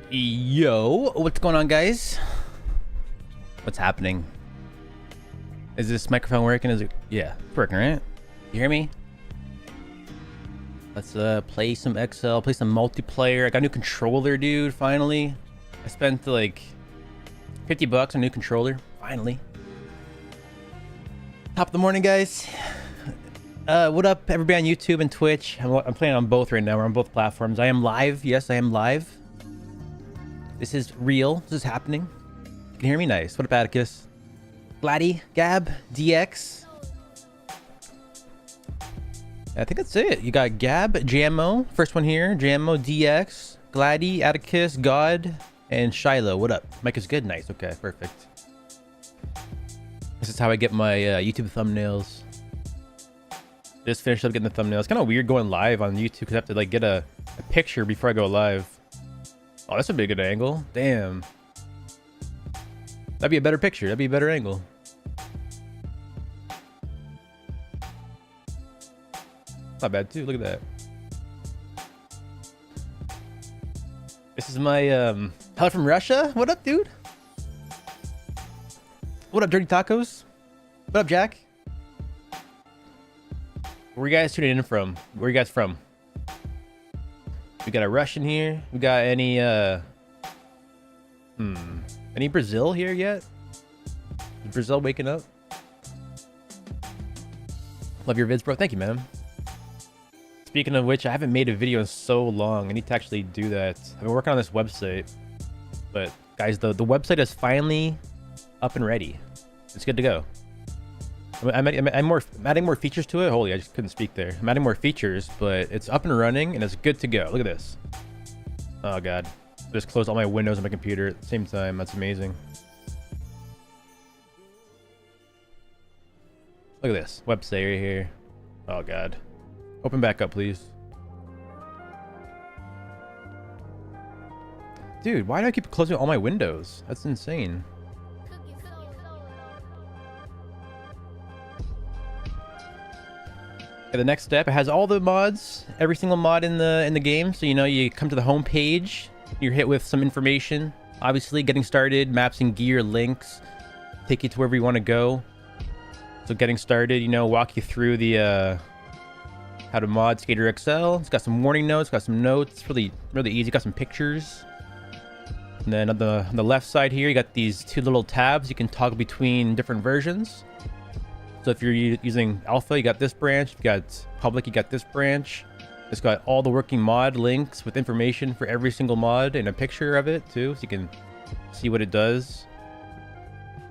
Yo, what's going on, guys? What's happening? Is this microphone working? Is it? Yeah, it's working, right? You hear me? Let's play some XL, play some multiplayer. I got a new controller, dude, finally. I spent like 50 bucks on a new controller, finally. Top of the morning, guys. What up, everybody on YouTube and Twitch? I'm playing on both right now. We're on both platforms. I am live. Yes, I am live. This is real. This is happening. You can hear me? Nice. What up, Atticus? GLASSY, Gab, DX. I think that's it. You got Gab, JMO, first one here. JMO, DX, GLASSY, Atticus, God, and Shiloh. What up? Mic is good? Nice. Okay, perfect. This is how I get my YouTube thumbnails. Just finished up getting the thumbnails. It's kind of weird going live on YouTube because I have to like get a picture before I go live. Oh, that's a big good angle. Damn. That'd be a better picture. That'd be a better angle. Not bad too. Look at that. This is my hello from Russia. What up, dude? What up, Dirty Tacos? What up, Jack? Where are you guys tuning in from? Where are you guys from? We got a Russian here. We got any any Brazil here yet? Is Brazil waking up? Love your vids, bro. Thank you, man. Speaking of which, I haven't made a video in so long. I need to actually do that. I've been working on this website, but guys, the website is finally up and ready. It's good to go. I'm adding more features to it. Holy, I just couldn't speak there. I'm adding more features, but it's up and running and it's good to go. Look at this. Oh god. I just closed all my windows on my computer at the same time. That's amazing. Look at this website right here. Oh god. Open back up, please. Dude, why do I keep closing all my windows? That's insane. The next step, it has all the mods, every single mod in the game. So you know, you come to the home page, you're hit with some information, obviously getting started, maps and gear, links, take you to wherever you want to go. So getting started, you know, walk you through the how to mod Skater XL. It's got some warning notes, got some notes, really easy, got some pictures. And then on the left side here, you got these two little tabs. You can toggle between different versions. So if you're using alpha, you got this branch. If you got public, you got this branch. It's got all the working mod links with information for every single mod and a picture of it too, so you can see what it does.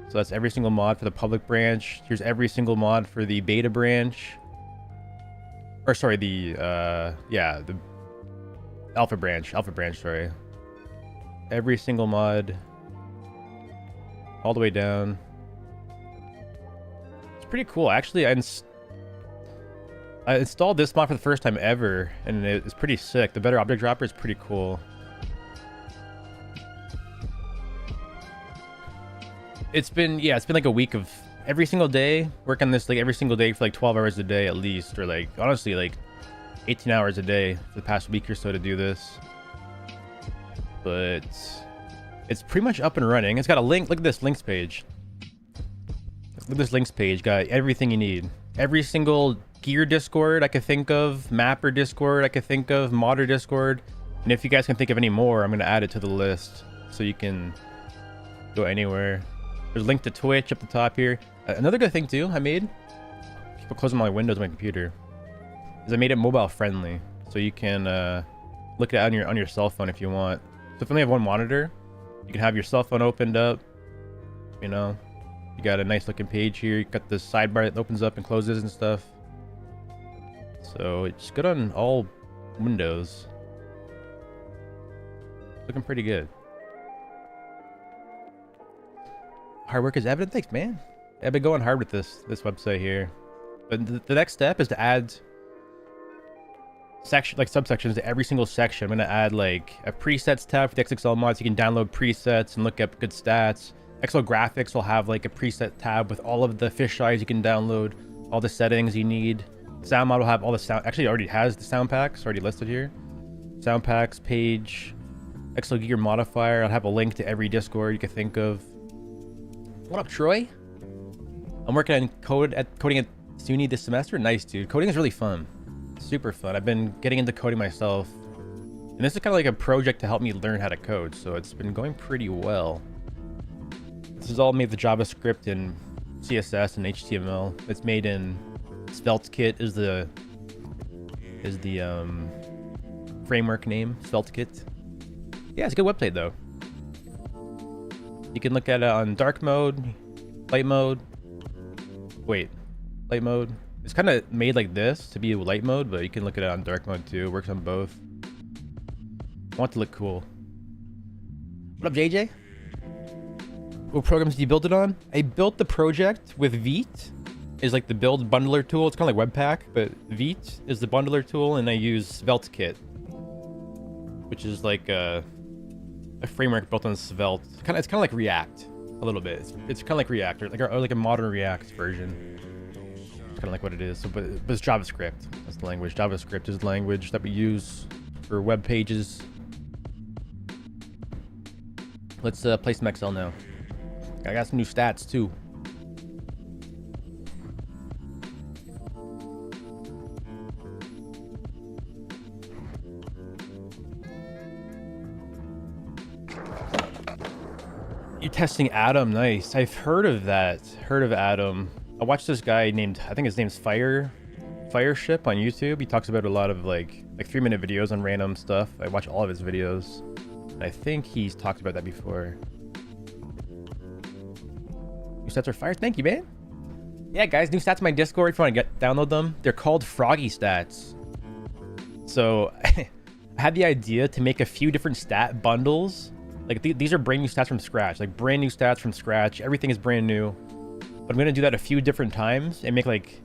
So that's every single mod for the public branch. Here's every single mod for the beta branch. Or sorry, the alpha branch, sorry. Every single mod all the way down. Pretty cool. Actually, I installed this mod for the first time ever, and it's pretty sick. The better object dropper is pretty cool. It's been like a week of every single day work on this, like every single day for like 12 hours a day at least, or like honestly like 18 hours a day for the past week or so to do this. But it's pretty much up and running. It's got a link. Look at this links page. Look at this links page. Got everything you need. Every single gear Discord I could think of, mapper Discord I could think of, modder Discord. And if you guys can think of any more, I'm going to add it to the list so you can go anywhere. There's a link to Twitch up the top here. Another good thing too I made, keep closing my windows on my computer, is I made it mobile friendly. So you can look at it on your cell phone if you want. So if you only have one monitor, you can have your cell phone opened up, you know. You got a nice looking page here. You got the sidebar that opens up and closes and stuff. So it's good on all windows. Looking pretty good. Hard work is evident. Thanks, man. I've been going hard with this website here. But the next step is to add subsections to every single section. I'm gonna add like a presets tab for the XXL mods. You can download presets and look up good stats. XL Graphics will have like a preset tab with all of the fisheyes you can download, all the settings you need. Sound mod will have all the sound. Actually, it already has the sound packs already listed here. Sound packs page. EYEWEAR modifier. I'll have a link to every Discord you can think of. What up, Troy? I'm working on coding at SUNY this semester. Nice, dude. Coding is really fun. Super fun. I've been getting into coding myself. And this is kind of like a project to help me learn how to code. So it's been going pretty well. This is all made with JavaScript and CSS and HTML. It's made in SvelteKit is the framework name. SvelteKit. Yeah, it's a good website though. You can look at it on dark mode, light mode. Wait, light mode. It's kind of made like this to be light mode, but you can look at it on dark mode too. It works on both. I want it to look cool. What up, JJ? What programs do you build it on? I built the project with Vite. Is like the build bundler tool. It's kind of like Webpack, but Vite is the bundler tool, and I use SvelteKit, which is like a framework built on Svelte. It's kind of like React a little bit. It's kind of like React, or like a modern React version. It's kind of like what it is. So, but it's JavaScript. That's the language. JavaScript is the language that we use for web pages. Let's play some Excel now. I got some new stats too. You're testing Atom. Nice. I've heard of that. Heard of Atom. I watched this guy named, I think his name's Fireship on YouTube. He talks about a lot of like 3-minute videos on random stuff. I watch all of his videos. And I think he's talked about that before. New stats are fire. Thank you, man. Yeah, guys, new stats in my Discord if you want to download them. They're called Froggy Stats. So I had the idea to make a few different stat bundles. Like these are brand new stats from scratch. Like brand new stats from scratch. Everything is brand new. But I'm gonna do that a few different times and make like,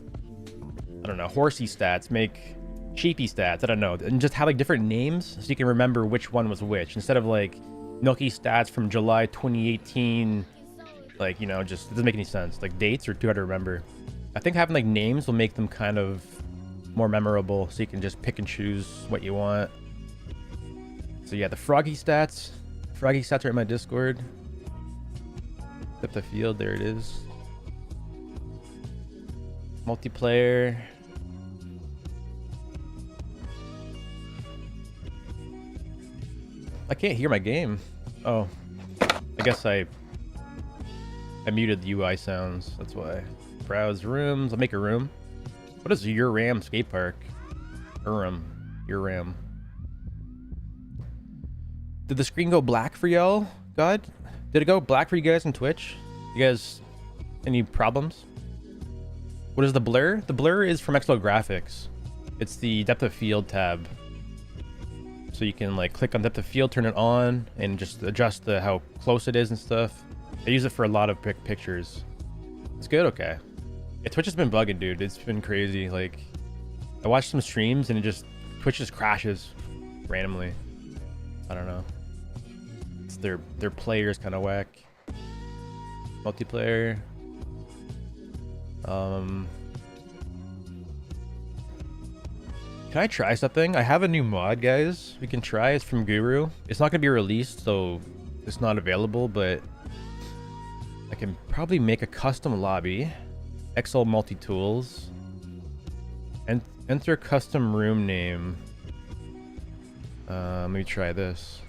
I don't know, horsey stats, make sheepy stats, I don't know, and just have like different names so you can remember which one was which, instead of like Milky stats from July 2018. Like, you know, just it doesn't make any sense. Like dates are too hard to remember. I think having like names will make them kind of more memorable, so you can just pick and choose what you want. So yeah, the Froggy stats are in my Discord. Depth of field, there it is. Multiplayer. I can't hear my game. Oh, I guess I muted the UI sounds. That's why. Browse rooms. I'll make a room. What is your RAM skate park? Your RAM. Did the screen go black for y'all? God, did it go black for you guys on Twitch? You guys, any problems? What is the blur? The blur is from XL Graphics. It's the depth of field tab. So you can like click on depth of field, turn it on, and just adjust how close it is and stuff. I use it for a lot of pictures. It's good, okay. Yeah, Twitch has been bugging, dude. It's been crazy. Like, I watched some streams and Twitch just crashes randomly. I don't know. It's their players kind of whack. Multiplayer. Can I try something? I have a new mod, guys. We can try. It's from Guru. It's not gonna be released, so it's not available, but I can probably make a custom lobby. XL multi-tools. And enter custom room name. Let me try this.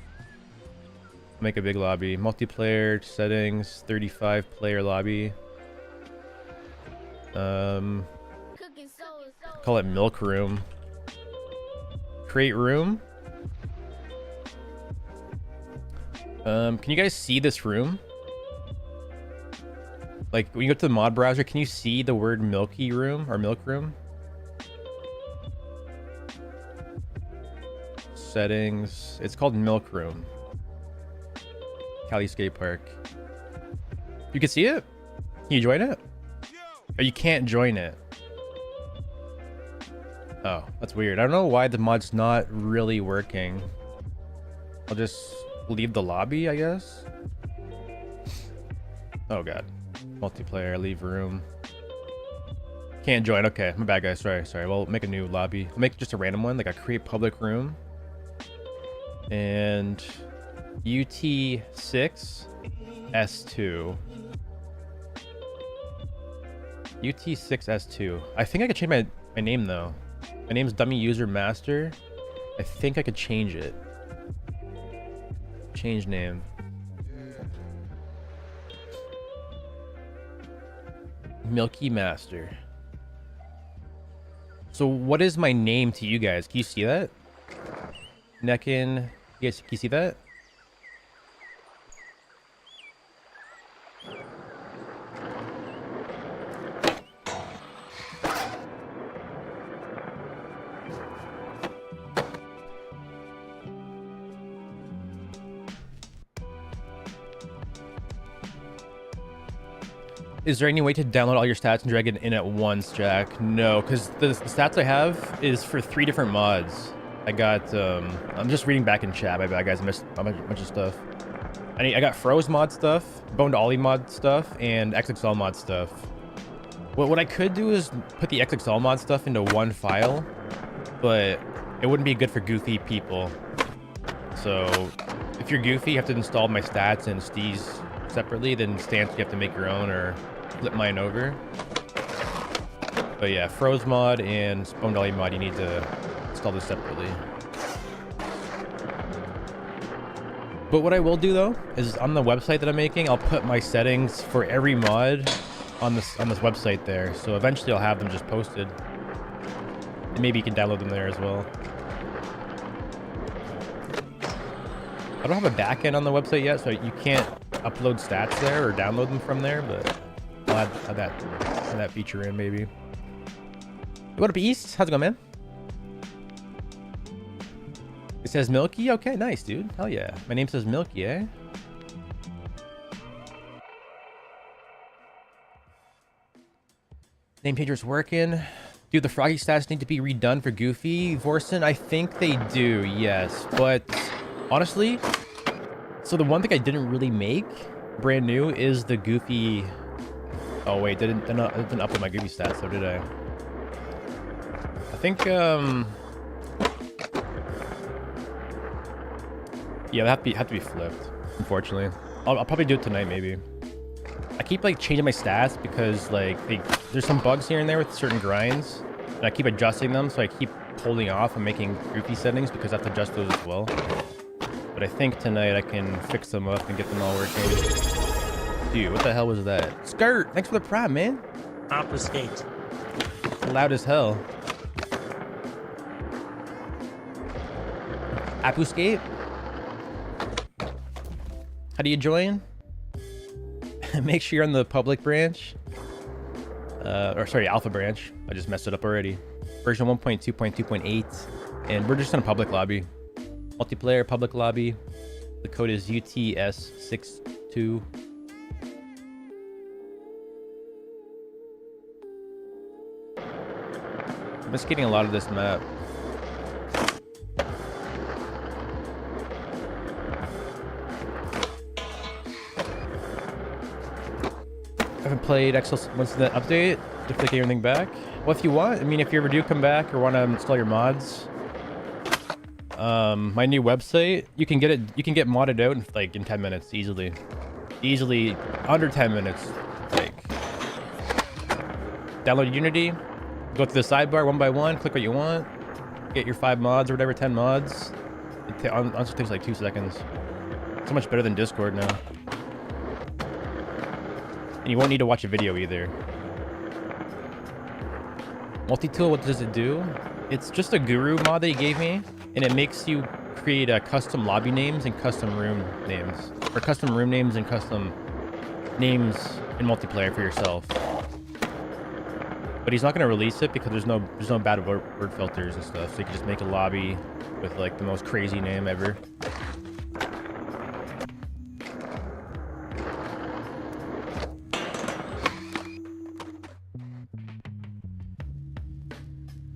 Make a big lobby. Multiplayer settings, 35 player lobby. Call it milk room. Create room. Can you guys see this room? Like when you go to the mod browser, can you see the word milky room or milk room? Settings. It's called milk room. Cali skate park. You can see it? Can you join it? Oh, you can't join it. Oh, that's weird. I don't know why the mod's not really working. I'll just leave the lobby, I guess. Oh god. Multiplayer, leave room. Can't join. Okay, my bad, guys. Sorry. We'll make a new lobby. I'll make just a random one, like a create public room. And UT6 S2. UT6 S2. I think I could change my name though. My name's Dummy User Master. I think I could change it. Change name. Milky Master. So what is my name to you guys? Can you see that? Neckin. Yes, can you see that? Is there any way to download all your stats and drag it in at once, Jack? No, because the stats I have is for 3 different mods. I got, I'm just reading back in chat. My bad, guys. I missed a bunch of stuff. I got Froze mod stuff, Bone to Ollie mod stuff, and XXL mod stuff. What I could do is put the XXL mod stuff into one file, but it wouldn't be good for goofy people. So if you're goofy, you have to install my stats and steez separately, then stance you have to make your own or flip mine over. But yeah, Froze mod and Bone to Ollie mod, you need to install this separately. But what I will do though is on the website that I'm making, I'll put my settings for every mod on this website there. So eventually I'll have them just posted, and maybe you can download them there as well. I don't have a backend on the website yet, so you can't upload stats there or download them from there, but I'll add that feature in maybe. What up, East? How's it going, man? It says Milky? Okay, nice, dude. Hell yeah. My name says Milky, eh? Name changer's working. Do the Froggy stats need to be redone for Goofy? Vorson, I think they do, yes. But honestly, so the one thing I didn't really make brand new is the Goofy. Oh wait, didn't upload my Goofy stats though, did I? I think yeah, they have to be flipped, unfortunately. I'll probably do it tonight maybe. I keep like changing my stats because like there's some bugs here and there with certain grinds, and I keep adjusting them, so I keep holding off and making Goofy settings because I have to adjust those as well. But I think tonight I can fix them up and get them all working. Dude, what the hell was that? Skirt! Thanks for the prime, man! Obfuscate. Loud as hell. Obfuscate? How do you join? Make sure you're on the public branch. Or sorry, alpha branch. I just messed it up already. Version 1.2.2.8. And we're just in a public lobby. Multiplayer public lobby. The code is UTS62. I'm just getting a lot of this map. I haven't played XL once the update. If they get everything back. Well, if you want, I mean, if you ever do come back or want to install your mods, my new website, you can get it. You can get modded out in 10 minutes easily. Easily under 10 minutes. Like, download Unity, go to the sidebar one by one, click what you want, get your 5 mods or whatever, 10 mods. It honestly takes like 2 seconds. So much better than Discord now. And you won't need to watch a video either. Multi-tool, what does it do? It's just a guru mod that he gave me, and it makes you create custom lobby names and custom room names, or custom room names and custom names in multiplayer for yourself. But he's not going to release it because there's no bad word filters and stuff, so you can just make a lobby with like the most crazy name ever.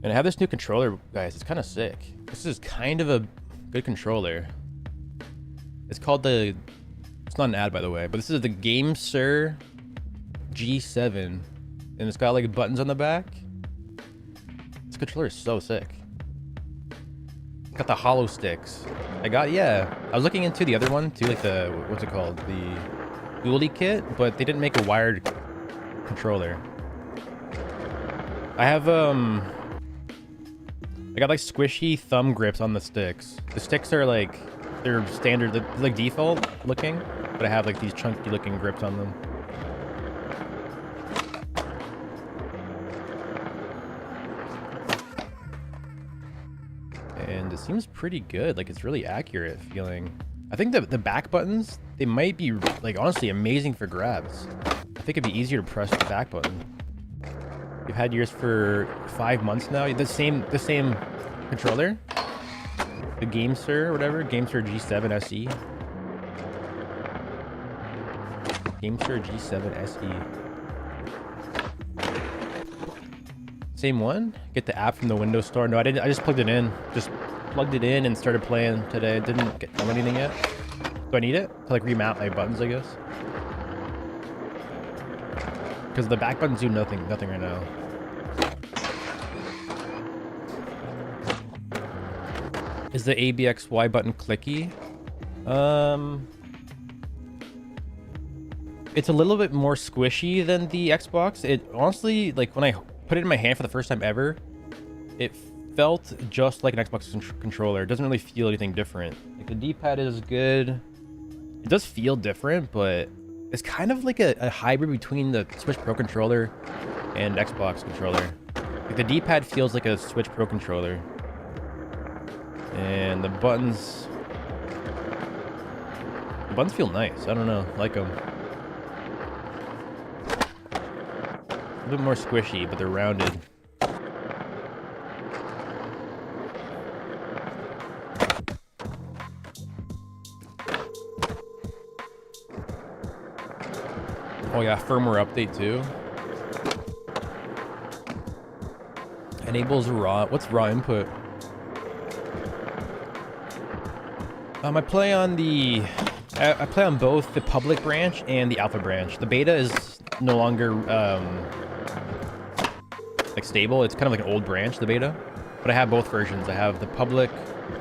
And I have this new controller, guys. It's kind of sick. This is kind of a good controller. It's called the... It's not an ad, by the way, but this is the GameSir G7. And it's got like buttons on the back. This controller is so sick. Got the hollow sticks. Yeah. I was looking into the other one too, like the, what's it called? The dually kit, but they didn't make a wired controller. I have, I got like squishy thumb grips on the sticks. The sticks are like, they're standard, like default looking, but I have like these chunky looking grips on them. And it seems pretty good. Like, it's really accurate feeling. I think the back buttons, they might be like honestly amazing for grabs. I think it'd be easier to press the back button. We've had yours for 5 months now. The same controller, the GameSir or whatever, GameSir G7 SE. GameSir G7 SE. Same one? Get the app from the Windows Store. No, I didn't. I just plugged it in. Just plugged it in and started playing today. Didn't get anything yet. Do I need it to like remount my buttons, I guess? Because the back buttons do nothing right now. Is the ABXY button clicky? It's a little bit more squishy than the Xbox. It honestly, like when I put it in my hand for the first time ever, it felt just like an Xbox controller. It doesn't really feel anything different. Like the D-pad is good. It does feel different, but it's kind of like a hybrid between the Switch Pro controller and Xbox controller. Like the D-pad feels like a Switch Pro controller. And the buttons feel nice. I don't know, I like them. A bit more squishy, but they're rounded. Oh yeah, firmware update too. Enables raw. What's raw input? I play on the. I play on both the public branch and the alpha branch. The beta is no longer like stable. It's kind of like an old branch, the beta. But I have both versions. I have the public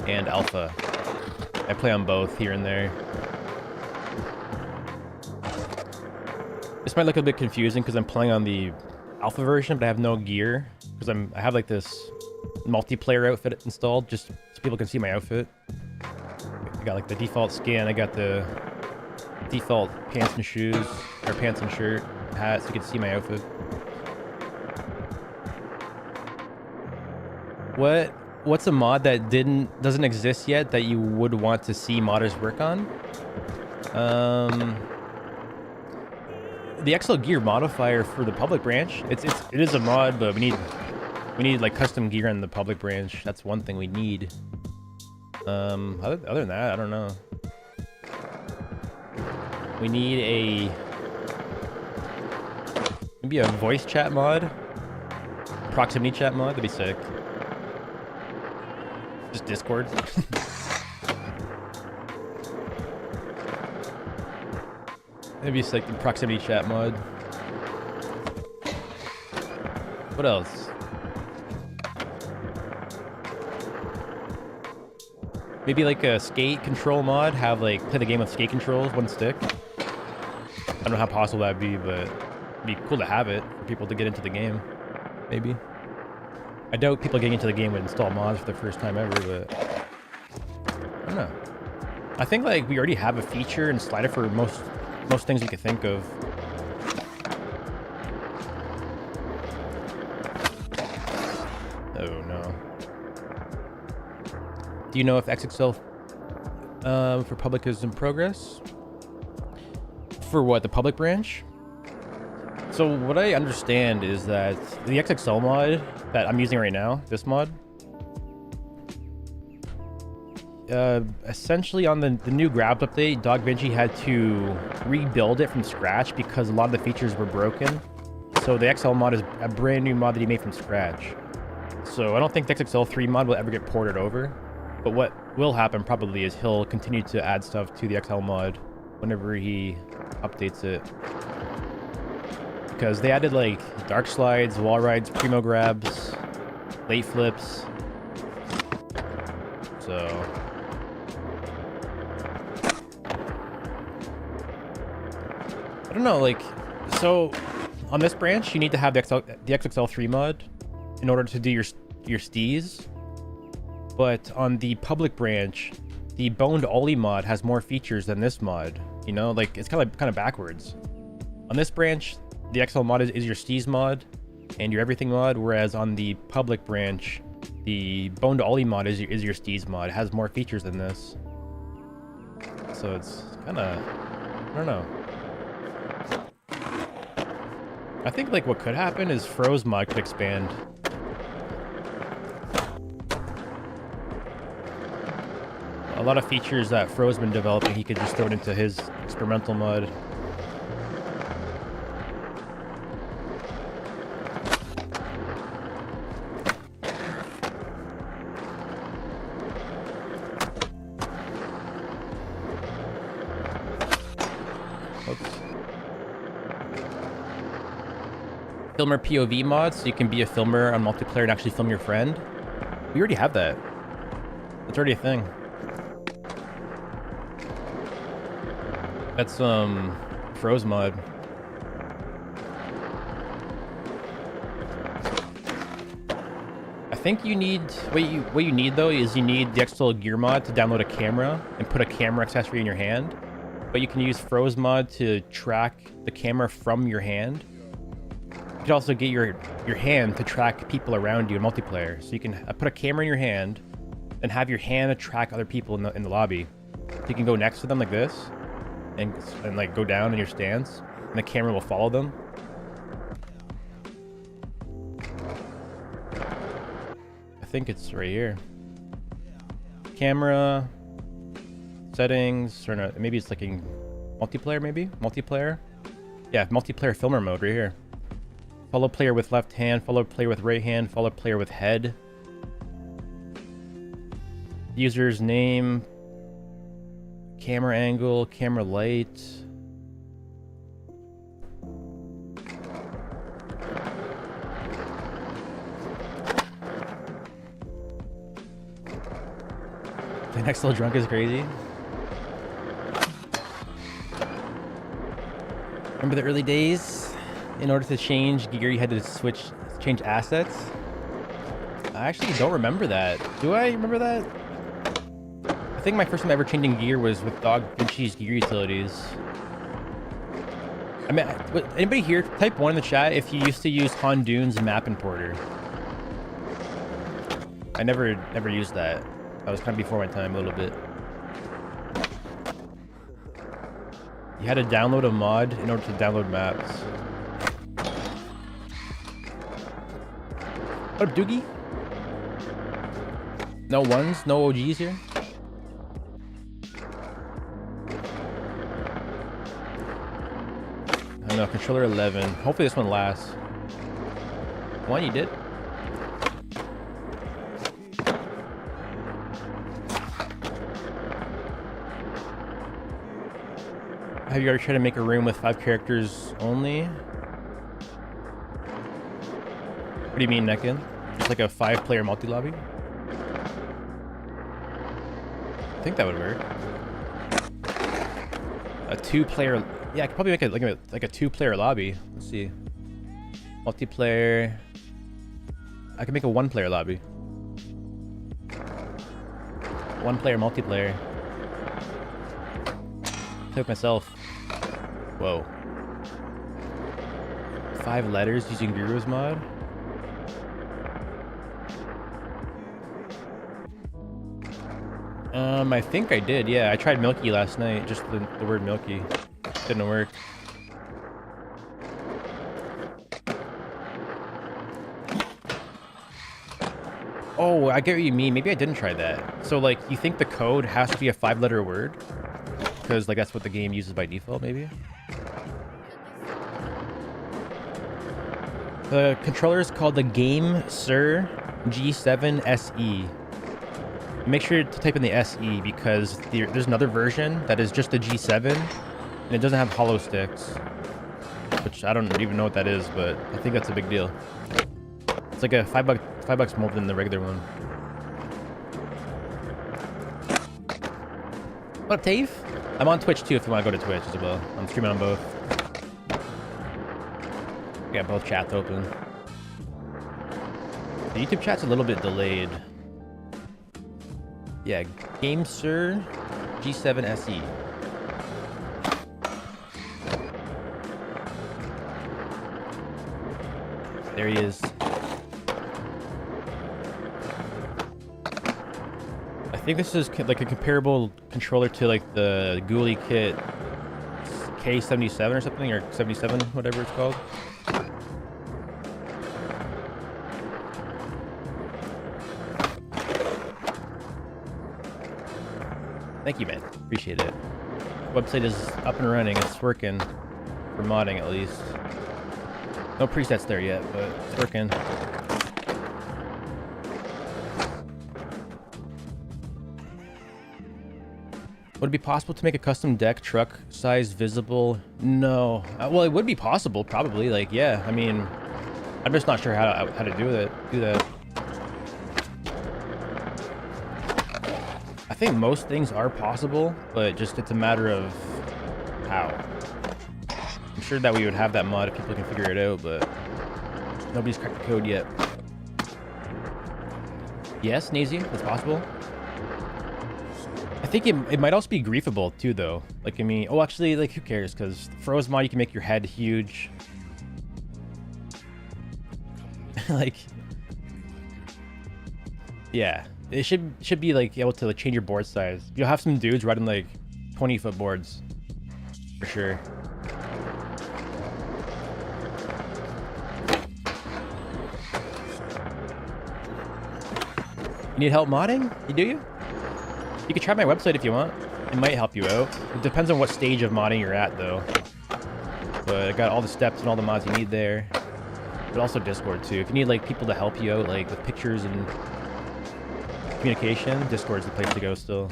and alpha. I play on both here and there. This might look a bit confusing because I'm playing on the alpha version, but I have no gear because I have like this multiplayer outfit installed just so people can see my outfit. I got like the default skin. I got the default pants and shoes, or pants and shirt, hat, so you can see my outfit. What's a mod that doesn't exist yet that you would want to see modders work on? The XL gear modifier for the public branch. It is a mod, but we need like custom gear on the public branch. That's one thing we need. Other than that, I don't know. We need maybe a voice chat mod, proximity chat mod. That'd be sick. Just Discord. Maybe it's like the proximity chat mod. What else? Maybe like a skate control mod. Have like play the game with skate controls, one stick. I don't know how possible that'd be, but it'd be cool to have it for people to get into the game. Maybe. I doubt people getting into the game would install mods for the first time ever, but I don't know. I think like we already have a feature and slider for most things you could think of. Oh no. Do you know if XXL for public is in progress? For what, the public branch? So what I understand is that the XXL mod that I'm using right now, this mod, essentially on the new Grabs update, Dog Vinci had to rebuild it from scratch because a lot of the features were broken. So the XL mod is a brand new mod that he made from scratch. So I don't think the XXL 3 mod will ever get ported over. But what will happen probably is he'll continue to add stuff to the XL mod whenever he updates it. Because they added like dark slides, wall rides, primo grabs, late flips. So I don't know, like, so on this branch you need to have the XXL3 mod in order to do your stees, but on the public branch the boned ollie mod has more features than this mod, you know, like it's kind of backwards. On this branch the XL mod is your stees mod and your everything mod, whereas on the public branch the boned ollie mod is your stees mod. It has more features than this, so it's kind of, I don't know. I think like what could happen is Froze mod could expand. A lot of features that Fro's been developing, he could just throw it into his experimental mod. Filmer POV mod, so you can be a filmer on multiplayer and actually film your friend. We already have that. That's already a thing. That's Froze mod. I think you need what you need though is you need the XL gear mod to download a camera and put a camera accessory in your hand. But you can use Froze mod to track the camera from your hand. You can also get your hand to track people around you in multiplayer. So you can put a camera in your hand and have your hand track other people in the lobby. So you can go next to them like this and like go down in your stance and the camera will follow them. I think it's right here. Camera settings, or no, maybe it's like in multiplayer, maybe? Multiplayer? Yeah, multiplayer filmer mode right here. Follow player with left hand, follow player with right hand, follow player with head. User's name, camera angle, camera light. The next little drunk is crazy. Remember the early days? In order to change gear, you had to change assets. I actually don't remember that. Do I remember that? I think my first time ever changing gear was with Dog Vinci's gear utilities. I mean, anybody here, type 1 in the chat if you used to use Hondoon's map importer. I never used that. That was kind of before my time a little bit. You had to download a mod in order to download maps. What up, Doogie? No ones? No OGs here? I don't know, controller 11. Hopefully this one lasts. One, you did? Have you ever tried to make a room with 5 characters only? What do you mean, Nekin? Just like a 5-player multi-lobby? I think that would work. A 2-player... Yeah, I could probably make it like a 2-player lobby. Let's see. Multiplayer... I could make a 1-player lobby. 1-player multiplayer. Play with myself. Whoa. 5 letters using Guru's mod? I think I did, yeah. I tried Milky last night, just the word Milky. Didn't work. Oh, I get what you mean. Maybe I didn't try that. So, like, you think the code has to be a 5-letter word? Because, like, that's what the game uses by default, maybe? The controller is called the Game Sir G7 SE. Make sure to type in the SE because there's another version that is just the G7 and it doesn't have hollow sticks, which I don't even know what that is, but I think that's a big deal. It's like a $5 more than the regular one. What up, Tave? I'm on Twitch too if you want to go to Twitch as well. I'm streaming on both. Got both chats open. The YouTube chat's a little bit delayed. Yeah, GameSir G7 SE. There he is. I think this is like a comparable controller to like the Ghoulie Kit K77 or something, or 77, whatever it's called. Thank you, man. Appreciate it. Website is up and running. It's working for modding, at least. No presets there yet, but it's working. Would it be possible to make a custom deck truck size visible? No. Well, it would be possible, probably. Like, yeah. I mean, I'm just not sure how to do that. I think most things are possible, but just it's a matter of how. I'm sure that we would have that mod if people can figure it out, but nobody's cracked the code yet. Yes, Nazy, that's possible. I think it might also be griefable too, though. Like, I mean, oh, actually, like, who cares? Because Froze mod, you can make your head huge. Like, yeah. It should be like able to like change your board size. You'll have some dudes riding like 20-foot boards for sure. You need help modding? You do? You can try my website if you want. It might help you out. It depends on what stage of modding you're at, though. But I got all the steps and all the mods you need there. But also Discord too. If you need like people to help you out, like with pictures and communication, Discord's the place to go still.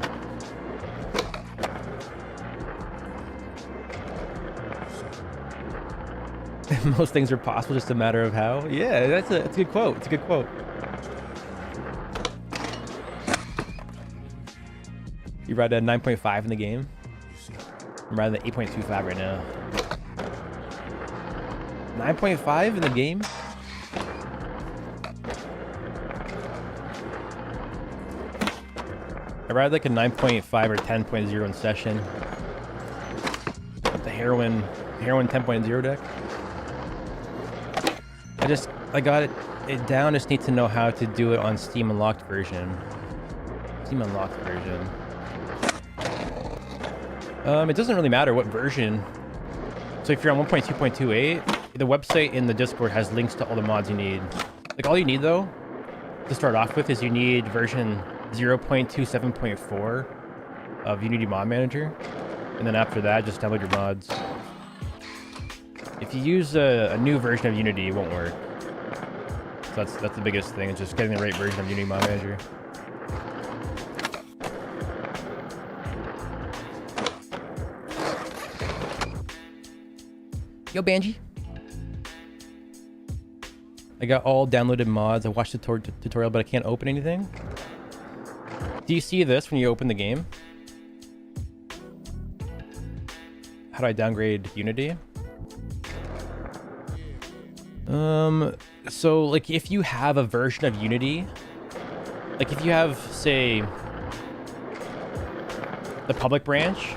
Most things are possible, just a matter of how. Yeah, that's a good quote. It's a good quote. You ride a 9.5 in the game. I'm riding the 8.25 right now. 9.5 in the game? I ride like a 9.5 or 10.0 in session. With the heroin 10.0 deck. I got it down. Just need to know how to do it on Steam Unlocked version. Steam Unlocked version. It doesn't really matter what version. So if you're on 1.2.28, the website in the Discord has links to all the mods you need. Like, all you need though to start off with is you need version 0.27.4 of Unity Mod Manager, and then after that, just download your mods. If you use a new version of Unity, it won't work. So that's the biggest thing, is just getting the right version of Unity Mod Manager. Yo, Banji. I got all downloaded mods. I watched the tutorial, but I can't open anything. Do you see this when you open the game? How do I downgrade Unity? So like if you have a version of Unity, like if you have, say, the public branch,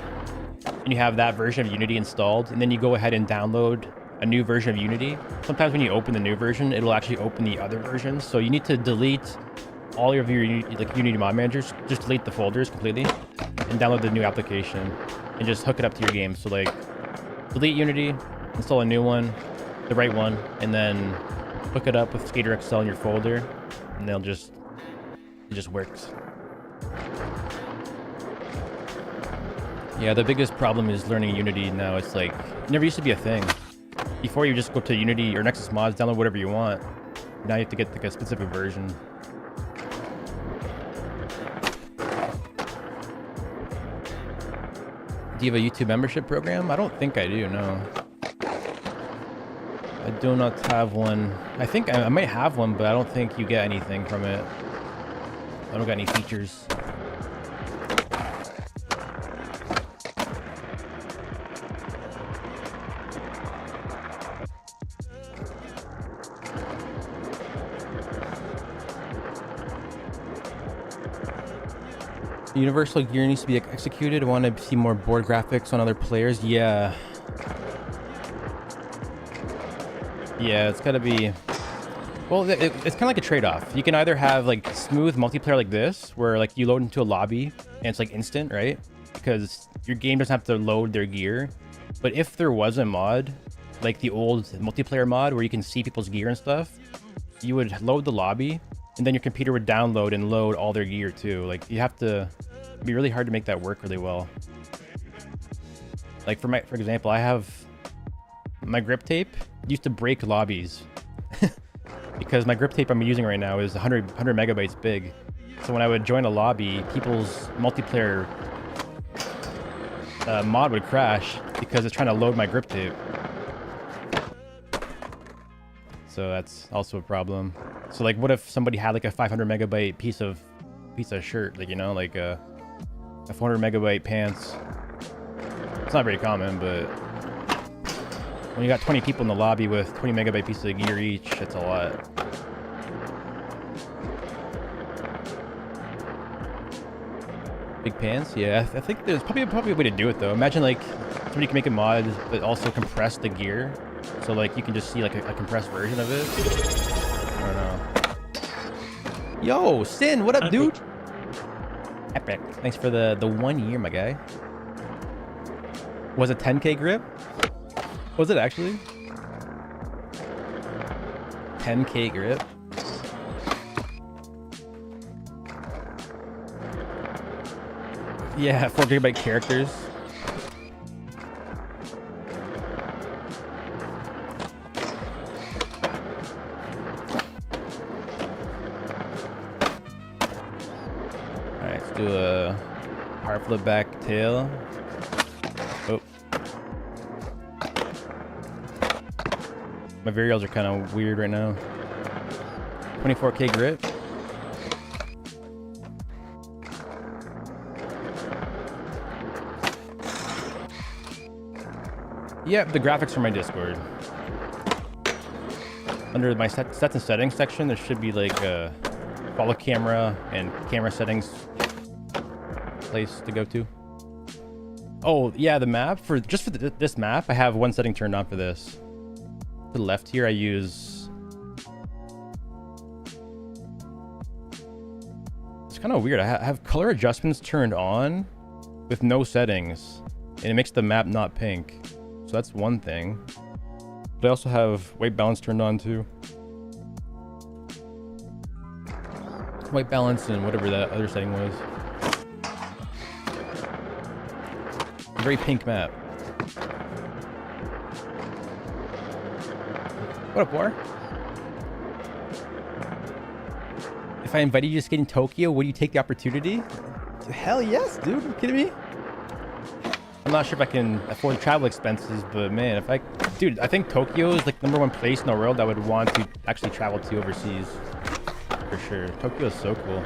and you have that version of Unity installed, and then you go ahead and download a new version of Unity, sometimes when you open the new version, it'll actually open the other versions. So you need to delete all of your Unity Mod Managers, just delete the folders completely, and download the new application, and just hook it up to your game. So like, delete Unity, install a new one, the right one, and then hook it up with Skater XL in your folder, and it just works. Yeah, the biggest problem is learning Unity now. It's like, it never used to be a thing. Before, you just go to Unity or Nexus Mods, download whatever you want. Now you have to get like a specific version. Do you have a YouTube membership program? I don't think I do, no. I do not have one. I think I might have one, but I don't think you get anything from it. I don't got any features. Universal gear needs to be executed. I want to see more board graphics on other players. Yeah. Yeah, it's gotta be... Well, it's kind of like a trade-off. You can either have like smooth multiplayer like this, where like you load into a lobby and it's like instant, right? Because your game doesn't have to load their gear. But if there was a mod, like the old multiplayer mod where you can see people's gear and stuff, you would load the lobby and then your computer would download and load all their gear too. Like you have to... It'd be really hard to make that work really well. Like for example, I have my grip tape used to break lobbies because my grip tape I'm using right now is 100 megabytes big. So when I would join a lobby, people's multiplayer mod would crash because it's trying to load my grip tape. So that's also a problem. So like, what if somebody had like a 500 megabyte piece of shirt, like, you know, like a 400 megabyte pants? It's not very common, but when you got 20 people in the lobby with 20 megabyte pieces of gear each, it's a lot. Big pants? Yeah, I think there's probably a way to do it though. Imagine like somebody can make a mod but also compress the gear, so like you can just see like a compressed version of it. I don't know. Yo, Sin, what up, dude? Epic. Thanks for the 1 year, my guy. Was it 10K grip? Was it actually? 10K grip? Yeah, 4 gigabyte characters. Alright, let's do a power flip back tail. Oh. My varials are kind of weird right now. 24K grip. Yep, the graphics from my Discord. Under my sets and settings section, there should be like a follow camera and camera settings place to go to. Oh yeah, the map for this map, I have one setting turned on for this. To the left here, I use... It's kind of weird. I have color adjustments turned on with no settings, and it makes the map not pink. So that's one thing. But I also have white balance turned on too. White balance and whatever that other setting was. A very pink map. What up, War? If I invited you to skate in Tokyo, would you take the opportunity? Hell yes, dude. Are you kidding me? I'm not sure if I can afford travel expenses, but man, if I... Dude, I think Tokyo is like #1 place in the world I would want to actually travel to overseas. For sure. Tokyo is so cool.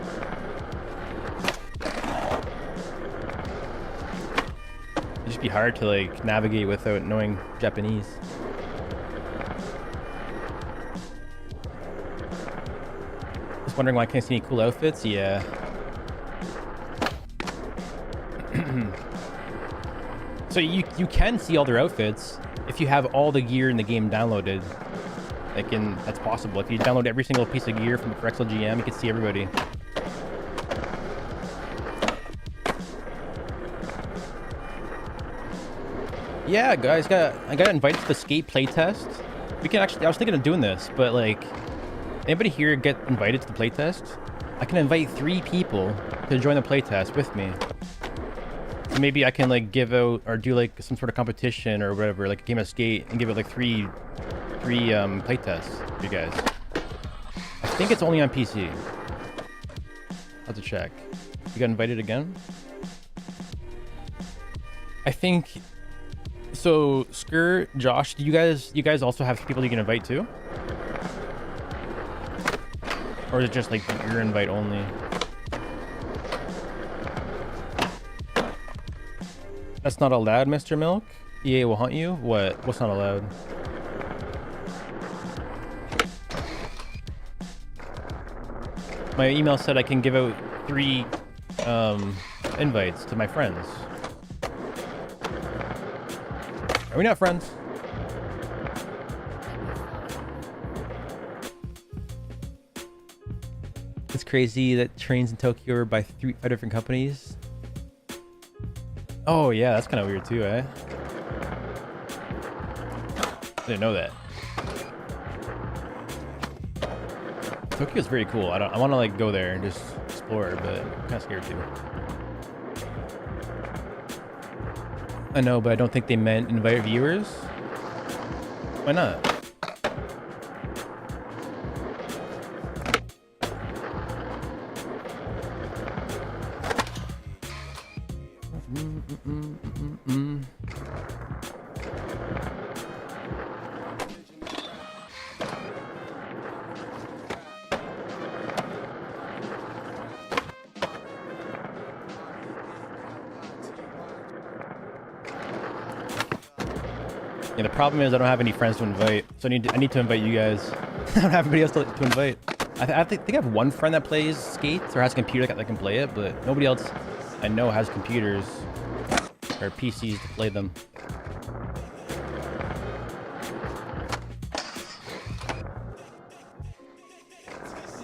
It'd just be hard to like navigate without knowing Japanese. Just wondering why I can't see any cool outfits? Yeah. So you can see all their outfits if you have all the gear in the game downloaded. That's possible. If you download every single piece of gear from XLGM, you can see everybody. Yeah, guys, I got invited to the skate playtest. We can actually... I was thinking of doing this, but like, anybody here get invited to the playtest? I can invite 3 people to join the playtest with me. Maybe I can like give out or do like some sort of competition or whatever, like a game of skate, and give it like three playtests for you guys. I think it's only on PC. I'll have to check. You got invited again? I think so. Skur, Josh, do you guys also have people you can invite too? Or is it just like your invite only? That's not allowed, Mr. Milk? EA will hunt you? What? What's not allowed? My email said I can give out 3 invites to my friends. Are we not friends? It's crazy that trains in Tokyo are by 5 different companies. Oh yeah, that's kind of weird too, eh? I didn't know that. Tokyo's very cool. I want to like go there and just explore, but I'm kind of scared too. I know, but I don't think they meant invite viewers. Why not? Yeah, the problem is I don't have any friends to invite, so I need to invite you guys. I don't have anybody else to invite. I think I have one friend that plays skates or has a computer that can play it, but nobody else I know has computers or PCs to play them.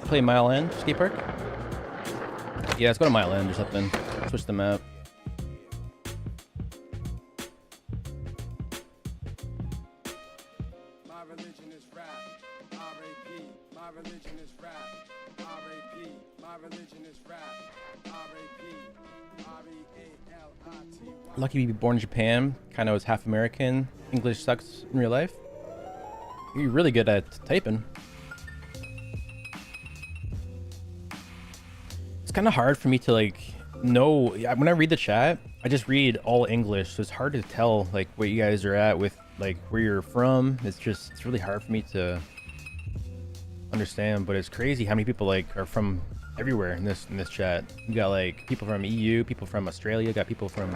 Play Mile End skate park? Yeah, let's go to Mile End or something. Switch the map. Lucky to be born in Japan. Kind of was half American. English sucks in real life. You're really good at typing. It's kind of hard for me to like know. When I read the chat, I just read all English, so it's hard to tell like what you guys are at with like where you're from. It's really hard for me to understand. But it's crazy how many people like are from everywhere in this chat. You got like people from EU, people from Australia, got people from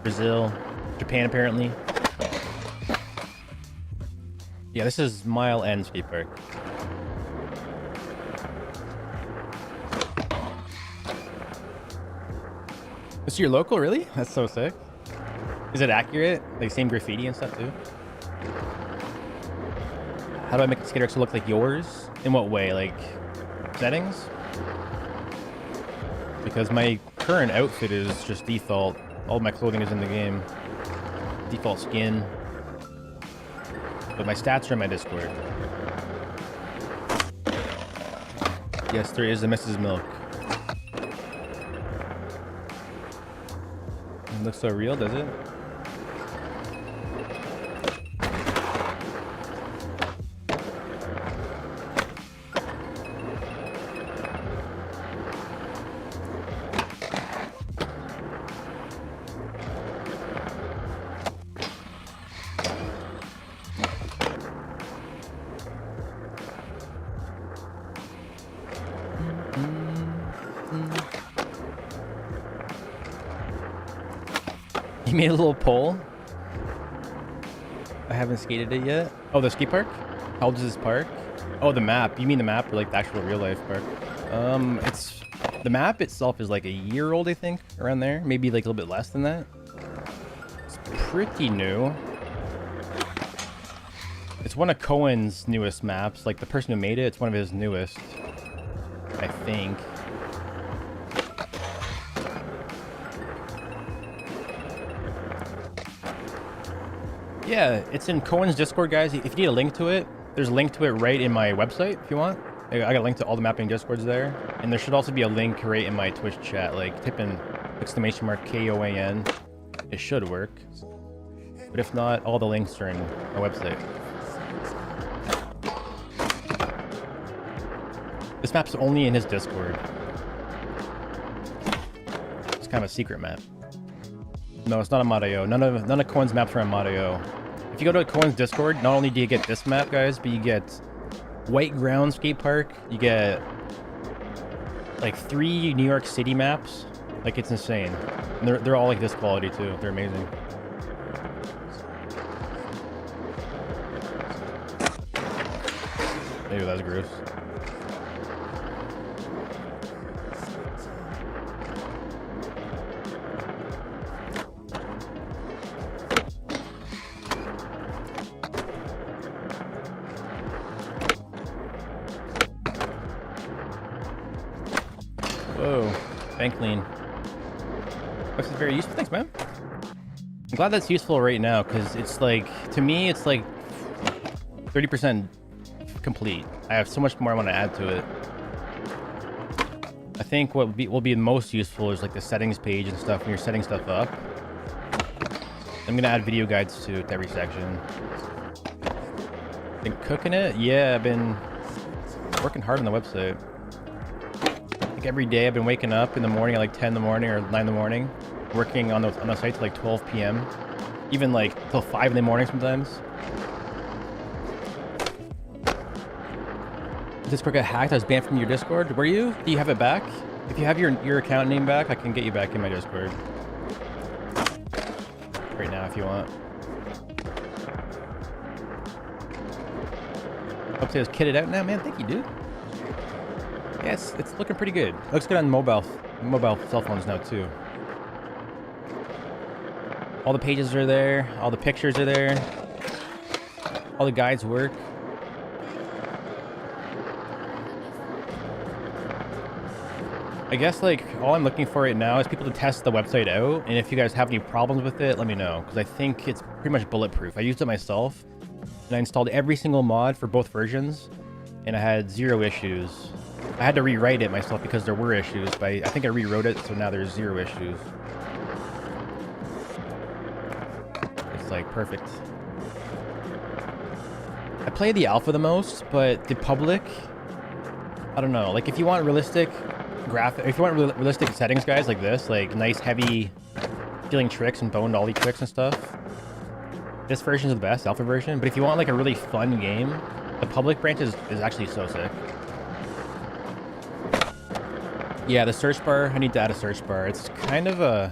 Brazil, Japan apparently. Yeah, this is Mile End skate park. This is your local, really? That's so sick. Is it accurate? Like same graffiti and stuff too? How do I make the skater look like yours? In what way? Like settings? Because my current outfit is just default. All my clothing is in the game. Default skin. But my stats are in my Discord. Yes, there is a Mrs. Milk. It looks so real, does it? You made a little poll. I haven't skated it yet. Oh, the skate park? How old is this park? Oh, the map. You mean the map or like the actual real life park? It's the map itself is like a year old, I think, around there. Maybe like a little bit less than that. It's pretty new. It's one of Cohen's newest maps. Like the person who made it, it's one of his newest, I think. Yeah, it's in Cohen's Discord, guys. If you need a link to it, there's a link to it right in my website if you want. I got a link to all the mapping Discords there. And there should also be a link right in my Twitch chat. Like, type in !KOAN. It should work. But if not, all the links are in my website. This map's only in his Discord. It's kind of a secret map. No, it's not a Mario. None of Cohen's maps are on Mario. If you go to Cohen's Discord, not only do you get this map, guys, but you get White Ground Skate Park. You get like 3 New York City maps. Like, it's insane. And they're all like this quality too. They're amazing. Ew, that's gross. Franklin. Looks very useful. Thanks, man. I'm glad that's useful right now because it's like, to me, it's like 30% complete. I have so much more I want to add to it. I think what will be most useful is like the settings page and stuff when you're setting stuff up. I'm gonna add video guides to every section. Been cooking it? Yeah, I've been working hard on the website. Like every day I've been waking up in the morning at like 10 in the morning or 9 in the morning, working on the site till like 12 p.m. Even like till 5 in the morning sometimes. Discord got hacked. I was banned from your Discord. Were you? Do you have it back? If you have your account name back, I can get you back in my Discord. Right now if you want. Hope it's kitted out now, man. Thank you, dude. Yeah, it's looking pretty good. Looks good on mobile cell phones now too. All the pages are there. All the pictures are there. All the guides work. I guess like all I'm looking for right now is people to test the website out, and if you guys have any problems with it, let me know, because I think it's pretty much bulletproof. I used it myself, and I installed every single mod for both versions, and I had 0 issues. I had to rewrite it myself because there were issues, but I think I rewrote it, so now there's 0 issues. It's like perfect. I play the alpha the most, but the public, I don't know. Like if you want realistic if you want realistic settings, guys, like this, like nice heavy feeling tricks and bone dolly tricks and stuff, this version is the best, alpha version. But if you want like a really fun game, the public branch is actually so sick. Yeah, the search bar, I need to add a search bar. It's kind of a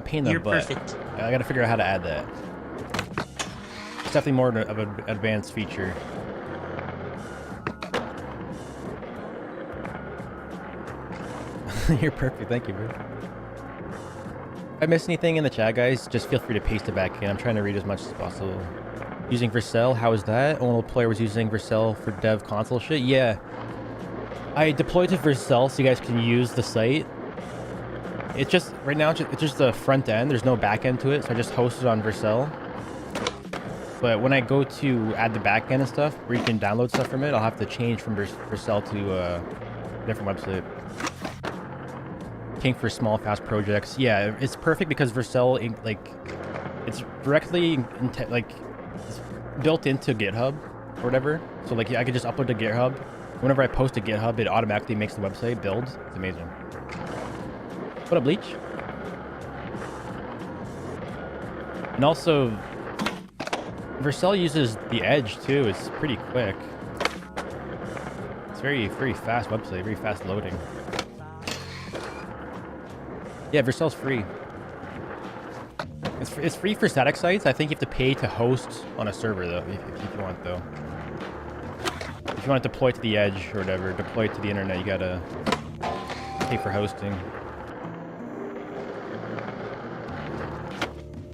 pain in the butt. Perfect. I gotta figure out how to add that. It's definitely more of an advanced feature. You're perfect. Thank you, bro. If I miss anything in the chat, guys, just feel free to paste it back in. I'm trying to read as much as possible. Using Vercel, how is that? Only player was using Vercel for dev console shit. Yeah. I deployed to Vercel so you guys can use the site. It's just, right now, it's just the front end. There's no back end to it, so I just host it on Vercel. But when I go to add the back end and stuff, where you can download stuff from it, I'll have to change from Vercel to a different website. King for small, fast projects. Yeah, it's perfect because Vercel, like, it's directly it's built into GitHub or whatever. So like, I could just upload to GitHub. Whenever I post to GitHub, it automatically makes the website build. It's amazing. What up, Bleach? And also, Vercel uses the Edge too. It's pretty quick. It's very fast website, very fast loading. Yeah, Vercel's free. It's free for static sites. I think you have to pay to host on a server though, if you want though. If you want to deploy to the edge or whatever, deploy to the internet, you gotta pay for hosting.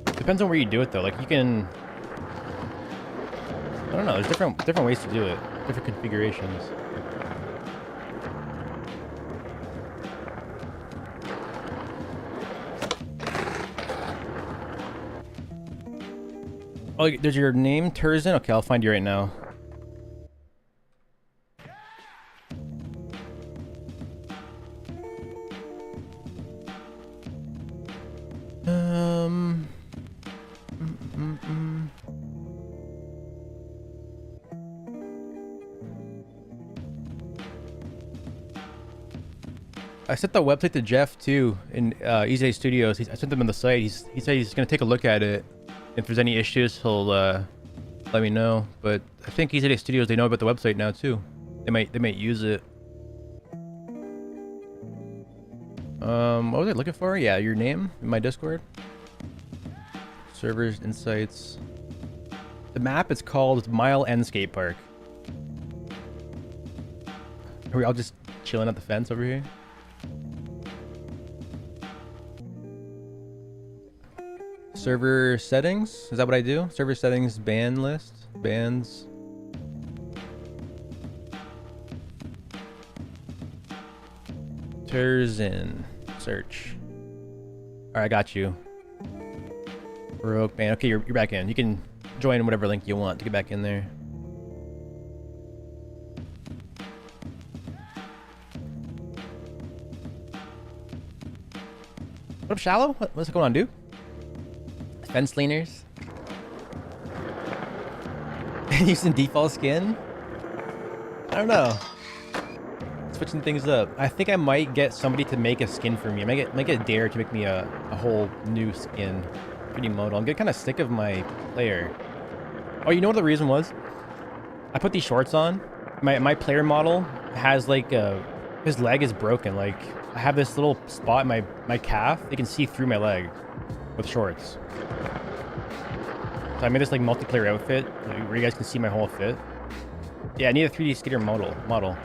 Depends on where you do it though. Like you can, I don't know. There's different ways to do it. Different configurations. Oh, there's your name, Turzin? Okay, I'll find you right now. I sent the website to Jeff too in Easy Studios. I sent them on the site. He said he's gonna take a look at it. If there's any issues, he'll let me know. But I think Easy Studios, they know about the website now too. They might use it. What was I looking for? Yeah, your name in my Discord. Servers, insights. The map is called Mile End Skate Park. Are we all just chilling at the fence over here? Server settings? Is that what I do? Server settings, ban list, bans. Filters and search. All right, I got you. Broke man. Okay, you're back in. You can join whatever link you want to get back in there. What up, Shallow? What's going on, dude? Fence leaners. Using default skin? I don't know. Switching things up. I think I might get somebody to make a skin for me. I might get Dare to make me a whole new skin. Pretty modal. I'm getting kind of sick of my player. Oh, you know what the reason was? I put these shorts on. My player model has like his leg is broken. Like I have this little spot in my calf. You can see through my leg with shorts. So I made this like multiplayer outfit where you guys can see my whole fit. Yeah, I need a 3D skater model. Modal.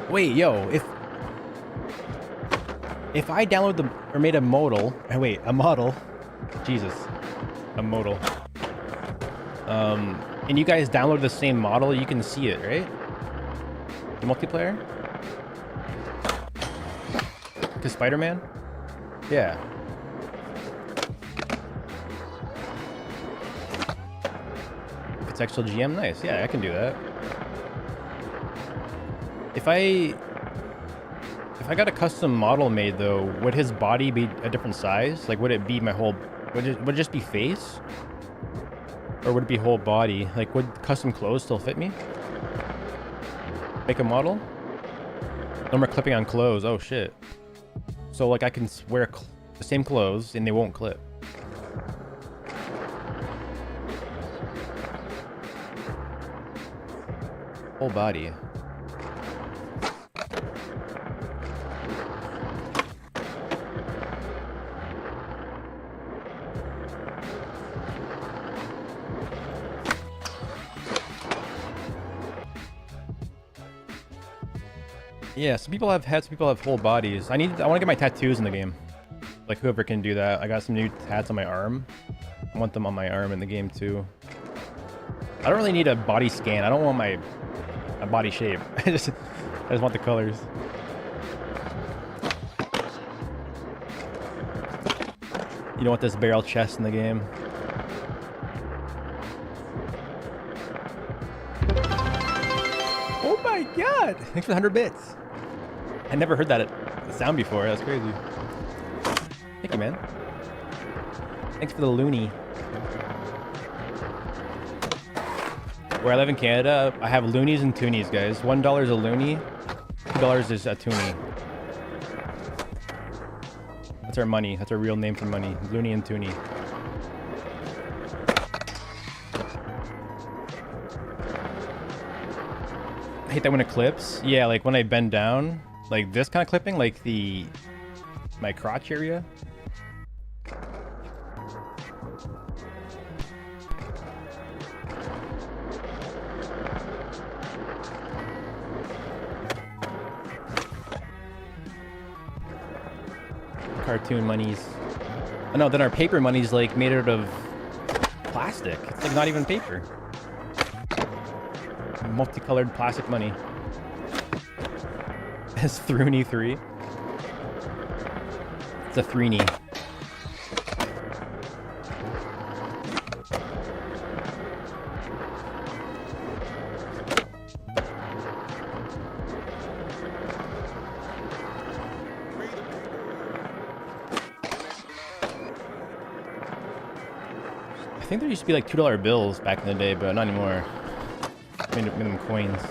Wait, yo, if I download or made a modal, a model, Jesus, a modal. And you guys download the same model, you can see it, right? The multiplayer? Cause Spider-Man? Yeah. If it's actual GM, nice. Yeah, I can do that. If I got a custom model made though, would his body be a different size? Like would it be my whole, would it just be face? Or would it be whole body? Like would custom clothes still fit me? Make a model? No more clipping on clothes. Oh shit. So like I can wear the same clothes and they won't clip. Whole body. Yeah, some people have heads, some people have whole bodies. I want to get my tattoos in the game. Like whoever can do that. I got some new tats on my arm. I want them on my arm in the game too. I don't really need a body scan. I don't want my body shape. I just want the colors. You don't want this barrel chest in the game. Oh my god! Thanks for the 100 bits. I never heard that sound before. That's crazy. Thank you, man. Thanks for the loony. Where I live in Canada, I have loonies and toonies, guys. $1 is a loony, $2 is a toonie. That's our money. That's our real name for money. Loony and toonie. I hate that when it clips. Yeah, like when I bend down, like this kind of clipping, like my crotch area. Cartoon monies. Oh no, then our paper money's like made out of plastic. It's like not even paper. Multicolored plastic money. It's Throony 3. It's a Threenie. I think there used to be like $2 bills back in the day, but not anymore. Made them coins.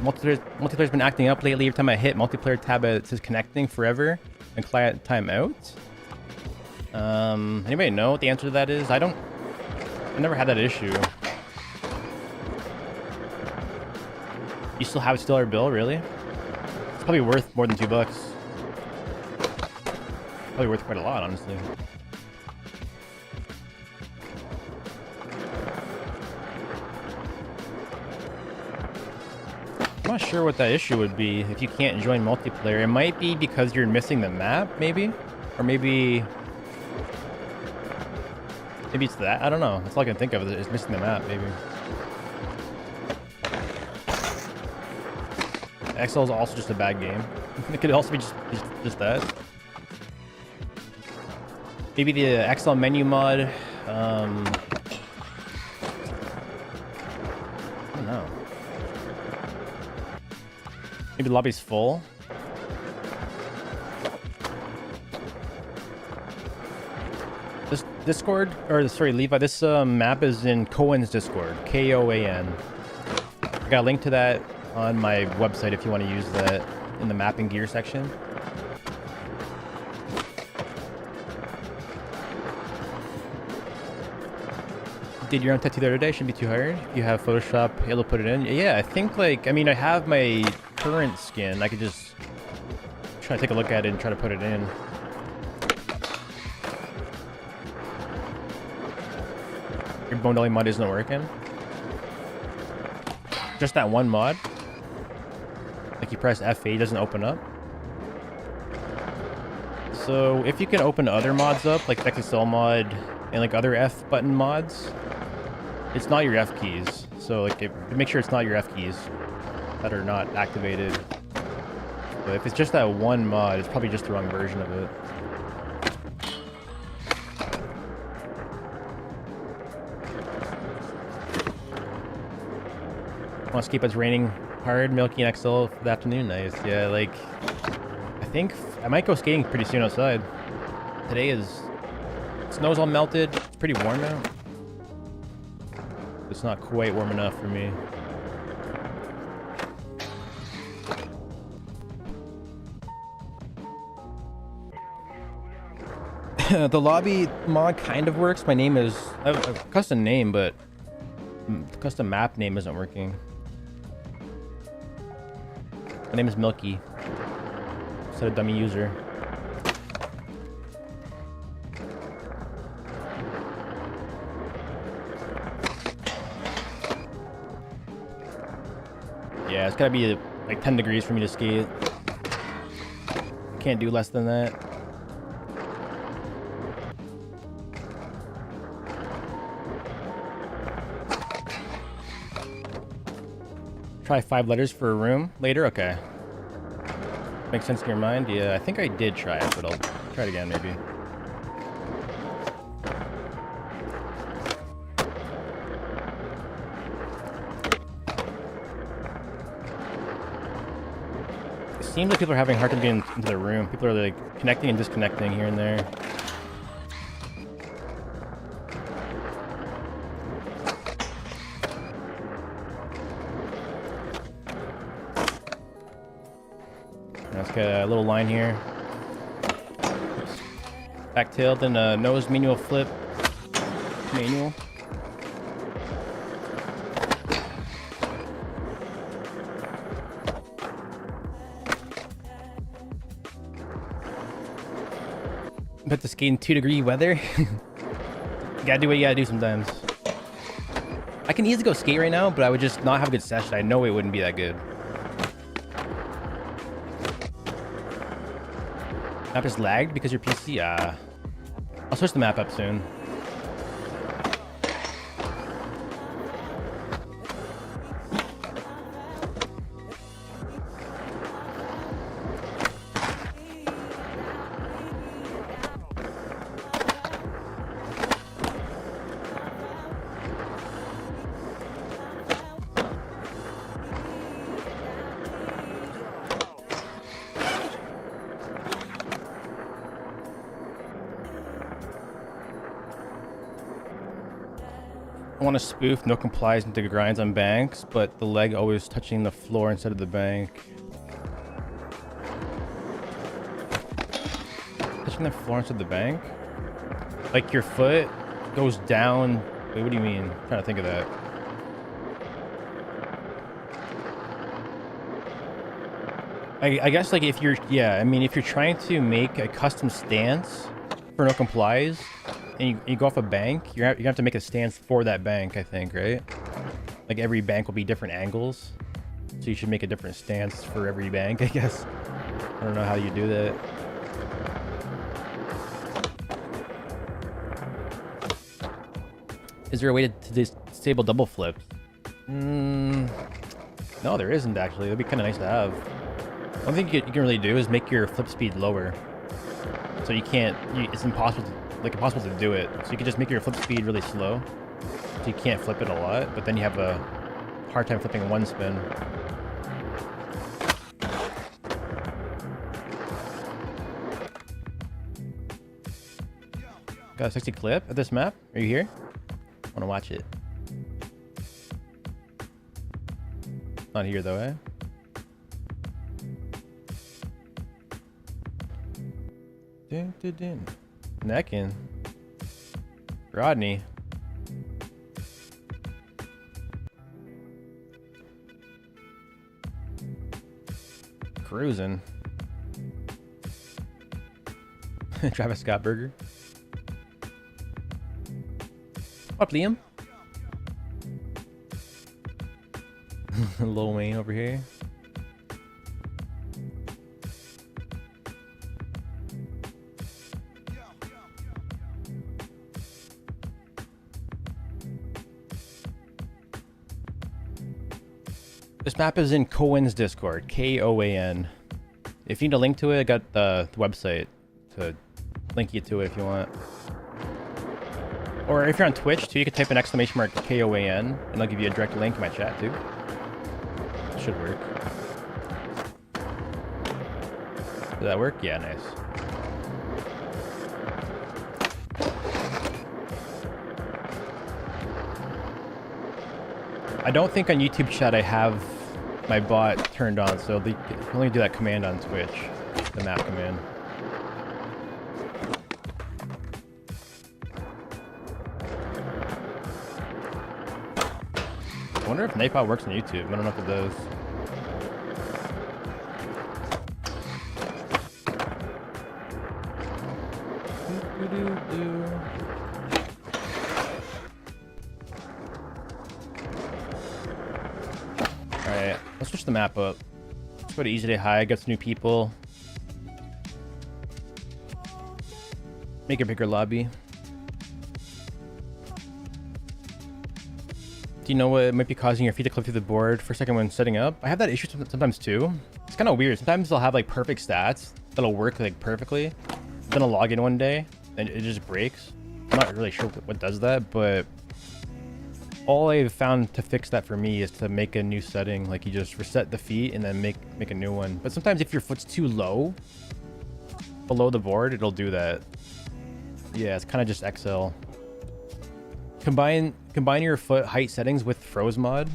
Multiplayer's been acting up lately. Every time I hit multiplayer tab, it says connecting forever and client timeout. Anybody know what the answer to that is? I never had that issue. You still have a $2 bill, really? It's probably worth more than $2. Probably worth quite a lot, honestly. I'm not sure what that issue would be if you can't join multiplayer. It might be because you're missing the map, maybe? Or maybe it's that. I don't know. That's all I can think of is missing the map, maybe. XL is also just a bad game. It could also be just that. Maybe the XL menu mod. I don't know. Maybe the lobby's full. This Discord, or sorry, Levi, this map is in Koan's Discord. Koan. I got a link to that on my website if you want to use that in the map and gear section. Did your own tattoo the other day? Shouldn't be too hard. If you have Photoshop, it'll put it in. Yeah, I think like, I mean, I have my current skin. I could just try to take a look at it and try to put it in. Your bone dolly mod isn't working. Just that one mod. Like you press F8, it doesn't open up. So if you can open other mods up, like XSL mod and like other F button mods, it's not your F keys. So like make sure it's not your F keys that are not activated. But if it's just that one mod, it's probably just the wrong version of it. Want to keep us raining hard, Milky and XL for the afternoon. Nice. Yeah, like I think I might go skating pretty soon outside. Today is snow's all melted. It's pretty warm out. It's not quite warm enough for me. The lobby mod kind of works. My name is I have a custom name, but the custom map name isn't working. My name is Milky. Instead of dummy user. Yeah, it's gotta be like 10 degrees for me to skate. Can't do less than that. Try 5 letters for a room later? Okay. Makes sense in your mind? Yeah, I think I did try it, but I'll try it again maybe. It seems like people are having a hard time getting into their room. People are like connecting and disconnecting here and there. Let's get a little line here. Oops. Back tail, then nose manual flip. Manual. But to skate in 2-degree weather. You gotta do what you gotta do sometimes. I can easily go skate right now, but I would just not have a good session. I know it wouldn't be that good. Map just lagged because your PC. I'll switch the map up soon. I want to spoof no complies into grinds on banks, but the leg always touching the floor instead of the bank. Touching the floor instead of the bank? Like your foot goes down. Wait, what do you mean? I'm trying to think of that. I guess like if you're, yeah, I mean if you're trying to make a custom stance for no complies, and you go off a bank, you're gonna have to make a stance for that bank, I think, right? Like every bank will be different angles, so you should make a different stance for every bank, I guess. I don't know how you do that. Is there a way to disable double flips? No, there isn't actually. That'd be kind of nice to have. One thing you can really do is make your flip speed lower. So you can't, it's impossible to do it. So you can just make your flip speed really slow. So you can't flip it a lot, but then you have a hard time flipping one spin. Got a 60 clip of this map? Are you here? I want to watch it. Not here though, eh? Dun, dun, dun. Necking. Rodney. Cruising. Travis Scott burger. What up, Liam? Lil Wayne over here. This map is in Koan's Discord, Koan. If you need a link to it, I got the website to link you to it if you want. Or if you're on Twitch too, you can type an exclamation mark KOAN and I'll give you a direct link in my chat too. Should work. Did that work? Yeah, nice. I don't think on YouTube chat I have my bot turned on, so you can only do that command on Twitch, the map command. I wonder if Nightbot works on YouTube. I don't know if it does. Alright, let's switch the map up. Let's go to Easy Day High, get some new people. Make a bigger lobby. Do you know what might be causing your feet to clip through the board for a second when setting up? I have that issue sometimes too. It's kind of weird. Sometimes they'll have like perfect stats that'll work like perfectly. Then I'll log in one day and it just breaks. I'm not really sure what does that, but all I've found to fix that for me is to make a new setting. Like you just reset the feet and then make a new one. But sometimes if your foot's too low, below the board, it'll do that. Yeah, it's kind of just XL. Combine your foot height settings with Froze mod,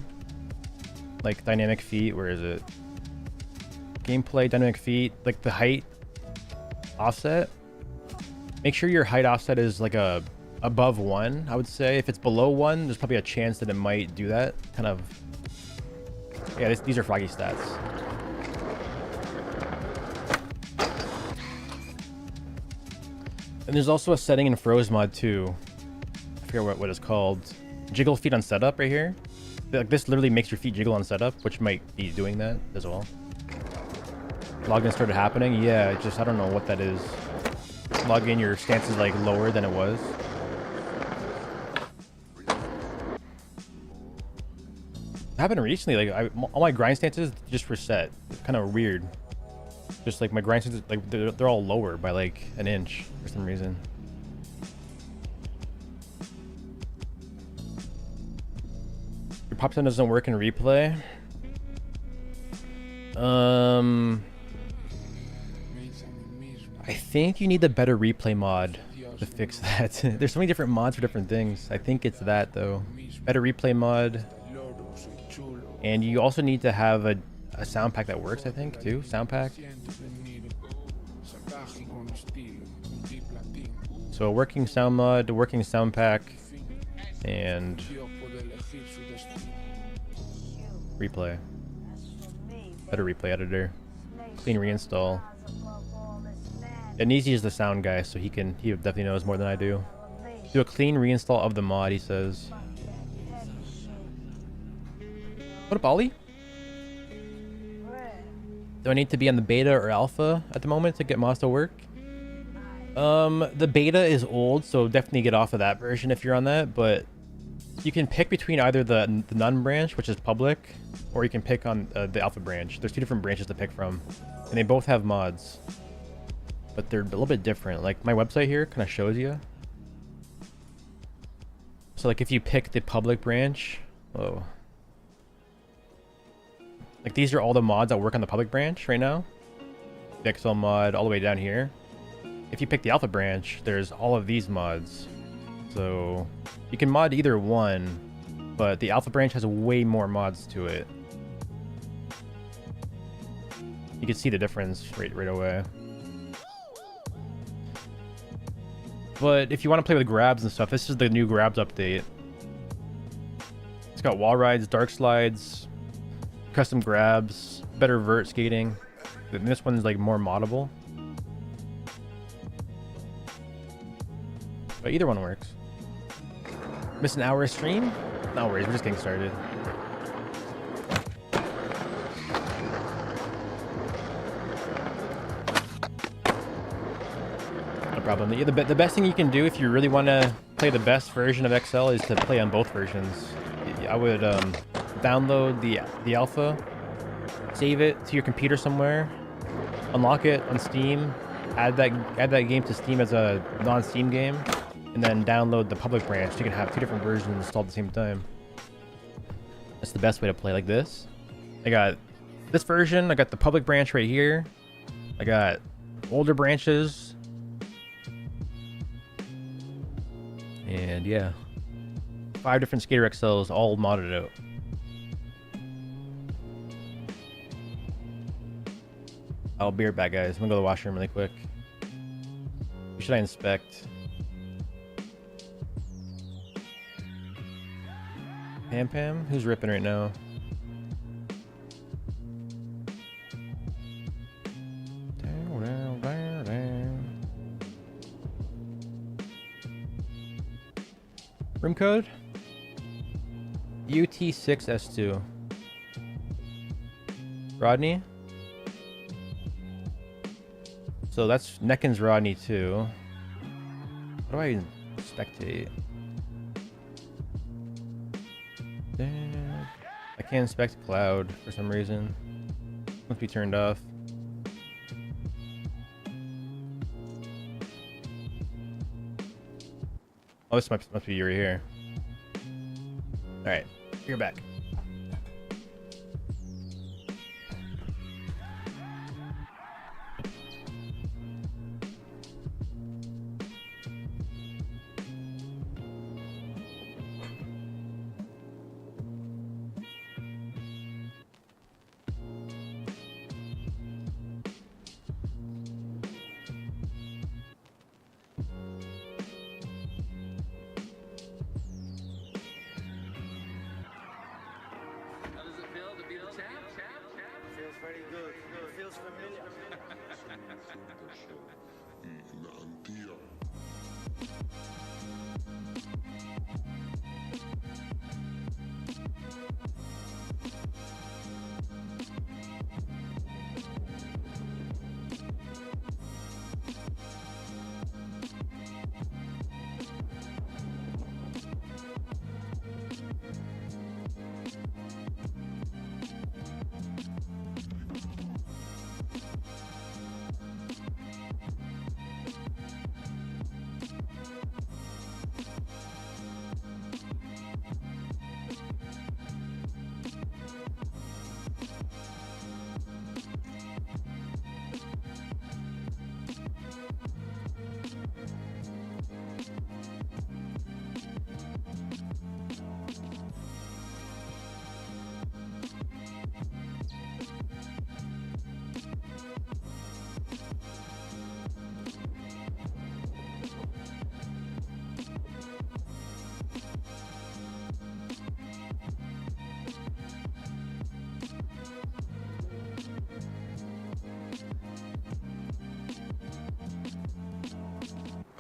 like dynamic feet. Where is it? Gameplay dynamic feet, like the height offset. Make sure your height offset is like above 1. I would say if it's below 1, there's probably a chance that it might do that. Kind of. Yeah, these are froggy stats. And there's also a setting in Froze mod too. I forget what it's called. Jiggle feet on setup right here. Like this literally makes your feet jiggle on setup, which might be doing that as well. Login started happening. Yeah, just I don't know what that is. Log in, your stance is like lower than it was. It happened recently. Like all my grind stances just reset. It's kind of weird. Just like my grind stances, like they're all lower by like an inch for some reason. Your pop sound doesn't work in replay. I think you need a better replay mod to fix that. There's so many different mods for different things. I think it's that though. Better replay mod. And you also need to have a sound pack that works, I think, too. Sound pack. So a working sound mod, a working sound pack, and replay. Better replay editor. Clean reinstall. And Easy is the sound guy, so he definitely knows more than I do. Do a clean reinstall of the mod, he says. What up, Ollie? Do I need to be on the beta or alpha at the moment to get mods to work? The beta is old, so definitely get off of that version if you're on that, but You can pick between either the none branch, which is public, or you can pick on the alpha branch. There's two different branches to pick from, and they both have mods, but they're a little bit different. Like my website here kind of shows you. So like if you pick the public branch, whoa. Like these are all the mods that work on the public branch right now. The XL mod all the way down here. If you pick the alpha branch, there's all of these mods. So you can mod either one, but the alpha branch has way more mods to it. You can see the difference right away. But if you want to play with grabs and stuff, this is the new grabs update. It's got wall rides, dark slides, custom grabs, better vert skating. And this one's like more moddable. But either one works. Miss an hour of stream? No worries, we're just getting started. No problem. The best thing you can do if you really want to play the best version of XL is to play on both versions. I would download the alpha, save it to your computer somewhere, unlock it on Steam, add that game to Steam as a non-Steam game, and then download the public branch. You can have two different versions installed at the same time. That's the best way to play like this. I got this version, I got the public branch right here. I got older branches. And yeah, 5 different Skater XLs all modded out. I'll be right back, guys. I'm gonna go to the washroom really quick. Who should I inspect? Pam? Who's ripping right now? Room code? UT6S2. Rodney? So that's Neckin's Rodney too. How do I spectate? I can't inspect cloud for some reason. Must be turned off. Oh, this must be you right here. All right, you're back.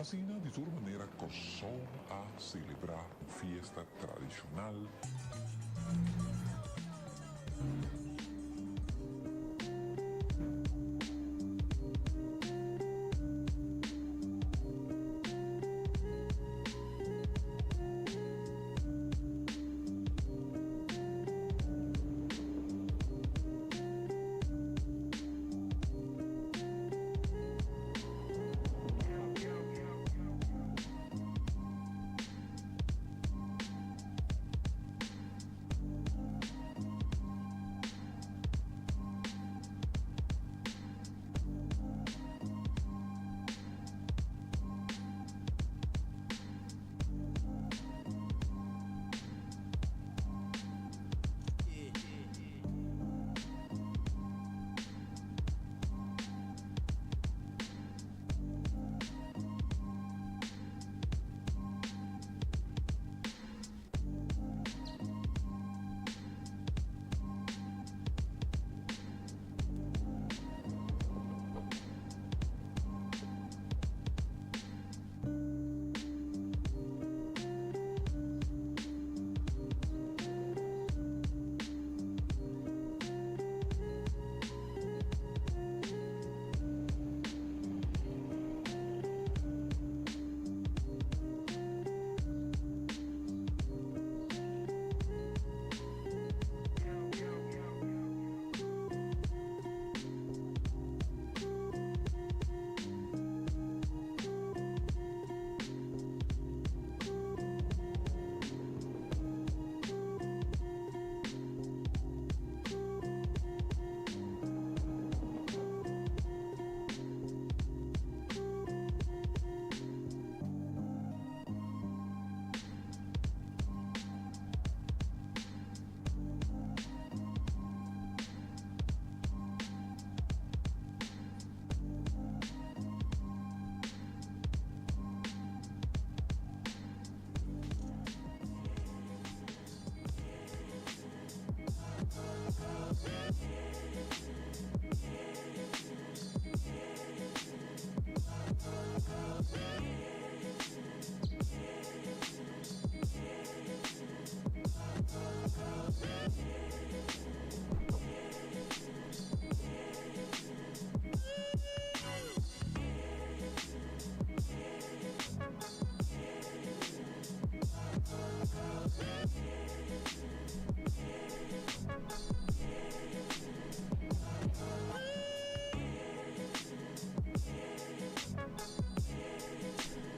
Assina di sua maneira começou a celebrar uma festa tradicional.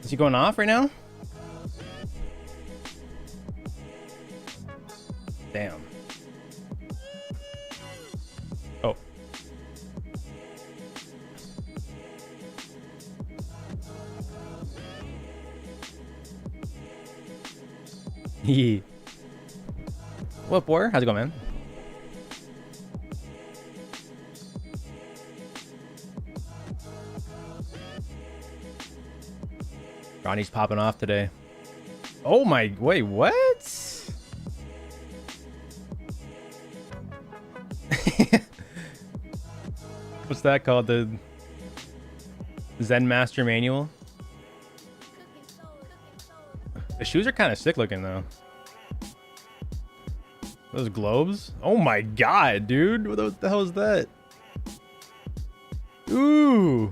Is he going off right now? Damn. Oh. Hee. What up, War? How's it going, man? Ronnie's popping off today. Oh my, wait, what? What's that called? The Zen Master Manual? The shoes are kind of sick looking though. Those globes? Oh my god, dude. What the hell is that? Ooh.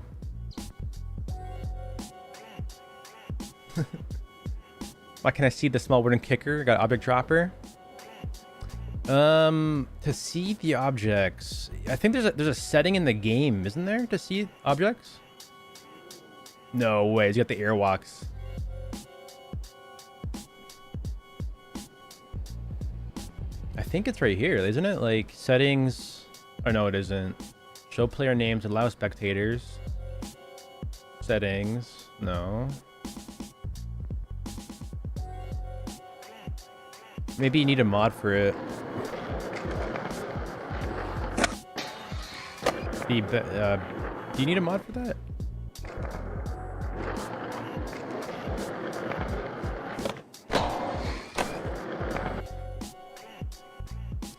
Why can I see the small wooden kicker? Got object dropper. To see the objects, I think there's a setting in the game, isn't there, to see objects? No way. He's got the airwalks. I think it's right here, isn't it? Like settings. Oh no, it isn't. Show player names, allow spectators. Settings. No. Maybe you need a mod for it. Do you need a mod for that?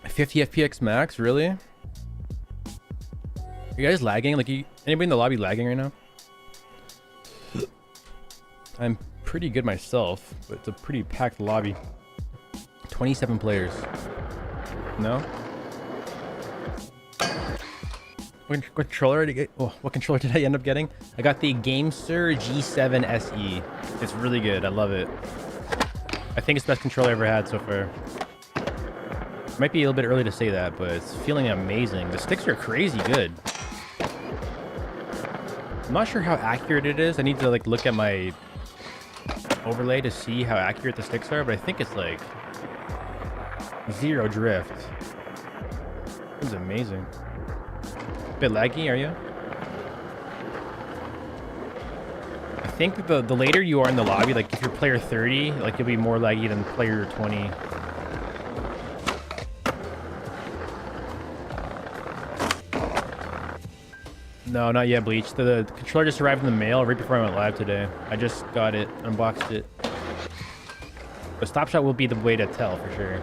$50 FPX max, really? Are you guys lagging? Like, anybody in the lobby lagging right now? I'm pretty good myself, but it's a pretty packed lobby. 27 players. No? What controller did I get? Oh, what controller did I end up getting? I got the GameSir G7 SE. It's really good. I love it. I think it's the best controller I ever had so far. Might be a little bit early to say that, but it's feeling amazing. The sticks are crazy good. I'm not sure how accurate it is. I need to like look at my overlay to see how accurate the sticks are, but I think it's like zero drift. It's amazing. A bit laggy, are you? I think that the later you are in the lobby, like if you're player 30, like you'll be more laggy than player 20. No, not yet, Bleach. The controller just arrived in the mail right before I went live today. I just got it, unboxed it. The stop shot will be the way to tell for sure.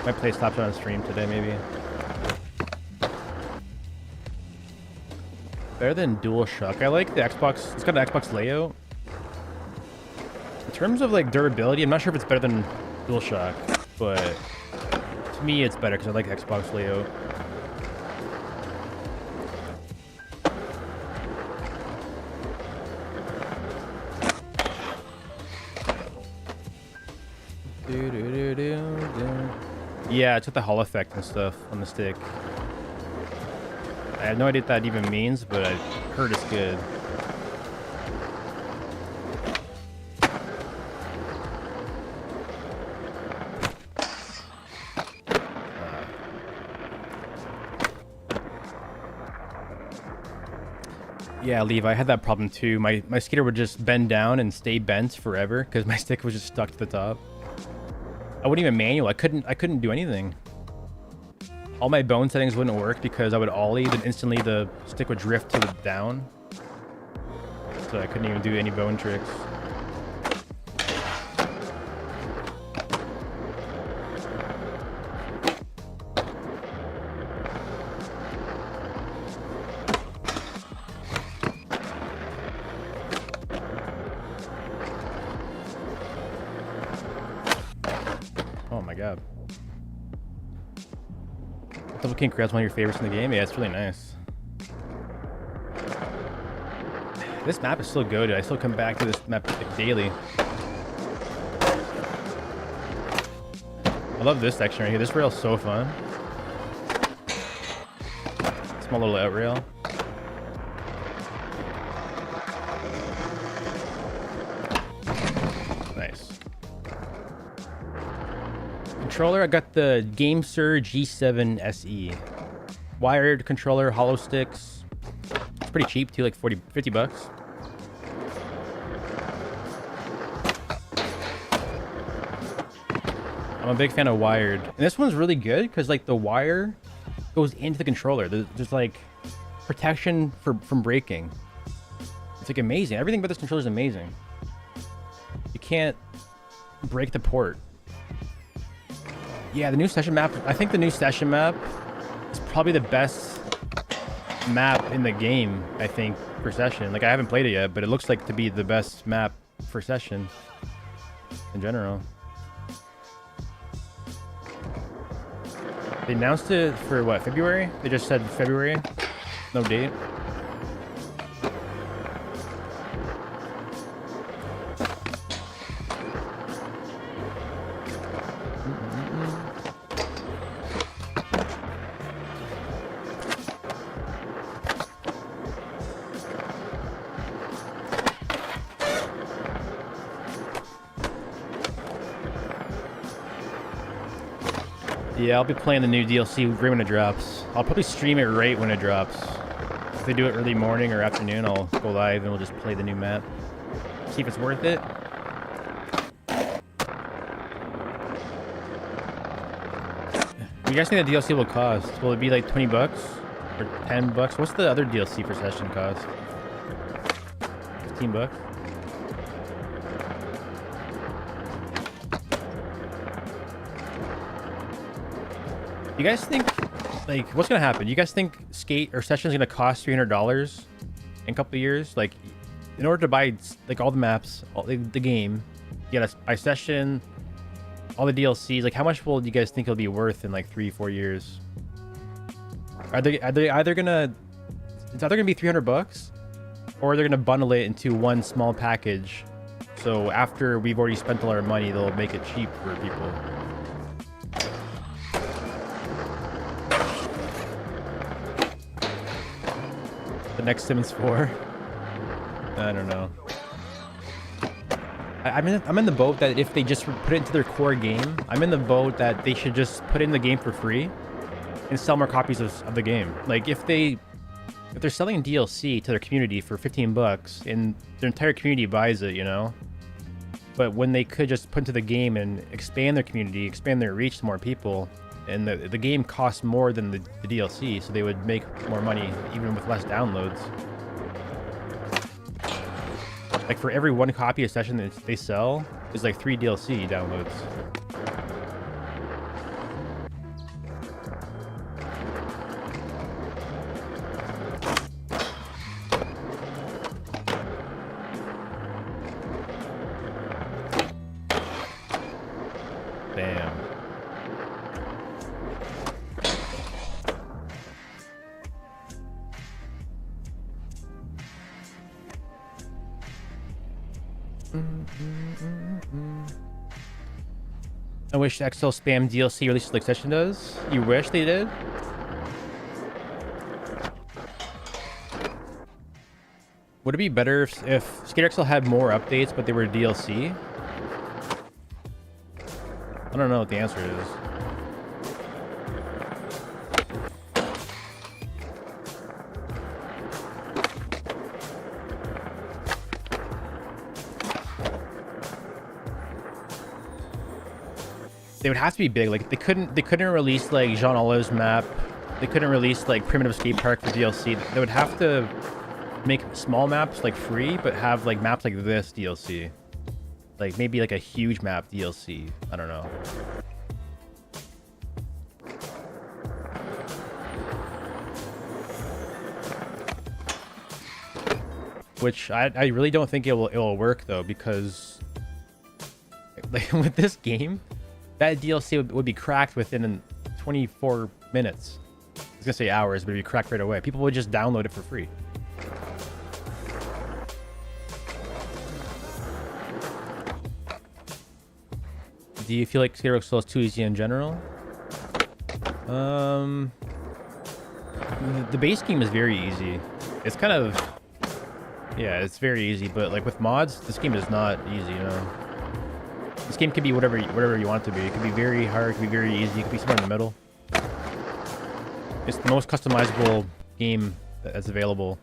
Might play stop shot on stream today, maybe. Better than DualShock. I like the Xbox. It's got an Xbox layout. In terms of like durability, I'm not sure if it's better than DualShock, but to me it's better because I like Xbox layout. Yeah, it's got the Hall effect and stuff on the stick. I have no idea what that even means, but I've heard it's good. Yeah, Levi, I had that problem too. My skater would just bend down and stay bent forever because my stick was just stuck to the top. I wouldn't even manual. I couldn't do anything. All my bone settings wouldn't work because I would ollie, then instantly the stick would drift to the down. So I couldn't even do any bone tricks. Oh my god. Double King Crab's one of your favorites in the game? Yeah, it's really nice. This map is still good. I still come back to this map like, daily. I love this section right here. This rail's so fun. Small little out rail. Controller, I got the GameSir G7 SE. Wired controller, hollow sticks. It's pretty cheap too, like 50 bucks. I'm a big fan of wired. And this one's really good because like the wire goes into the controller. There's like protection from breaking. It's like amazing. Everything about this controller is amazing. You can't break the port. Yeah, the new session map. I think the new session map is probably the best map in the game, I think, for session. Like, I haven't played it yet, but it looks like to be the best map for session in general. They announced it for what, February? They just said February. No date. Yeah, I'll be playing the new DLC right when it drops. I'll probably stream it right when it drops. If they do it early morning or afternoon, I'll go live and we'll just play the new map. See if it's worth it. What do you guys think the DLC will cost? Will it be like 20 bucks? Or 10 bucks? What's the other DLC for session cost? 15 bucks? You guys think, like, what's gonna happen? You guys think skate or session is gonna cost $300 in a couple of years? Like, in order to buy like all the maps, all the game, you gotta buy session, all the DLCs. Like, how much will you guys think it'll be worth in like 3-4 years? Are they either gonna? It's either gonna be 300 bucks, or they're gonna bundle it into one small package. So after we've already spent all our money, they'll make it cheap for people. The next Sims 4. I don't know. I'm in the boat that if they just put it into their core game, I'm in the boat that they should just put it in the game for free and sell more copies of the game. Like, if they're selling DLC to their community for 15 bucks and their entire community buys it, you know? But when they could just put into the game and expand their community, expand their reach to more people, and the game costs more than the DLC, so they would make more money even with less downloads. Like, for every one copy of session that they sell, is like 3 DLC downloads. Damn. I wish XL spam DLC releases like Session does. You wish they did? Would it be better if SkaterXL had more updates, but they were DLC? I don't know what the answer is. They would have to be big. Like, they couldn't release like Jean Olive's map. They couldn't release like Primitive Skate Park for DLC. They would have to make small maps like free, but have like maps like this DLC. Like, maybe like a huge map DLC. I don't know. Which I really don't think it will work though, because like with this game, that DLC would be cracked within 24 minutes. I was gonna say hours, but it'd be cracked right away. People would just download it for free. Do you feel like SkaterXL is too easy in general? The base game is very easy. It's kind of, yeah, it's very easy, but like with mods, this game is not easy, you know. This game could be whatever you want it to be. It could be very hard, it could be very easy, it could be somewhere in the middle. It's the most customizable game that's available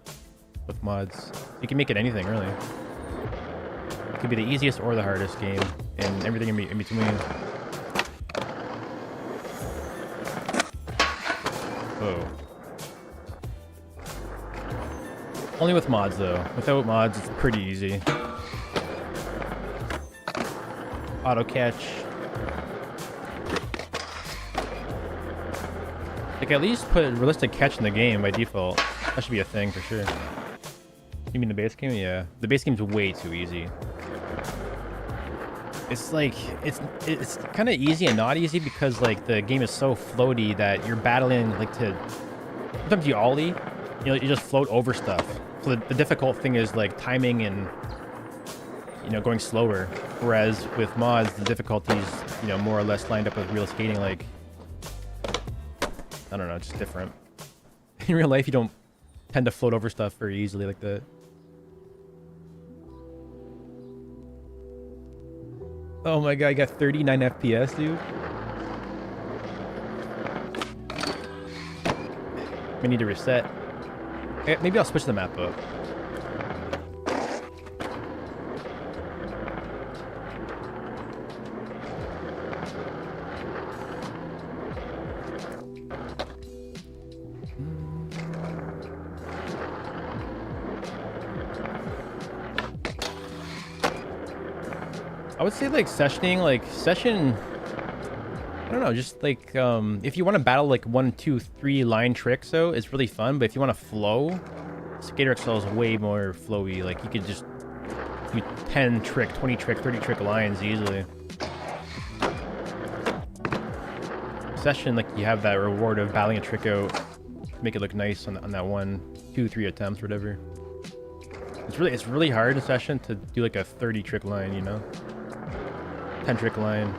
with mods. You can make it anything, really. It could be the easiest or the hardest game, and everything in between. Oh. Only with mods, though. Without mods, it's pretty easy. Auto catch. Like, at least put realistic catch in the game by default. That should be a thing for sure. You mean the base game? Yeah. The base game's way too easy. It's like, it's kind of easy and not easy because, like, the game is so floaty that you're battling, like, sometimes you ollie, you just float over stuff. So the difficult thing is, like, timing and, going slower. Whereas with mods, the difficulties, more or less lined up with real skating, like, I don't know, it's just different. In real life, you don't tend to float over stuff very easily like that. Oh my god, I got 39 FPS, dude. We need to reset. Maybe I'll switch the map up. I would say, like, sessioning, I don't know, just like, if you want to battle like 1, 2, 3 line tricks, though, it's really fun. But if you want to flow, Skater XL is way more flowy. Like, you could just do 10 trick, 20 trick, 30 trick lines easily. Session, like, you have that reward of battling a trick out, make it look nice on that 1, 2, 3 attempts, whatever. It's really hard in session to do like a 30 trick line, 10 trick line.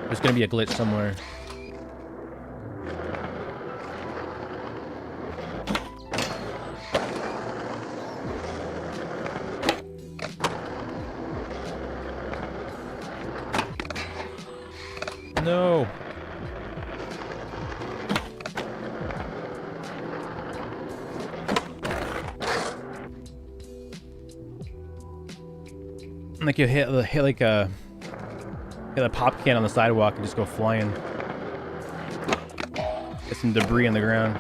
There's gonna be a glitch somewhere. No. Like you hit a pop can on the sidewalk and just go flying. Get some debris on the ground.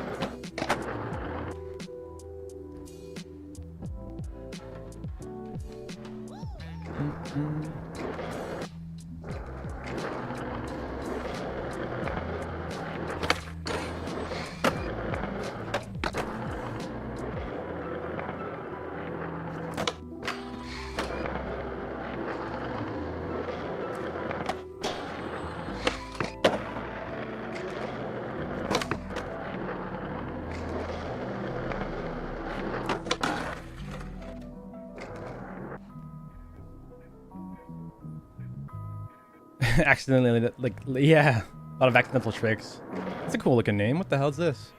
Accidentally, like, yeah, a lot of accidental tricks. It's a cool looking name. What the hell is this?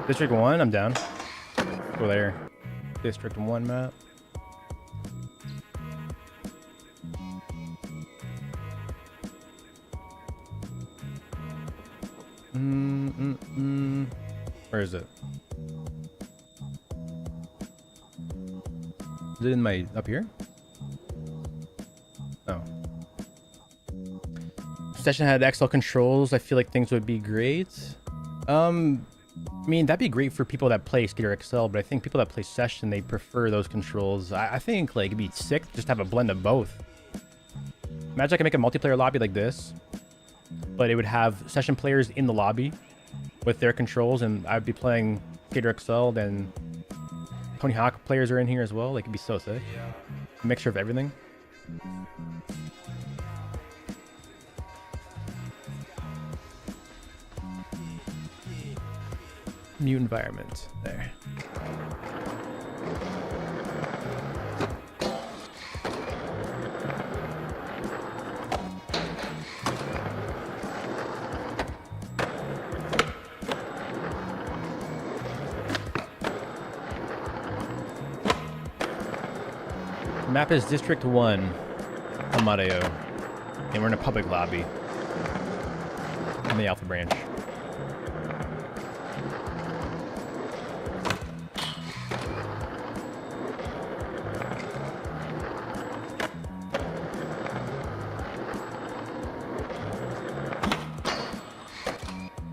District 1, I'm down. Go there. District 1 map. Where is it? Is it in my up here? Oh. Session had XL controls. I feel like things would be great. I mean, that'd be great for people that play Skater XL, but I think people that play Session, they prefer those controls. I think, like, it'd be sick just to have a blend of both. Imagine I could make a multiplayer lobby like this, but it would have Session players in the lobby with their controls, and I'd be playing Skater XL, then Tony Hawk players are in here as well. Like, it'd be so sick. A mixture of everything. New environment. There. Map is District 1 on Mario. And we're in a public lobby. In the Alpha branch.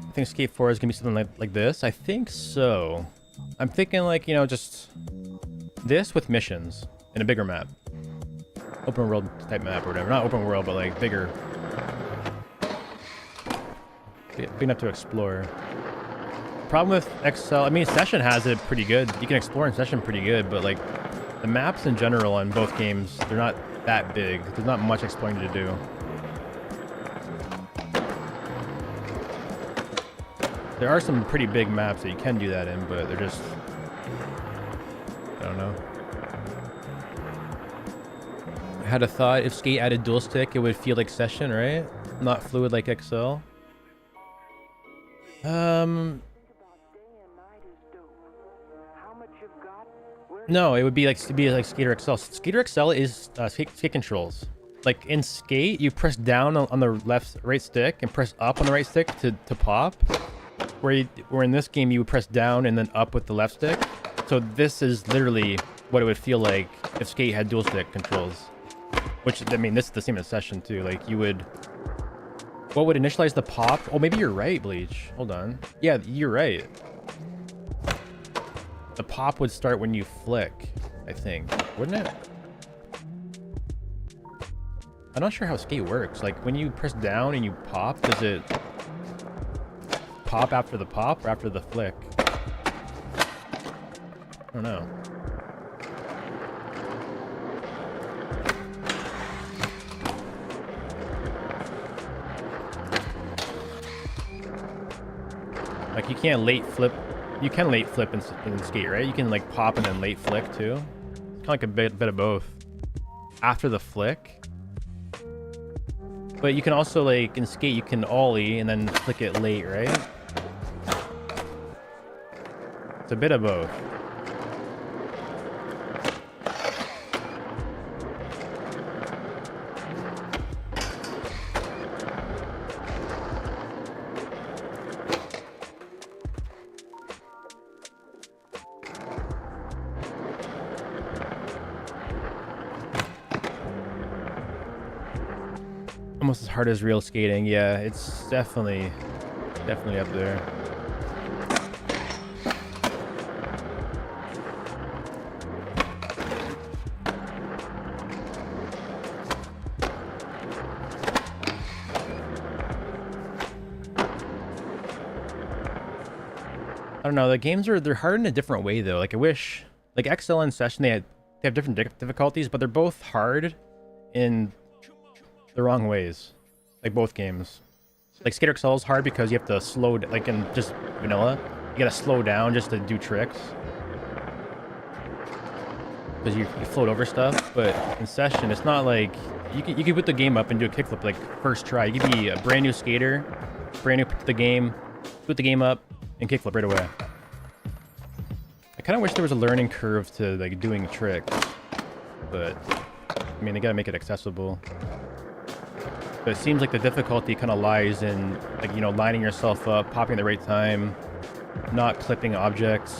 I think Skate 4 is gonna be something like this. I think so. I'm thinking like, you know, just this with missions in a bigger map. Open world type map or whatever. Not open world, but like bigger. Big enough to explore. Problem with XL, I mean, Session has it pretty good. You can explore in Session pretty good, but like the maps in general on both games, they're not that big. There's not much exploring to do. There are some pretty big maps that you can do that in, but they're just, I don't know. I had a thought, if Skate added dual stick, it would feel like Session, right? Not fluid like XL. No, it would be like Skater XL. Skater XL is skate controls. Like in Skate, you press down on the right stick and press up on the right stick to pop. Where in this game you would press down and then up with the left stick. So this is literally what it would feel like if Skate had dual stick controls. Which, I mean, this is the same as Session too. Like you would, what would initialize the pop? Oh, maybe you're right, Bleach. Hold on. Yeah, you're right. The pop would start when you flick, I think, wouldn't it? I'm not sure how Skate works. Like when you press down and you pop, does it pop after the pop or after the flick? I don't know. Like you can't late flip. You can late flip in Skate, right? You can like pop and then late flick too. It's kind of like a bit of both. After the flick. But you can also like in Skate you can ollie and then flick it late, right? It's a bit of both. Almost as hard as real skating. Yeah, it's definitely up there. I don't know, the games they're hard in a different way though. Like I wish, like XL and Session, they have different difficulties, but they're both hard in the wrong ways. Like both games. Like Skater XL is hard because you have to slow, like in just vanilla, you gotta slow down just to do tricks. Because you float over stuff, but in Session, it's not like, you can put the game up and do a kickflip like first try. You could be a brand new skater, brand new to the game, put the game up, and kickflip right away. I kind of wish there was a learning curve to like doing tricks, but I mean they gotta make it accessible. But it seems like the difficulty kind of lies in like, you know, lining yourself up, popping at the right time, not clipping objects.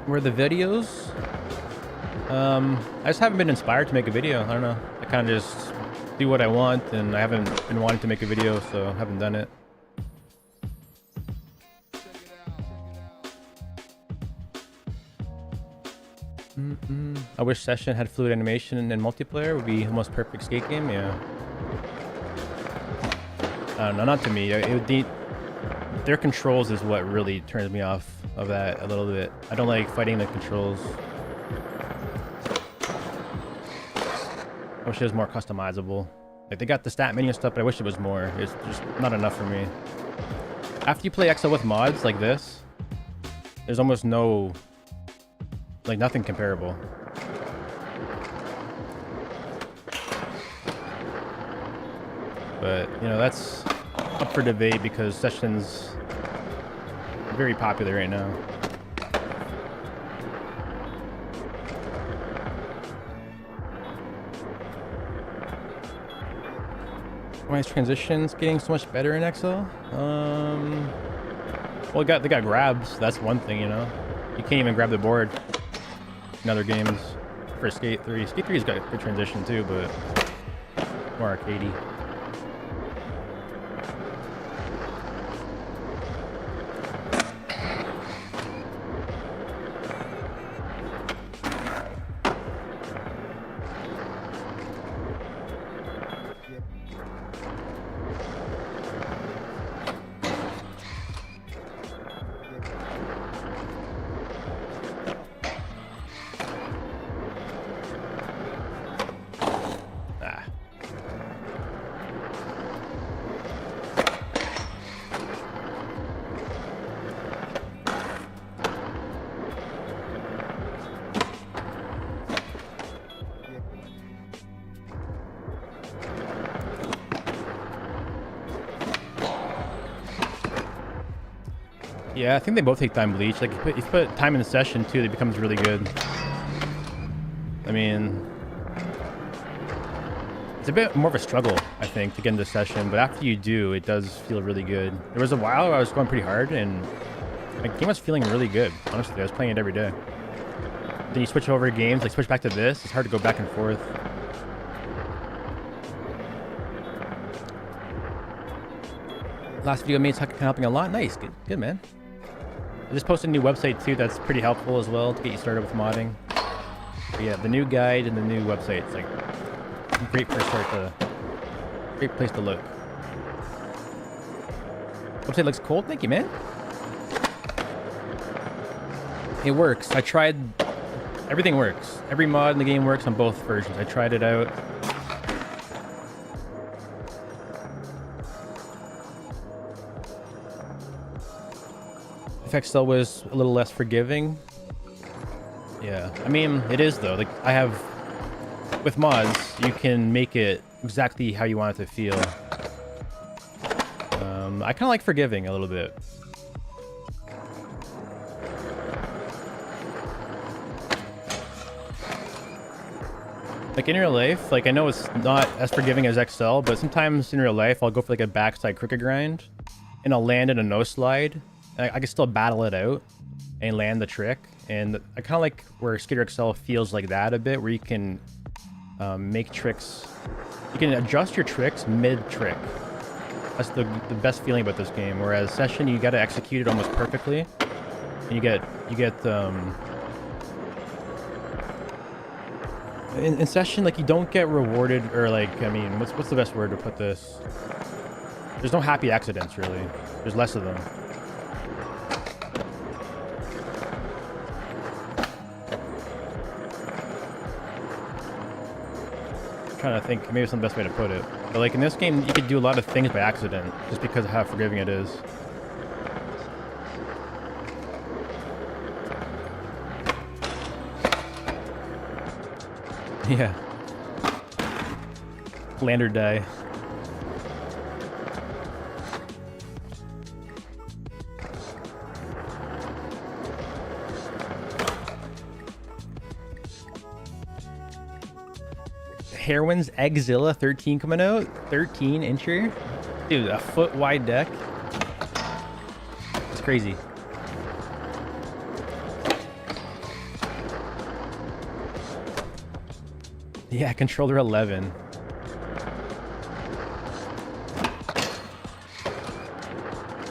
Where the videos? I just haven't been inspired to make a video. I don't know. I kind of just do what I want, and I haven't been wanting to make a video, so I haven't done it. I wish Session had fluid animation and multiplayer. It would be the most perfect skate game. Yeah. I don't know, not to me. It would need, their controls is what really turns me off of that a little bit. I don't like fighting the controls. I wish it was more customizable. Like they got the stat menu and stuff, but I wish it was more. It's just not enough for me. After you play XL with mods like this, there's almost no, like nothing comparable. But you know, that's up for debate because Sessions are very popular right now. Why is transitions getting so much better in XL? Well, they got grabs. That's one thing, you know. You can't even grab the board in other games for Skate 3. Skate 3's got good transition too, but more arcadey. Yeah, I think they both take time bleach. Like, if you put time in the session too, it becomes really good. I mean, it's a bit more of a struggle, I think, to get into session, but after you do, it does feel really good. There was a while where I was going pretty hard, and my game was feeling really good. Honestly, I was playing it every day. Then you switch over games, like switch back to this. It's hard to go back and forth. Last video made kind of helping a lot. Nice, good man. I just posted a new website too. That's pretty helpful as well to get you started with modding. But yeah, the new guide and the new website. It's like great for great place to look. Website looks cool. Thank you, man. It works. I tried. Everything works. Every mod in the game works on both versions. I tried it out. If XL was a little less forgiving, yeah, I mean it is though. Like with mods, you can make it exactly how you want it to feel. I kind of like forgiving a little bit. Like in real life, like I know it's not as forgiving as XL, but sometimes in real life I'll go for like a backside crooked grind, and I'll land in a no slide. I can still battle it out and land the trick, and I kind of like where Skater XL feels like that a bit, where you can make tricks. You can adjust your tricks mid-trick. That's the best feeling about this game. Whereas Session, you got to execute it almost perfectly, and you get in Session, like you don't get rewarded, or like, I mean, what's the best word to put this? There's no happy accidents really. There's less of them. Trying to think, maybe it's the best way to put it. But like in this game, you could do a lot of things by accident just because of how forgiving it is. Yeah. Land or die. Heroin's Eggzilla 13 coming out. 13 incher. Dude, a foot wide deck. It's crazy. Yeah, controller 11.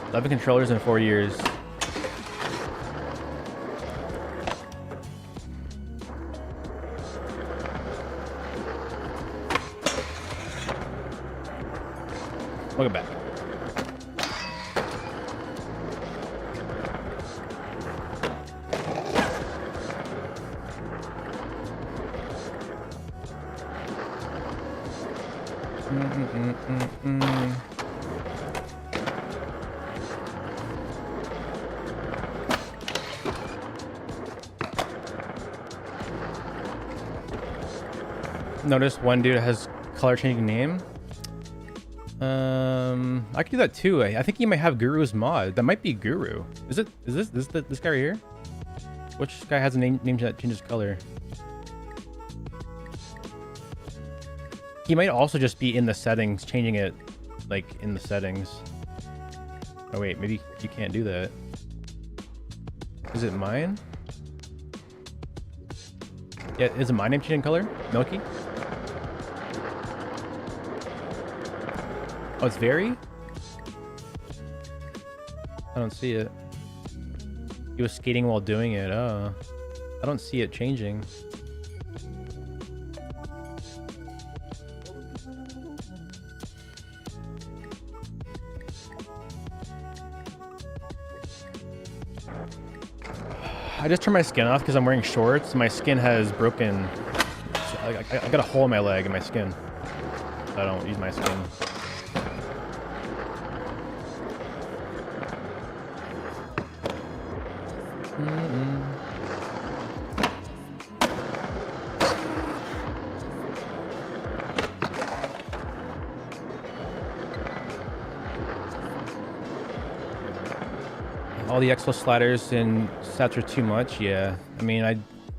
Eleven controllers in 4 years. Welcome back. Notice one dude has color changing name. I could do that too. I think he might have Guru's mod. That might be Guru. Is it? Is this guy right here? Which guy has a name that changes color? He might also just be in the settings, changing it like in the settings. Oh wait, maybe you can't do that. Is it mine? Yeah, is it my name changing color? Milky? Oh, it's very? I don't see it. He was skating while doing it. Oh, I don't see it changing. I just turned my skin off because I'm wearing shorts. My skin has broken. I got a hole in my leg in my skin. So I don't use my skin. All the expo sliders in stats are too much. Yeah, I mean, I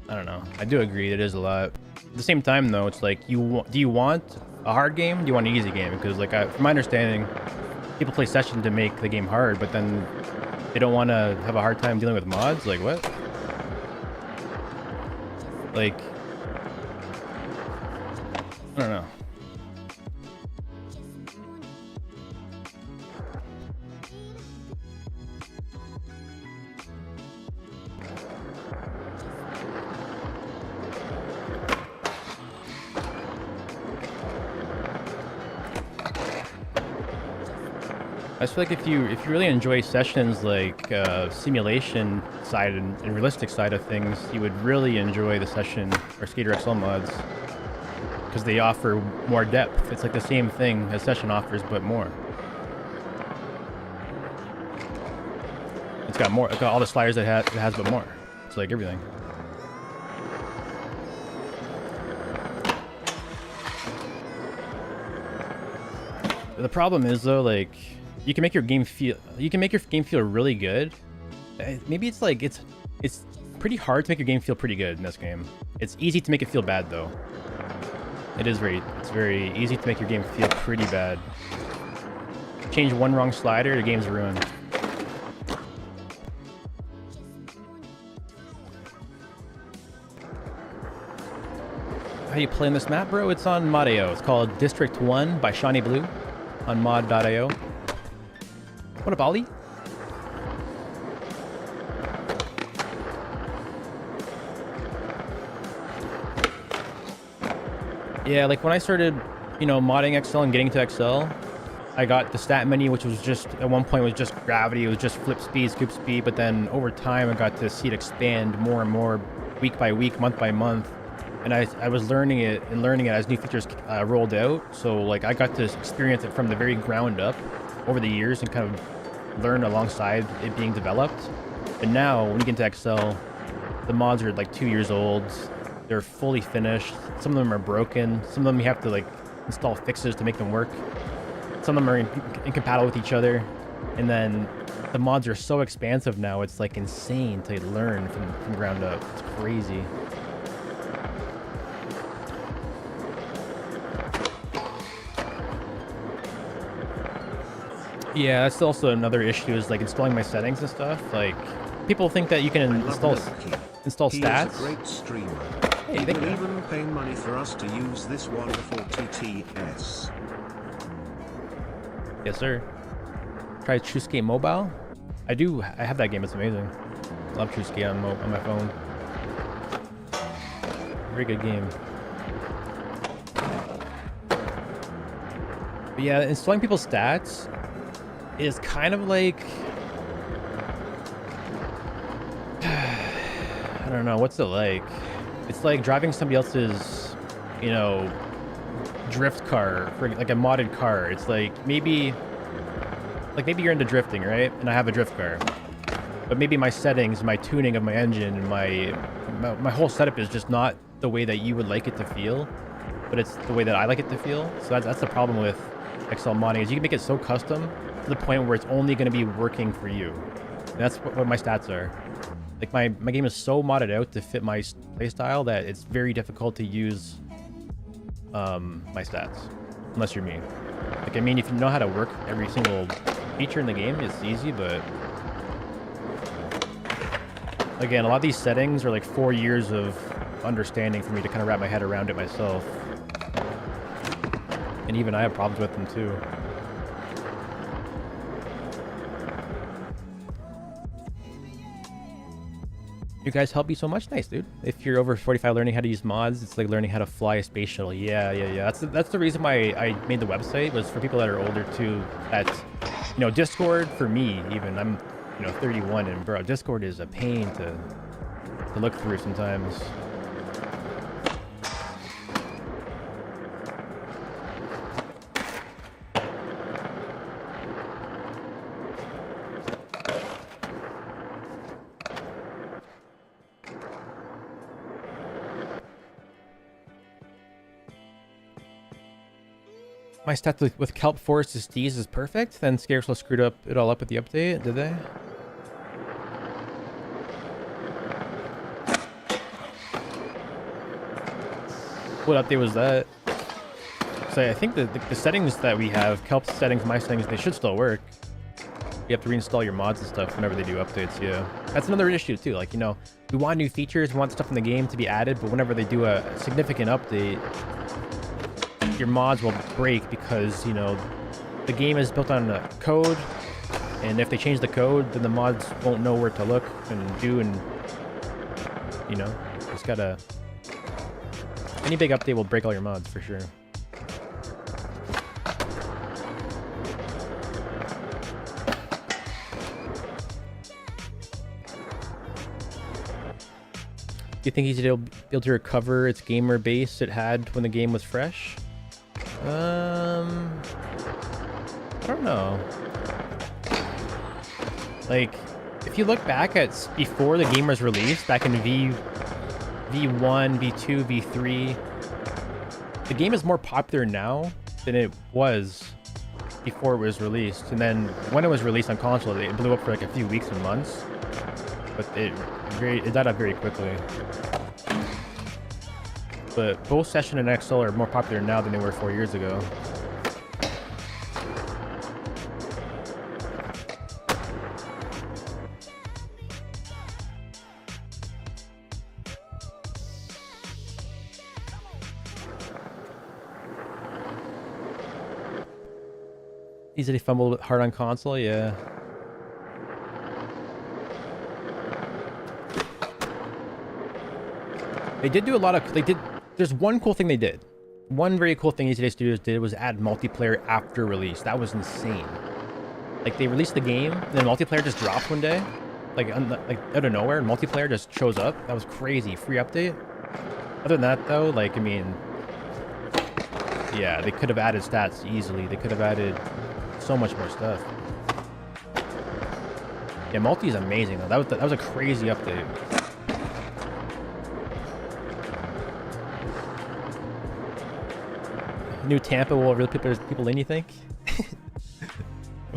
don't know. I do agree it is a lot. At the same time, though, it's like do you want a hard game? Do you want an easy game? Because like from my understanding, people play session to make the game hard, but then they don't want to have a hard time dealing with mods. Like what? Like I don't know. I just feel like if you really enjoy sessions like simulation side and realistic side of things, you would really enjoy the session or Skater XL mods because they offer more depth. It's like the same thing as session offers, but more. It's got more. It's got all the sliders it has, but more. It's like everything. The problem is though, like. You can make your game feel really good. Maybe it's like it's pretty hard to make your game feel pretty good in this game. It's easy to make it feel bad though. It's very easy to make your game feel pretty bad. Change one wrong slider, your game's ruined. How you playing this map, bro? It's on mod.io. It's called District 1 by Shawnee Blue on mod.io. What up, Ollie? Yeah, like when I started, you know, modding XL and getting to XL, I got the stat menu, which was just, at one point was just gravity, it was just flip speed, scoop speed, but then over time I got to see it expand more and more, week by week, month by month. And I was learning it as new features rolled out. So like I got to experience it from the very ground up over the years and kind of learn alongside it being developed. And now when you get into XL, the mods are like 2 years old. They're fully finished. Some of them are broken. Some of them you have to like install fixes to make them work. Some of them are incompatible with each other. And then the mods are so expansive now, it's like insane to learn from ground up. It's crazy. Yeah, that's also another issue is like installing my settings and stuff. Like people think that you can install stats. He's a great streamer. Hey, he will even pay money for us to use this wonderful TTS. Yes, sir. Try True Skate Mobile. I have that game. It's amazing. I love True Skate on my phone. Very good game. But yeah, installing people's stats is kind of like I don't know, what's it like? It's like driving somebody else's, you know, drift car, for like a modded car. It's like maybe you're into drifting, right? And I have a drift car, but maybe my settings, my tuning of my engine, and my whole setup is just not the way that you would like it to feel, but it's the way that I like it to feel. So that's the problem with XL modding is you can make it so custom to the point where it's only going to be working for you. And that's what my stats are. Like my game is so modded out to fit my playstyle that it's very difficult to use my stats, unless you're me. Like, I mean, if you know how to work every single feature in the game, it's easy, but again, a lot of these settings are like 4 years of understanding for me to kind of wrap my head around it myself. And even I have problems with them too. You guys help me so much. Nice, dude. If you're over 45 learning how to use mods, it's like learning how to fly a space shuttle. Yeah. That's the reason why I made the website, was for people that are older too. That, you know, Discord for me, even I'm, you know, 31, and bro, Discord is a pain to look through sometimes. My stats with Kelp Forest Steez is perfect. Then Scarecrow screwed it all up with the update, did they? What update was that? So I think the settings that we have, Kelp's settings, my settings, they should still work. You have to reinstall your mods and stuff whenever they do updates, yeah. That's another issue too. Like, you know, we want new features, we want stuff in the game to be added, but whenever they do a significant update, your mods will break because, you know, the game is built on code, and if they change the code, then the mods won't know where to look and do, and, you know, just gotta... Any big update will break all your mods, for sure. Do you think he's able to recover its gamer base it had when the game was fresh? I don't know. Like, if you look back at before the game was released, back in V1, V2, V3, the game is more popular now than it was before it was released. And then when it was released on console, it blew up for like a few weeks and months, but it died out very quickly. But both Session and XL are more popular now than they were 4 years ago. Easily fumbled hard on console, yeah. They did do a lot of... There's one cool thing they did. One very cool thing ETA Studios did was add multiplayer after release. That was insane. Like, they released the game, and then multiplayer just dropped one day. Like out of nowhere, and multiplayer just shows up. That was crazy. Free update. Other than that, though, like, I mean... Yeah, they could have added stats easily. They could have added so much more stuff. Yeah, multi is amazing, though. That was a crazy update. New Tampa will really put people in, you think?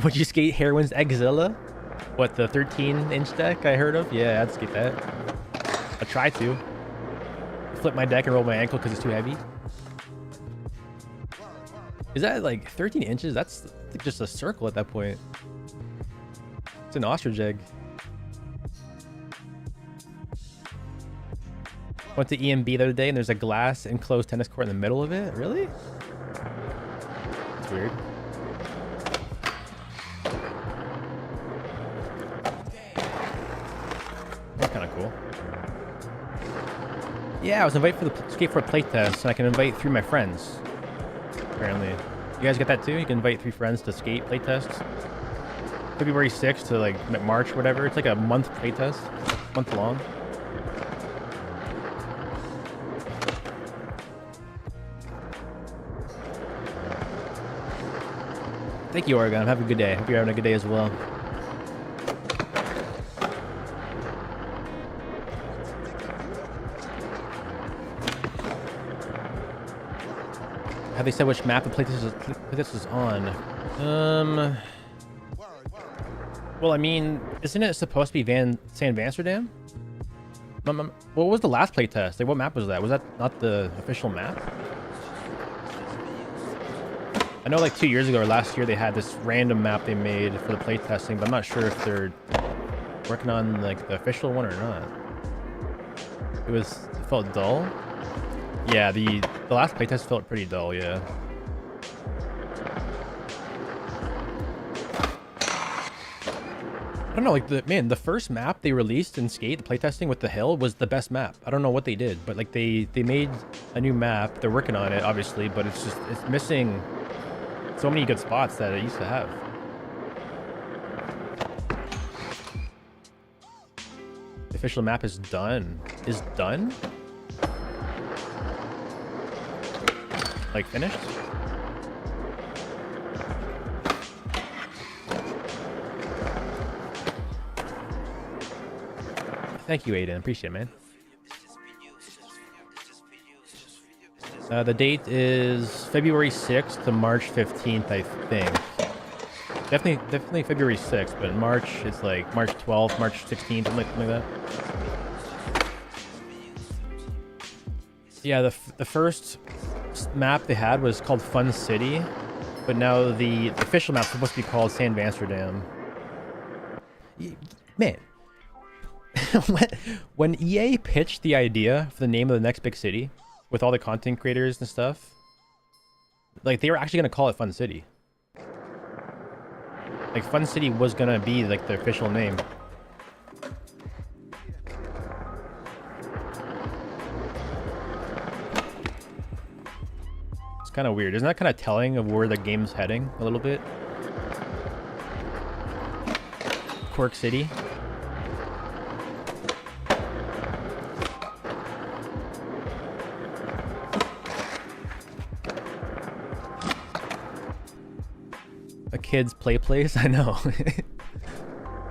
Would you skate Heroin's Exilla? What, the 13-inch deck I heard of? Yeah, I'd skate that. I'd try to. Flip my deck and roll my ankle because it's too heavy. Is that like 13 inches? That's like just a circle at that point. It's an ostrich egg. Went to EMB the other day and there's a glass enclosed tennis court in the middle of it. Really? That's weird. That's kind of cool. Yeah, I was invited for the skateboard playtest, and I can invite 3 of my friends. Apparently. You guys get that too? You can invite 3 friends to skate playtest. February 6th to like March, whatever. It's like a month playtest. Month long. Thank you, Oregon. Have a good day. Hope you're having a good day as well. Have they said which map the playtest is on? Well, I mean, isn't it supposed to be San Vansterdam? What was the last playtest? Like, what map was that? Was that not the official map? I know like 2 years ago or last year they had this random map they made for the playtesting, but I'm not sure if they're working on like the official one or not. It felt dull. Yeah, the last playtest felt pretty dull, yeah. I don't know, like the first map they released in Skate, the playtesting with the hill was the best map. I don't know what they did, but like they made a new map. They're working on it, obviously, but it's missing so many good spots that it used to have. The official map is done. Is done? Like finished? Thank you, Aiden. Appreciate it, man. The date is February 6th to March 15th, I think. Definitely February 6th, but in March it's like March 12th, March 16th, something like that. Yeah, the first map they had was called Fun City, but now the official map is supposed to be called San Vansterdam. Man, when EA pitched the idea for the name of the next big city with all the content creators and stuff, like they were actually gonna call it Fun City. Like Fun City was gonna be like the official name. It's kind of weird. Isn't that kind of telling of where the game's heading a little bit? Quirk City. A kid's play place. I know.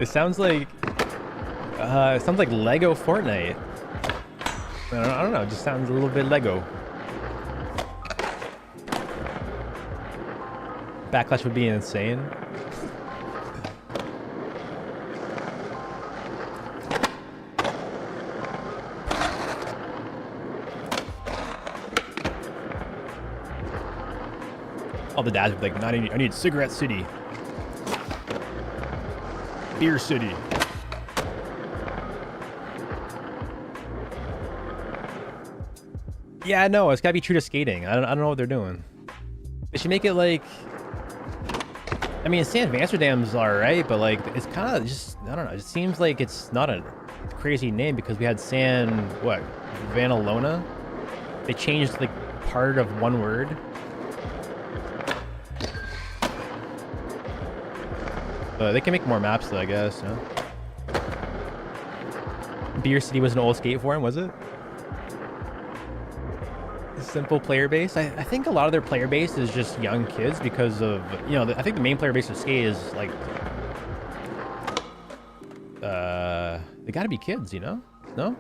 It sounds like Lego Fortnite. I don't know. It just sounds a little bit Lego. Backlash would be insane. All the dads would be like, I need Cigarette City. Beer City. Yeah, no, it's gotta be true to skating. I don't know what they're doing. They should make it like... I mean, San Vansterdam's alright, but like, it's kind of just... I don't know, it seems like it's not a crazy name because we had Vanalona? They changed like part of one word. They can make more maps though, I guess, you know? Beer City was an old skate forum, was it? Simple player base. I think a lot of their player base is just young kids because of, you know, I think the main player base of skate is like, they gotta be kids, you know? No?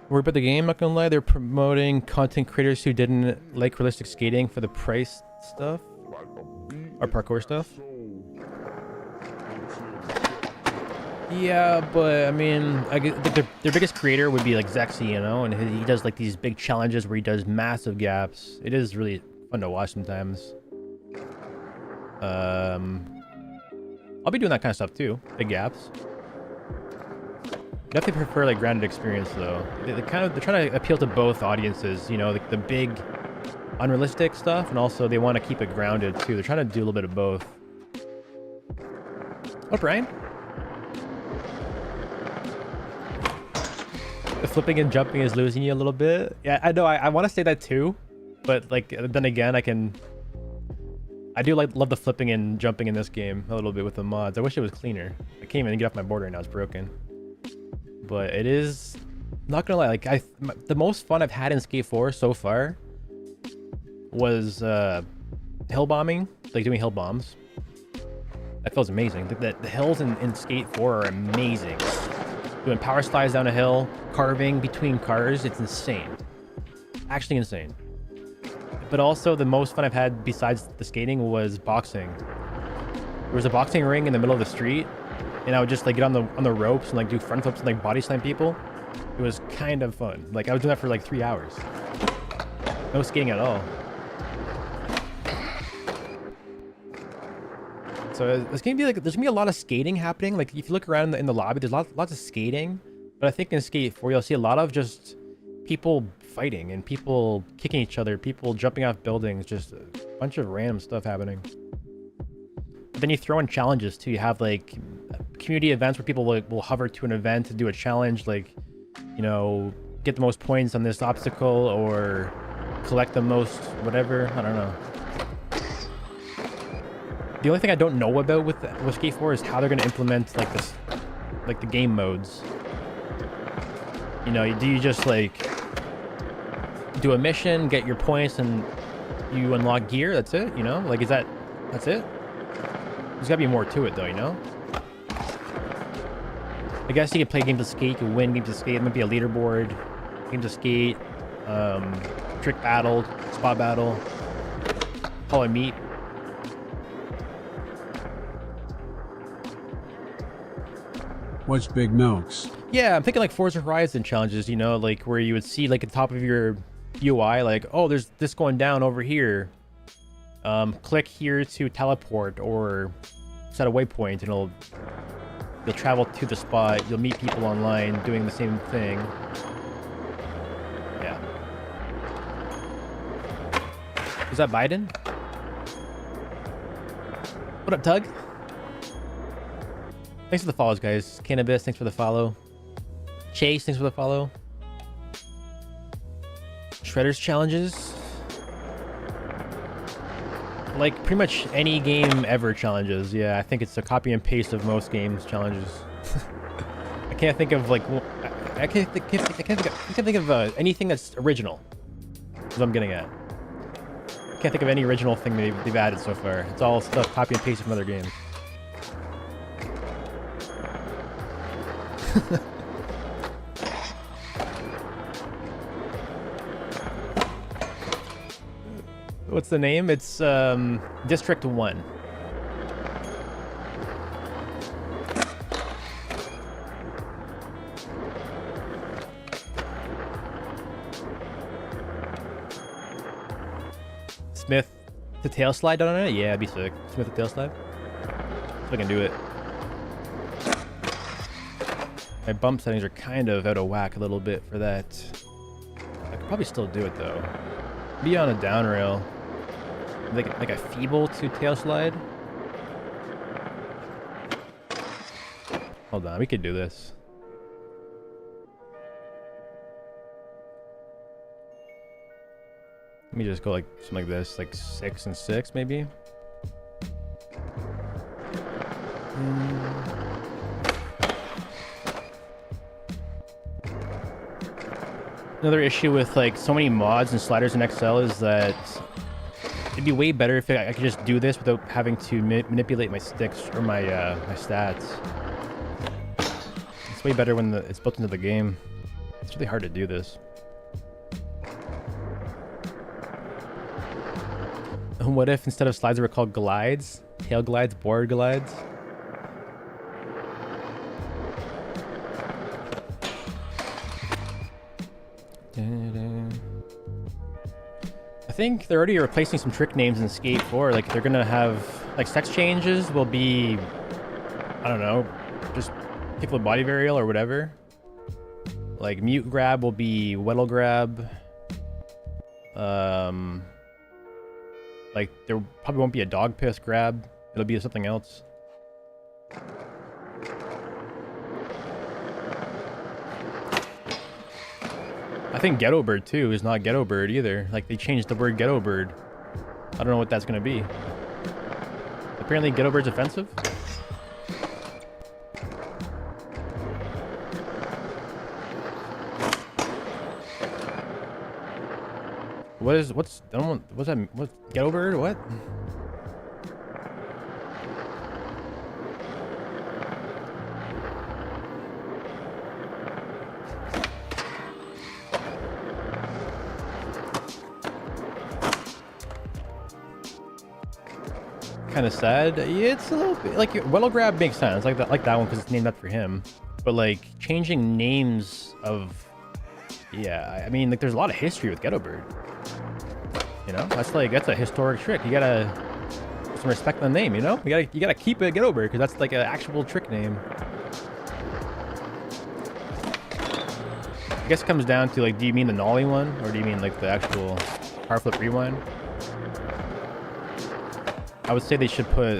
Worried about the game, not gonna lie. They're promoting content creators who didn't like realistic skating for the price stuff or parkour stuff. Yeah, but I mean, I think their biggest creator would be like Zexy, you know, and he does like these big challenges where he does massive gaps. It is really fun to watch sometimes. I'll be doing that kind of stuff too, big gaps. Definitely prefer like grounded experience though. They're trying to appeal to both audiences, you know, like the big unrealistic stuff, and also they want to keep it grounded too. They're trying to do a little bit of both. Oh, Brian. The flipping and jumping is losing you a little bit. Yeah, I know. I want to say that too, but like then again, I do love the flipping and jumping in this game a little bit with the mods. I wish it was cleaner. I can't even get off my board right now. It's broken. But it is, not gonna lie, like the most fun I've had in Skate 4 so far was hill bombing, like doing hill bombs. That feels amazing. The hills in Skate 4 are amazing. Doing power slides down a hill, carving between cars, it's insane. Actually insane. But also the most fun I've had besides the skating was boxing. There was a boxing ring in the middle of the street, and I would just like get on the ropes and like do front flips and like body slam people. It was kind of fun. Like I was doing that for like 3 hours. No skating at all. So there's gonna be a lot of skating happening. Like if you look around in the lobby, there's lots of skating. But I think in Skate 4 you'll see a lot of just people fighting and people kicking each other, people jumping off buildings, just a bunch of random stuff happening. But then you throw in challenges too. You have like community events where people will hover to an event to do a challenge, like, you know, get the most points on this obstacle or collect the most whatever. I don't know. The only thing I don't know about with Skate 4 is how they're going to implement like this, like the game modes. You know, do you just like do a mission, get your points, and you unlock gear? That's it. You know, like that's it. There's gotta be more to it though, you know? I guess you can play games of Skate, you can win games of Skate, it might be a leaderboard, games of Skate, trick battle, spot battle, call a meet. What's Big Milks? Yeah, I'm thinking like Forza Horizon challenges, you know, like where you would see like at the top of your UI, like, oh, there's this going down over here. Click here to teleport or set a waypoint, and you'll travel to the spot. You'll meet people online doing the same thing. Yeah. Is that Biden? What up, Tug? Thanks for the follows, guys. Cannabis, thanks for the follow. Chase, thanks for the follow. Shredder's challenges. Like pretty much any game ever challenges. Yeah, I think it's a copy and paste of most games challenges. I can't think of like I can't think of anything that's original. That's what I'm getting at. I can't think of any original thing they've added so far. It's all stuff copy and paste from other games. What's the name? It's District 1. Smith to tail slide on it? Yeah, it'd be sick. Smith to tail slide. If I can do it. My bump settings are kind of out of whack a little bit for that. I could probably still do it though. Be on a down rail. Like a feeble to tail slide. Hold on, we could do this. Let me just go like something like this, like 6 and 6 maybe. Another issue with like so many mods and sliders in XL is that it'd be way better if I could just do this without having to manipulate my sticks or my my stats. It's way better when it's built into the game. It's really hard to do this. And what if instead of slides they were called glides? Tail glides, board glides? I think they're already replacing some trick names in Skate 4. Like they're gonna have like sex changes will be, I don't know, just people with body varial or whatever. Like mute grab will be Weddle grab. Like there probably won't be a dog piss grab. It'll be something else. I think Ghetto Bird too is not Ghetto Bird either. Like they changed the word Ghetto Bird. I don't know what that's gonna be. Apparently Ghetto Bird's offensive. What's I don't want, what's that? What, get over it? What? Kind of sad. Yeah, it's a little bit like Wellow Grab makes sense, like that one because it's named after him. But like changing names of, yeah, I mean like there's a lot of history with Ghetto Bird. You know, that's a historic trick. You gotta put some respect on the name. You know, you gotta keep it Ghetto Bird because that's like an actual trick name. I guess it comes down to like, do you mean the nollie one or do you mean like the actual power flip rewind? I would say they should put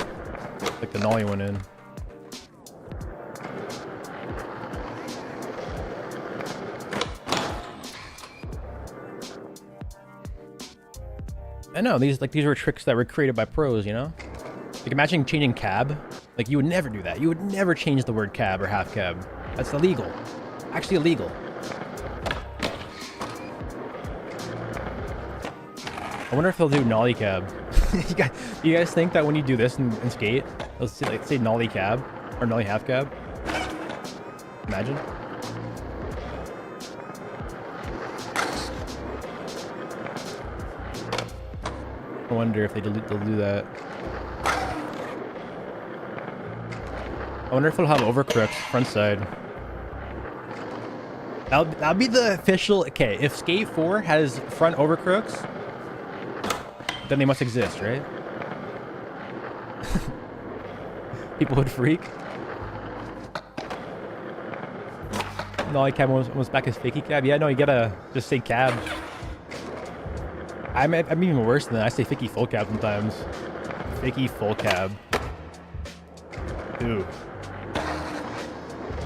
like the nollie one in. I know these were tricks that were created by pros, you know? Like imagine changing cab. Like you would never do that. You would never change the word cab or half cab. That's illegal. Actually illegal. I wonder if they'll do nollie cab. You guys think that when you do this in skate, they'll say, like, say nollie cab or nollie half cab? Imagine. I wonder if they'll do that. I wonder if it'll have overcrooks front side. That'll be the official. Okay, if Skate 4 has front overcrooks, then they must exist, right? People would freak. Nollie cab almost back as fakey cab. Yeah, no, you gotta just say cab. I'm even worse than that. I say fakey full cab sometimes. Fakey full cab. Ooh.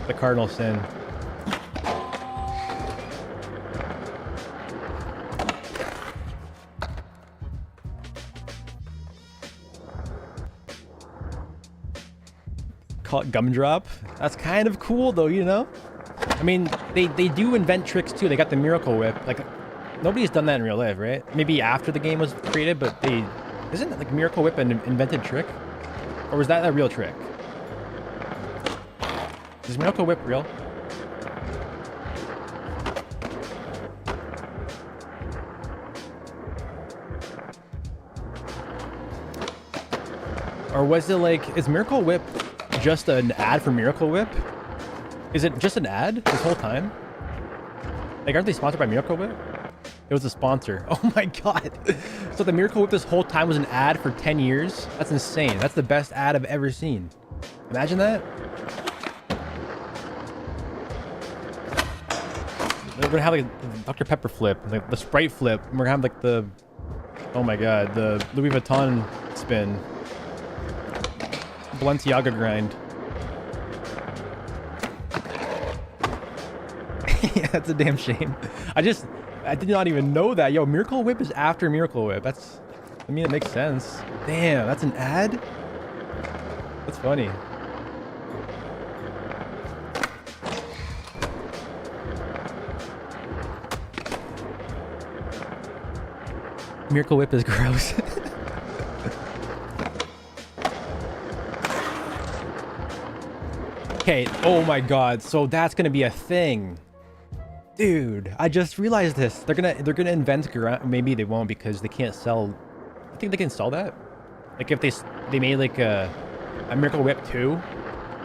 The cardinal sin. Call it gumdrop. That's kind of cool though, you know? I mean, they do invent tricks too. They got the Miracle Whip. Like, nobody's done that in real life, right? Maybe after the game was created, but isn't like Miracle Whip an invented trick? Or was that a real trick? Is Miracle Whip real? Or was it like, is Miracle Whip just an ad for Miracle Whip? Is it just an ad this whole time? Like, aren't they sponsored by Miracle Whip? It was a sponsor. Oh my god. So the Miracle Whip this whole time was an ad for 10 years? That's insane. That's the best ad I've ever seen. Imagine that. We're gonna have like the Dr. Pepper flip, like the Sprite flip. And we're gonna have like the, oh my god, the Louis Vuitton spin. Balenciaga grind. Yeah, that's a damn shame. I did not even know that. Yo, Miracle Whip is after Miracle Whip. I mean, it makes sense. Damn, that's an ad? That's funny. Miracle Whip is gross. Okay, oh my god, so that's gonna be a thing. Dude, I just realized this. They're gonna invent maybe they won't because they can't sell. I think they can sell that. Like if they made like a Miracle Whip 2,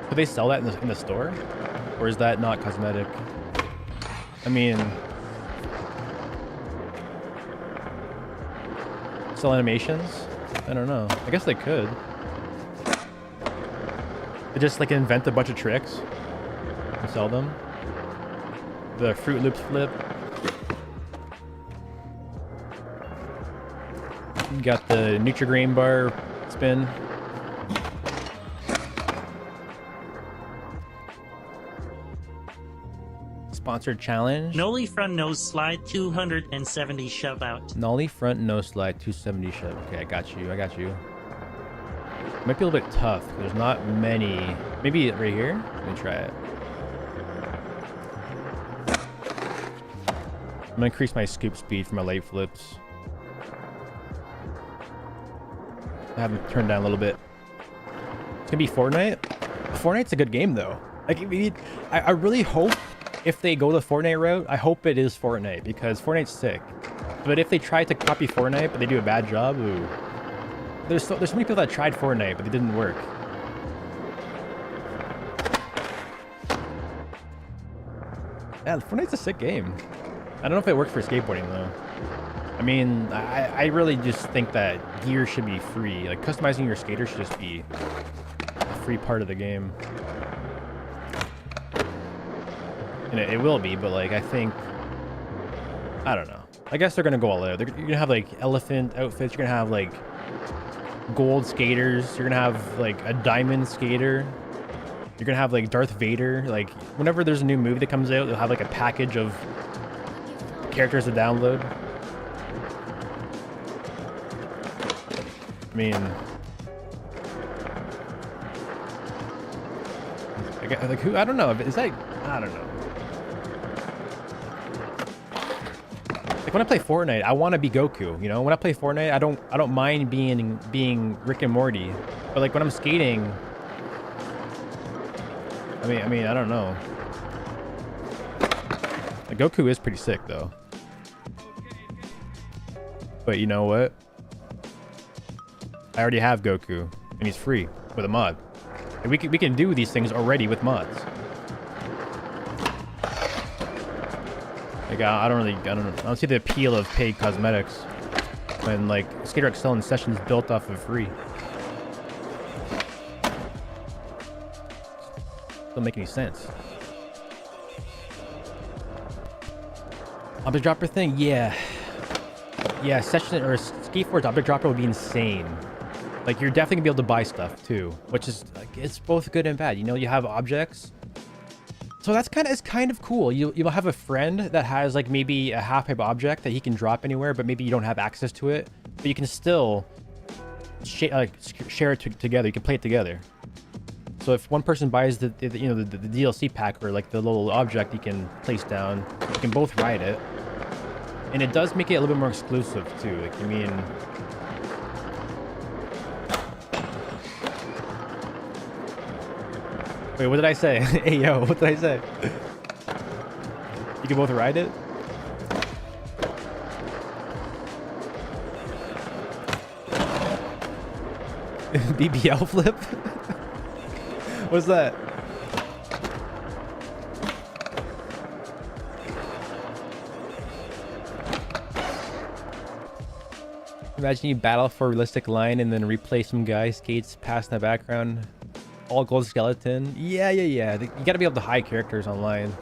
could they sell that in the store? Or is that not cosmetic? I mean, sell animations? I don't know. I guess they could. They just like invent a bunch of tricks and sell them. The Fruit Loops flip. You got the Nutri-Grain bar spin. Sponsored challenge. Nollie front nose slide 270 shove out. Nollie front nose slide 270 shove. Okay, I got you. I got you. Might be a little bit tough. There's not many. Maybe right here. Let me try it. I'm gonna increase my scoop speed for my late flips. I have them turned down a little bit. It's gonna be Fortnite. Fortnite's a good game though. Like, I really hope if they go the Fortnite route, I hope it is Fortnite because Fortnite's sick. But if they try to copy Fortnite but they do a bad job, ooh. There's so many people that tried Fortnite but it didn't work. Yeah, Fortnite's a sick game. I don't know if it works for skateboarding though. I mean, I really just think that gear should be free. Like customizing your skater should just be a free part of the game. And it will be, but like I think, I don't know. I guess they're gonna go all out. You're gonna have like elephant outfits. You're gonna have like gold skaters. You're gonna have like a diamond skater. You're gonna have like Darth Vader. Like whenever there's a new movie that comes out, they'll have like a package of characters to download. I mean, like who? I don't know. Is that? I don't know. Like when I play Fortnite, I want to be Goku. You know, when I play Fortnite, I don't mind being Rick and Morty. But like when I'm skating, I mean, I don't know. Like Goku is pretty sick though. But you know what? I already have Goku, and he's free with a mod. And we can do these things already with mods. Like I don't see the appeal of paid cosmetics when like Skater XL and Session is built off of free. Doesn't make any sense. Object dropper thing, yeah. Session or Skateboard's object dropper would be insane. Like you're definitely gonna be able to buy stuff too, which is like it's both good and bad. You know, you have objects, so that's kind of cool. You'll have a friend that has like maybe a half-pipe object that he can drop anywhere, but maybe you don't have access to it. But you can still share it together. You can play it together. So if one person buys the DLC pack or like the little object you can place down, you can both ride it, and it does make it a little bit more exclusive too. Like I mean. Wait, what did I say? Hey, yo, what did I say? You can both ride it? BBL flip? What's that? Imagine you battle for a realistic line and then replay some guy skates past in the background. All gold skeleton. Yeah. You gotta be able to hide characters online.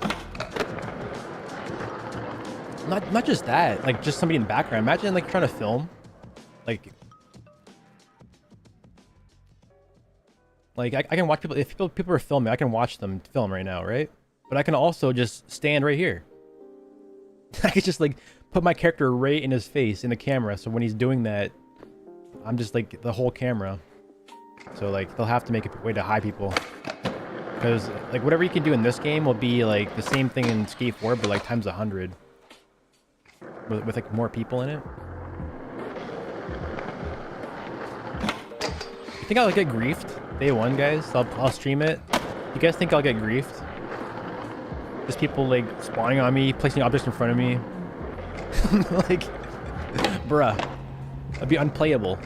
Not just that, like just somebody in the background. Imagine like trying to film. Like I can watch people, if people are filming, I can watch them film right now, right? But I can also just stand right here. I could just like put my character right in his face in the camera, so when he's doing that, I'm just like the whole camera. So like they'll have to make a way to hide people, because like whatever you can do in this game will be like the same thing in Skate 4 but like times 100 with like more people in it. You think I'll get griefed day one, guys? I'll stream it. You guys think I'll get griefed? Just people like spawning on me, placing objects in front of me. Like bruh, that'd be unplayable.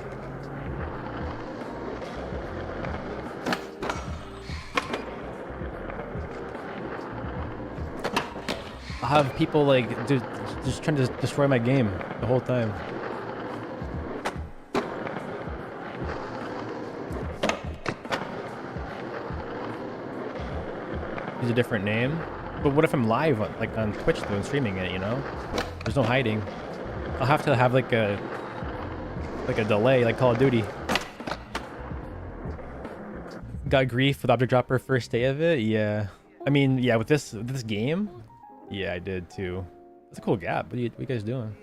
I'll have people like just trying to destroy my game the whole time. Use a different name. But what if I'm live on Twitch though and streaming it, you know? There's no hiding. I'll have to have like a delay like Call of Duty. Got grief with Object Dropper first day of it? Yeah. I mean, yeah, with this game? Yeah, I did too. That's a cool gap. What are you guys doing?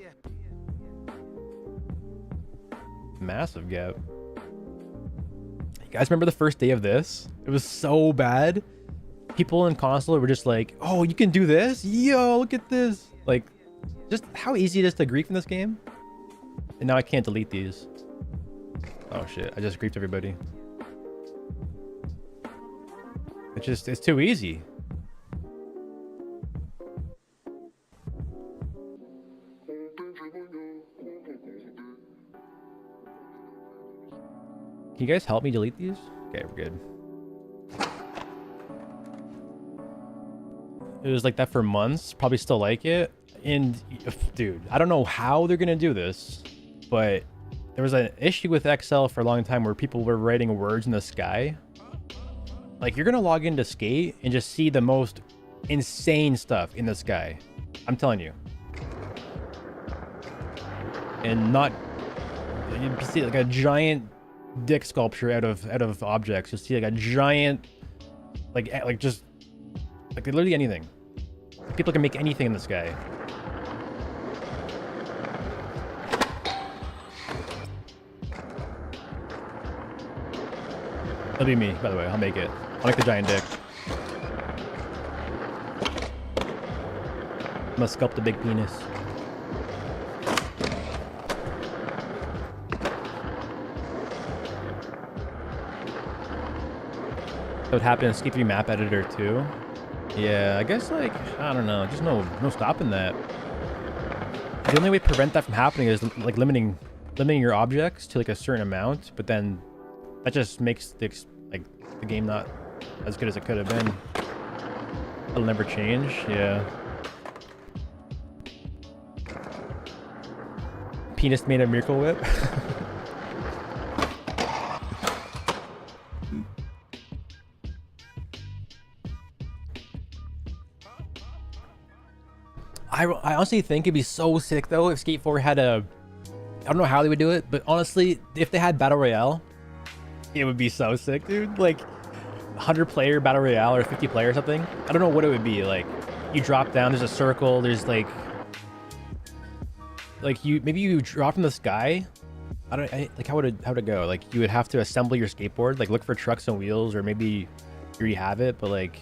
Massive gap. You guys remember the first day of this? It was so bad. People in console were just like, oh, you can do this? Yo, look at this. Like, just how easy it is to grief in this game. And now I can't delete these. Oh shit, I just creeped everybody. It's too easy. Can you guys help me delete these? Okay, we're good. It was like that for months, probably still like it. And dude, I don't know how they're gonna do this, but there was an issue with Excel for a long time where people were writing words in the sky. Like, you're gonna log into Skate and just see the most insane stuff in the sky. I'm telling you. And not, you see like a giant dick sculpture out of objects. You'll see like a giant, like just like literally anything. People can make anything in the sky. That'll be me, by the way. I'll make it. I'll make the giant dick. I'm gonna sculpt a big penis. That would happen in Skate 3 map editor too. Yeah, I guess like, I don't know, just no stopping that. The only way to prevent that from happening is like limiting your objects to like a certain amount, but then that just makes the game not as good as it could have been. It'll never change. Yeah. Penis made a miracle whip. I honestly think it'd be so sick though if Skate 4 had a, I don't know how they would do it, but honestly, if they had Battle Royale, it would be so sick, dude. Like 100 player Battle Royale or 50 player or something. I don't know what it would be. Like, you drop down, there's a circle, there's like maybe you drop from the sky. Like how would it go? Like, you would have to assemble your skateboard, like look for trucks and wheels, or maybe you already have it, but like,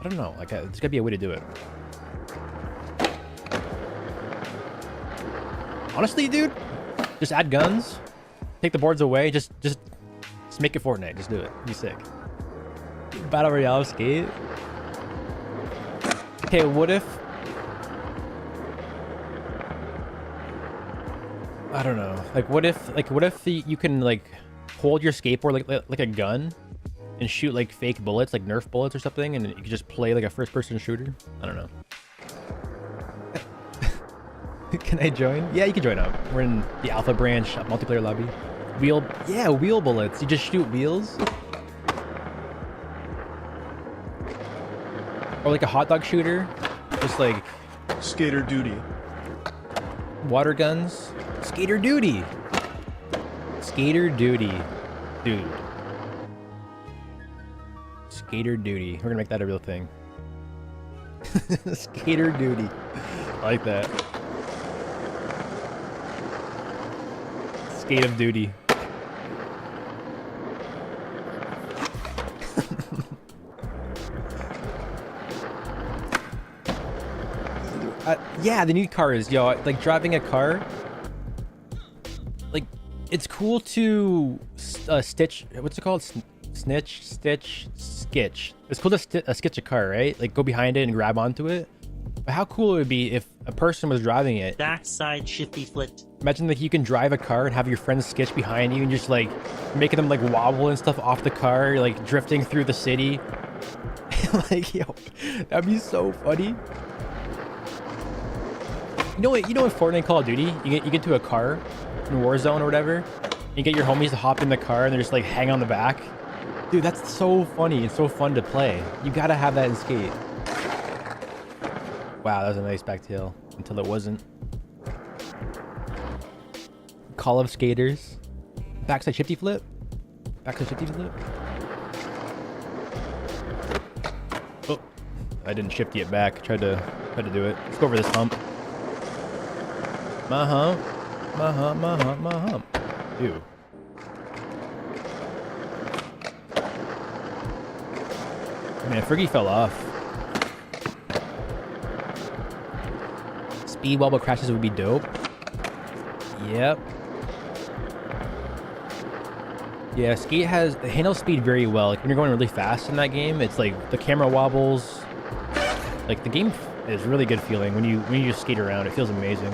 I don't know, like there's gotta be a way to do it. Honestly, dude, just add guns, take the boards away, just make it Fortnite. Just do it. Be sick. Battle Royale Skate. Okay, what if, I don't know, like what if you can like hold your skateboard like a gun and shoot like fake bullets, like Nerf bullets or something, and you can just play like a first-person shooter? I don't know. Can I join? Yeah, you can join up. We're in the Alpha Branch multiplayer lobby. Wheel bullets. You just shoot wheels. Or like a hot dog shooter. Just like Skater duty. water guns. Skater duty. Skater duty. Dude. Skater duty. We're gonna make that a real thing. Skater duty. I like that. Skate of duty. Yeah, they need cars, yo. Like, driving a car, like, it's cool to stitch. What's it called? Snitch, stitch, sketch. It's cool to sketch a car, right? Like, go behind it and grab onto it. But how cool it would be if a person was driving it. Backside shifty flit. Imagine like you can drive a car and have your friends sketch behind you and just like making them like wobble and stuff off the car, like drifting through the city. Like, yo, that'd be so funny. You know what Fortnite Call of Duty, you get to a car in Warzone or whatever, you get your homies to hop in the car and they're just like hang on the back. Dude, that's so funny. It's so fun to play. You gotta have that in Skate. Wow, that was a nice back tail until it wasn't. Call of Skaters. Backside shifty flip. Backside shifty flip. Oh, I didn't shifty it back. Tried to do it. Let's go over this hump. My hump. My hump, my hump, my hump. Ew. Man, Fergie fell off. Speed wobble crashes would be dope. Yep. Yeah, Skate has the handle speed very well. Like when you're going really fast in that game, it's like the camera wobbles. Like the game is really good feeling when you just skate around. It feels amazing.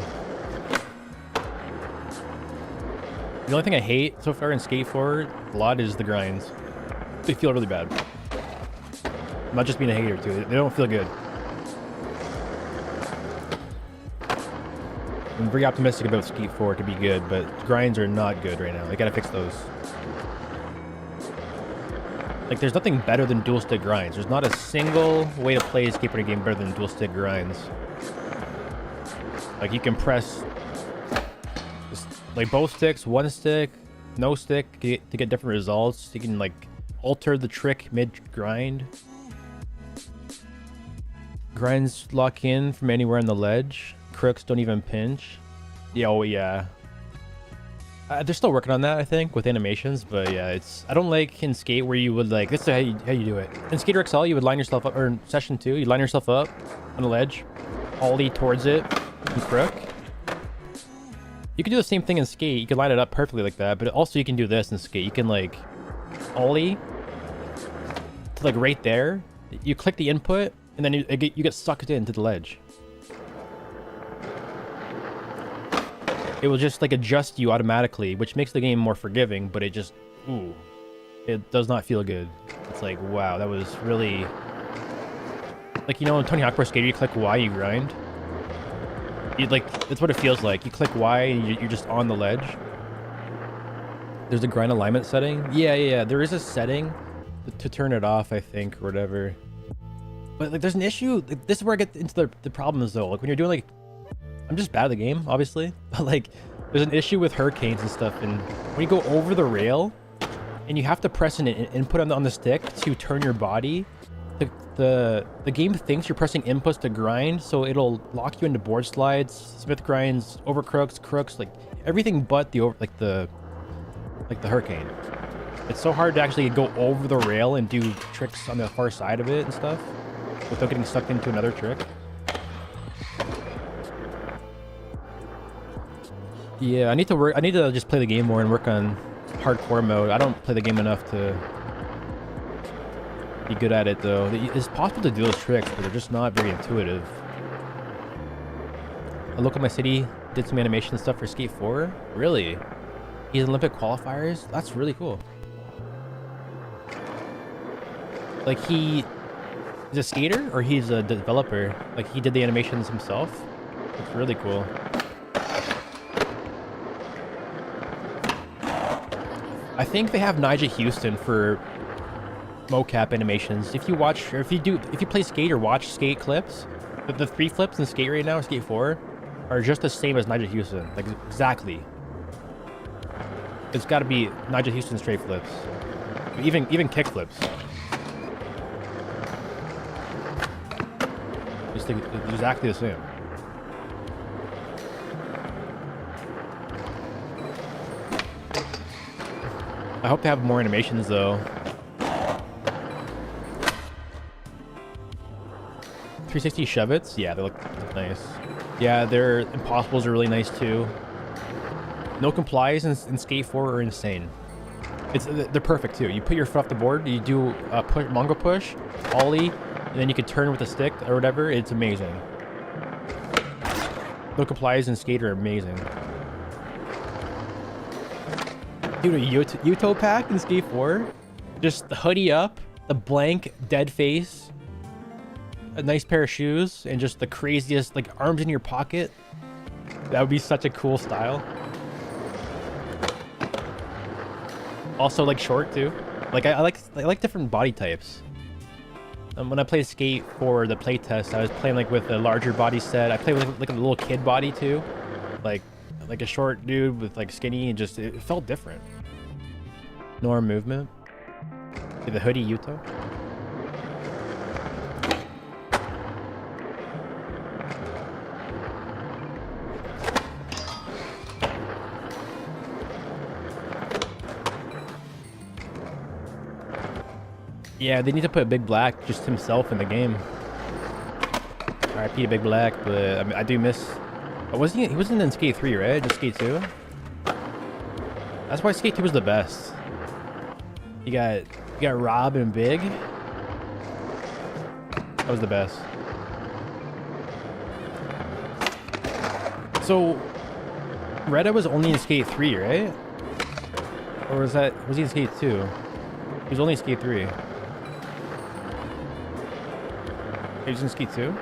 The only thing I hate so far in Skate 4 a lot is the grinds. They feel really bad. I'm not just being a hater too. They don't feel good. I'm very optimistic about Skate 4 to be good, but grinds are not good right now. They gotta fix those. Like, there's nothing better than dual stick grinds. There's not a single way to play a skateboarding game better than dual stick grinds. Like, you can press like both sticks, one stick, no stick to get different results. You can like alter the trick mid grind. Grinds lock in from anywhere on the ledge. Crooks don't even pinch. Yeah, oh yeah. They're still working on that, I think, with animations, but yeah, it's... I don't like in Skate where you would, like... This is how you do it. In Skater XL, you would line yourself up... Or in Session 2, you line yourself up on a ledge, ollie towards it, and crook. You can do the same thing in Skate. You can line it up perfectly like that, but also you can do this in Skate. You can, like, ollie to, like, right there. You click the input, and then you get sucked into the ledge. It will just like adjust you automatically, which makes the game more forgiving, but it just, ooh, it does not feel good. It's like, wow, that was really, like, you know, in Tony Hawk Pro Skater, you click Y, you grind. You like, that's what it feels like. You click Y and you're just on the ledge. There's a grind alignment setting. Yeah. There is a setting to turn it off, I think, or whatever. But like, there's an issue. Like, this is where I get into the problems though. Like when you're doing like, I'm just bad at the game, obviously, but like there's an issue with hurricanes and stuff, and when you go over the rail and you have to press an input on the stick to turn your body, the game thinks you're pressing inputs to grind, so it'll lock you into board slides, smith grinds, over crooks, like everything but the hurricane. It's so hard to actually go over the rail and do tricks on the far side of it and stuff without getting sucked into another trick. Yeah, I need to just play the game more and work on hardcore mode. I don't play the game enough to be good at it though. It's possible to do those tricks, but they're just not very intuitive. A local in my city did some animation stuff for Skate 4. Really? He's Olympic qualifiers? That's really cool. Like he's a skater or he's a developer? Like he did the animations himself? It's really cool. I think they have Nigel Houston for mocap animations. If you watch, or if you play Skate or watch Skate clips, the 3 flips in Skate right now, Skate 4, are just the same as Nigel Houston. Like, exactly. It's got to be Nigel Houston straight flips. Even kick flips. It's exactly the same. I hope they have more animations though. 360 shove-its? Yeah, they look nice. Yeah, their impossibles are really nice too. No complies in Skate 4 are insane. They're perfect too. You put your foot off the board, you do a Mongo push, ollie, and then you can turn with a stick or whatever. It's amazing. No complies in Skate are amazing. Dude, a Yuto pack in Skate 4? Just the hoodie up, the blank dead face, a nice pair of shoes, and just the craziest, like, arms in your pocket. That would be such a cool style. Also, like, short too. Like, I like different body types. When I played Skate for the playtest, I was playing like with a larger body set. I played with like a little kid body too, like a short dude with like skinny, and just it felt different. No arm movement. The hoodie Yuto. Yeah, they need to put Big Black just himself in the game. RIP Big Black, but I mean, I do miss. Oh, he wasn't in Skate 3, right? Just Skate 2. That's why Skate 2 was the best. You got Rob and Big. That was the best. So Reda was only in Skate 3, right? Or was he in Skate 2? He was only in Skate 3. He was in Skate 2?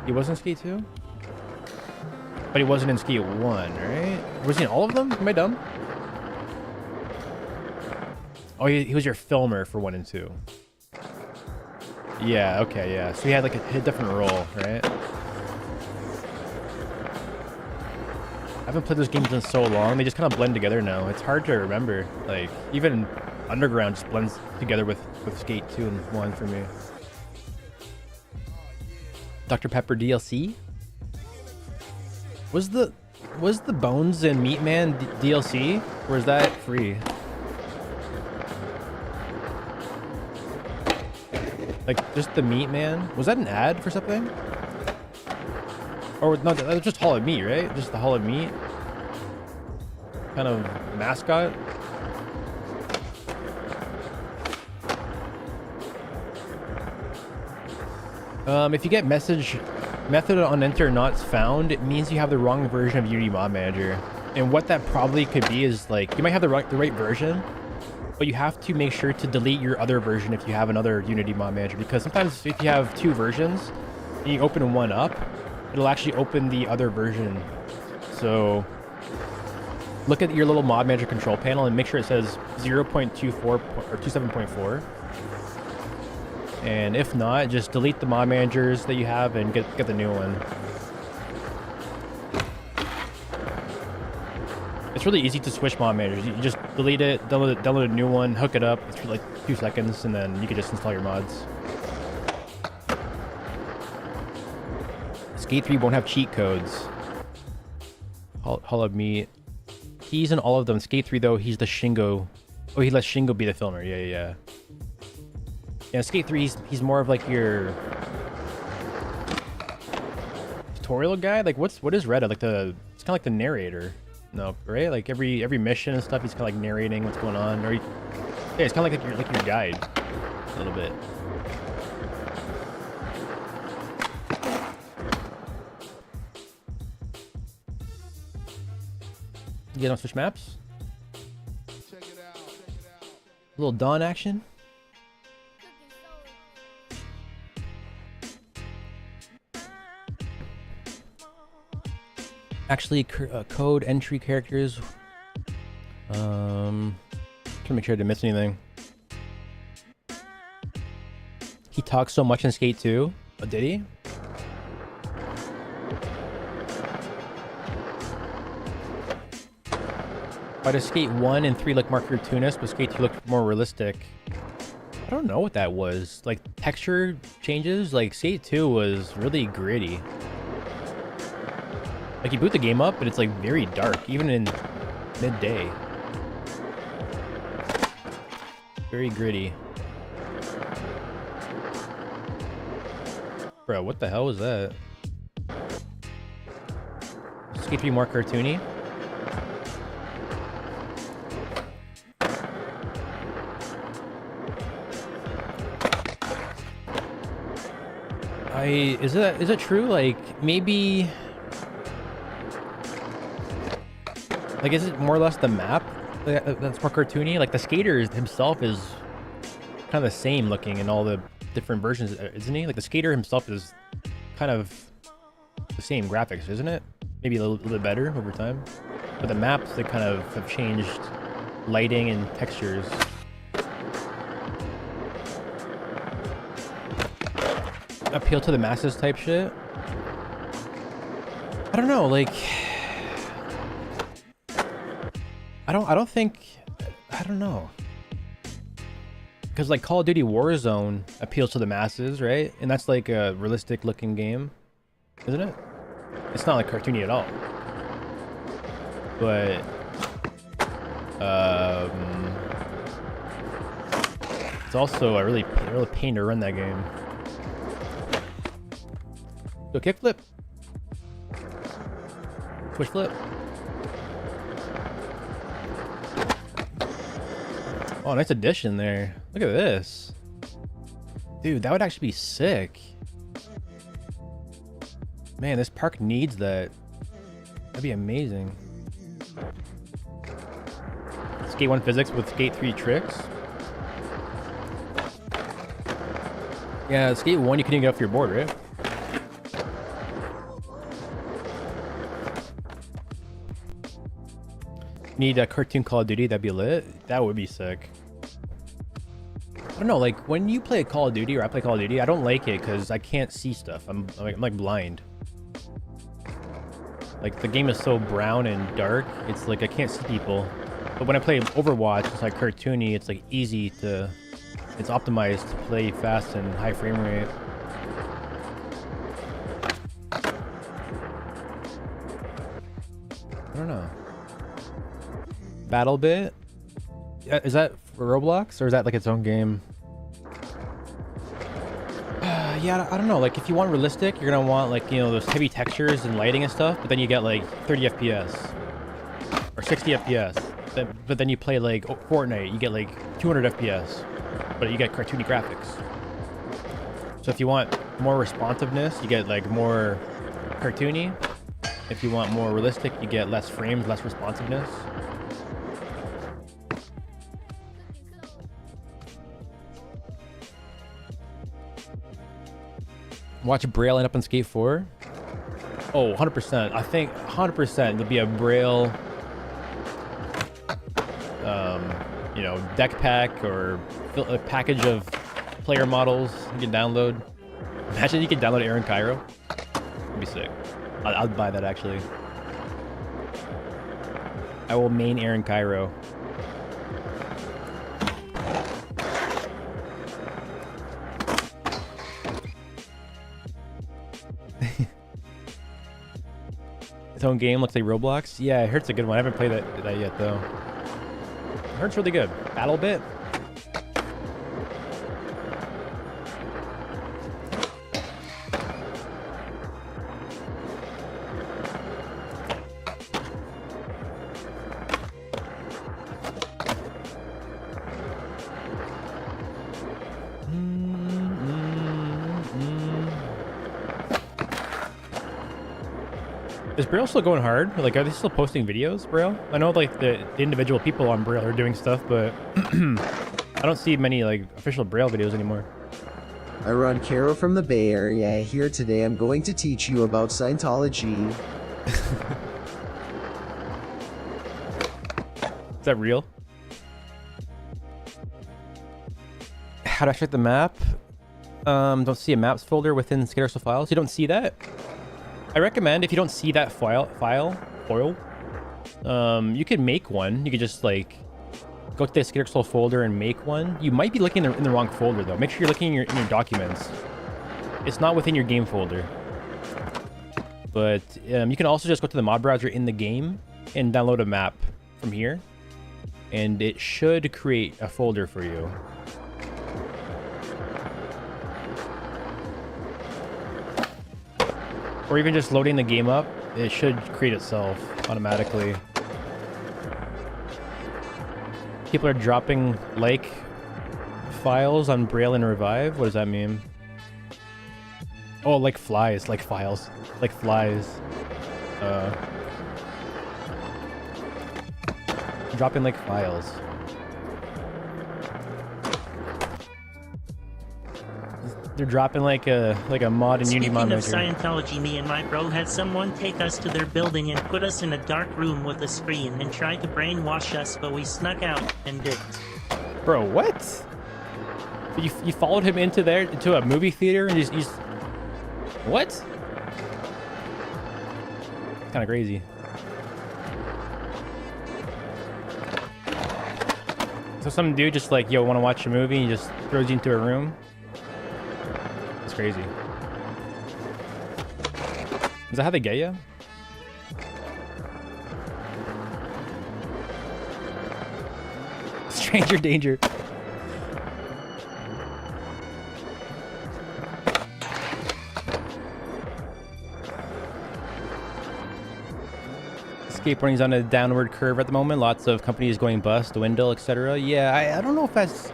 He was in Skate 2? But he wasn't in Skate 1, right? Was he in all of them? Am I dumb? Oh, he was your filmer for 1 and 2. Yeah, okay, yeah. So he had like a different role, right? I haven't played those games in so long. They just kind of blend together now. It's hard to remember. Like, even Underground just blends together with Skate 2 and 1 for me. Dr. Pepper DLC? Was the Bones and Meat Man DLC? Or is that free? Like, just the Meat Man? Was that an ad for something? Or no, that was just Hall of Meat, right? Just the Hall of Meat kind of mascot. If you get method on enter not found, it means you have the wrong version of Unity Mod Manager. And what that probably could be is like, you might have the right version, but you have to make sure to delete your other version if you have another Unity Mod Manager, because sometimes if you have 2 versions and you open one up, it'll actually open the other version. So look at your little Mod Manager control panel and make sure it says 0.24 or 27.4. And if not, just delete the Mod Managers that you have and get the new one. It's really easy to switch Mod Managers. You just delete it, download a new one, hook it up. It's for like 2 seconds, and then you can just install your mods. Skate 3 won't have cheat codes. Hall of Meat. He's in all of them. Skate 3 though, he's the Shingo. Oh, he lets Shingo be the filmer. Yeah. Yeah, Skate 3, he's more of like your tutorial guy. Like, what is Reda? Like it's kind of like the narrator. No, right? Like every mission and stuff, he's kind of like narrating what's going on. Or yeah, it's kind of like your guide a little bit. You guys want to switch maps? Check it out. A little Dawn action. Actually, code entry characters. Trying to make sure I didn't miss anything. He talks so much in Skate 2. Oh, did he? Why does Skate 1 and 3 look more cartoonish, but Skate 2 looked more realistic? I don't know what that was. Like, texture changes? Like, Skate 2 was really gritty. Like, you boot the game up, but it's like very dark, even in midday. Very gritty. Bro, what the hell was that? Skate 3 more cartoony? Is it true? Like, maybe... Like, is it more or less the map that's more cartoony? Like, the skater himself is kind of the same looking in all the different versions, isn't he? Like, the skater himself is kind of the same graphics, isn't it? Maybe a little bit better over time. But the maps, they kind of have changed lighting and textures. Appeal to the masses type shit. I don't know, like... I don't know. Because like Call of Duty Warzone appeals to the masses, right? And that's like a realistic looking game, isn't it? It's not like cartoony at all. But it's also a really pain to run that game. Go kickflip. Push flip. Oh, nice addition there. Look at this. Dude, that would actually be sick. Man, this park needs that. That'd be amazing. Skate 1 physics with Skate 3 tricks. Yeah, Skate 1 you couldn't get off your board, right? Need a cartoon Call of Duty, that'd be lit. That would be sick. I don't know, like when you play Call of Duty or I play Call of Duty, I don't like it because I can't see stuff. I'm like blind. Like the game is so brown and dark, it's like I can't see people. But when I play Overwatch, it's like cartoony, it's like easy to, it's optimized to play fast and high frame rate. I don't know. Battle Bit? Is that for Roblox or is that like its own game? Yeah, I don't know. Like if you want realistic, you're gonna want like, you know, those heavy textures and lighting and stuff, but then you get like 30 FPS or 60 FPS. But then you play like Fortnite, you get like 200 FPS, but you get cartoony graphics. So if you want more responsiveness, you get like more cartoony. If you want more realistic, you get less frames, less responsiveness. Watch Braille end up on Skate 4. Oh, 100%. I think 100% there'll be a Braille, you know, deck pack or a package of player models you can download. Imagine you can download Aaron Cairo. That'd be sick. I'd buy that actually. I will main Aaron Cairo. Its own game looks like Roblox. Yeah, I heard it's a good one. I haven't played that yet though. I heard it's really good. Battle Bit. Is Braille still going hard? Like, are they still posting videos, Braille? I know, like, the individual people on Braille are doing stuff, but I don't see many, like, official Braille videos anymore. I run Caro from the Bay Area. Here today I'm going to teach you about Scientology. Is that real? How do I check the map? Don't see a maps folder within Skateboarding files. You don't see that? I recommend if you don't see that file, you could make one. You could just like go to the Skateboarding folder and make one. You might be looking in the wrong folder though. Make sure you're looking in your documents. It's not within your game folder. But you can also just go to the mod browser in the game and download a map from here, and it should create a folder for you. Or even just loading the game up, it should create itself automatically. People are dropping like files on Braille and Revive. What does that mean? Oh, like flies, like files, like flies. Dropping like files. They're dropping like a mod in Unity Mod Speaking of Maker. Scientology, me and my bro had someone take us to their building and put us in a dark room with a screen and tried to brainwash us, but we snuck out and didn't. Bro, what? You followed him into a movie theater and you just what? It's kind of crazy. So some dude just like, yo, want to watch a movie and he just throws you into a room? It's crazy. Is that how they get you? Stranger danger. skateboarding's on a downward curve at the moment. Lots of companies going bust, dwindle, etc. Yeah, I don't know if that's...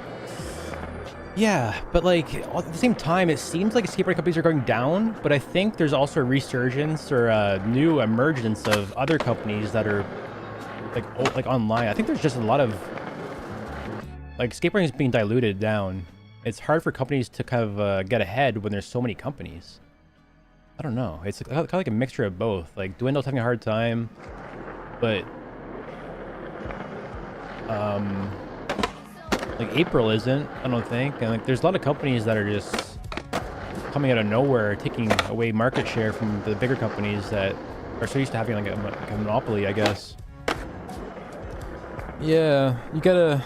Yeah, but like at the same time, it seems like skateboarding companies are going down, but I think there's also a resurgence or a new emergence of other companies that are like online. I think there's just a lot of like skateboarding is being diluted down. It's hard for companies to kind of get ahead when there's so many companies. I don't know. It's kind of like a mixture of both. Like Dwindle's having a hard time, but like April isn't, I don't think. And like there's a lot of companies that are just coming out of nowhere, taking away market share from the bigger companies that are so used to having like a monopoly, I guess. Yeah, you gotta...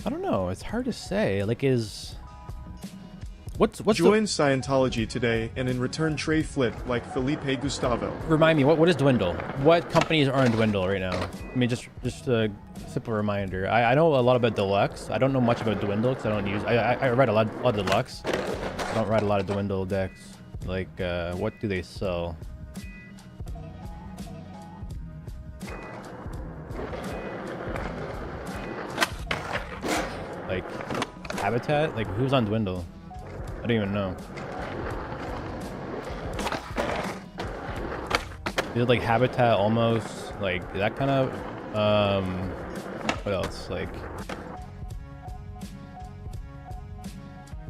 I don't know. It's hard to say. Like, what's Join Scientology today and in return Trey Flip like Felipe Gustavo. Remind me, what is Dwindle? What companies are in Dwindle right now? I mean, just a simple reminder. I know a lot about Deluxe. I don't know much about Dwindle because I don't use... I write a lot of Deluxe. I don't write a lot of Dwindle decks. Like, what do they sell? Like, Habitat? Like, who's on Dwindle? I don't even know. Is it like Habitat almost? Like, that kind of... what else? Like...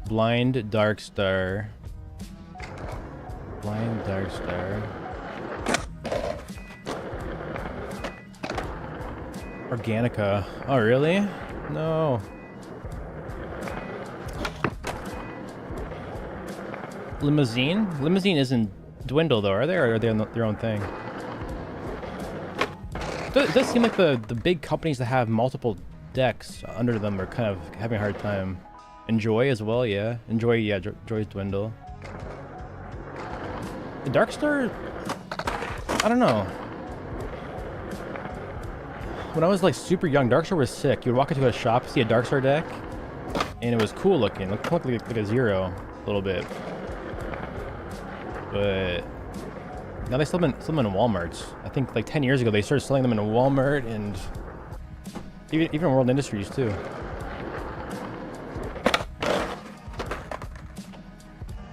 Blind Darkstar. Blind Darkstar. Organica. Oh, really? No. Limousine? Limousine isn't Dwindle though, are they? Or are they on their own thing? It does seem like the big companies that have multiple decks under them are kind of having a hard time. Enjoy as well, yeah. Enjoy, yeah, Enjoy's Dwindle. The Darkstar, I don't know. When I was like super young, Darkstar was sick. You would walk into a shop, see a Darkstar deck, and it was cool looking. It looked like a zero a little bit. But now they sell them in Walmarts. I think like 10 years ago they started selling them in a Walmart and even World Industries too.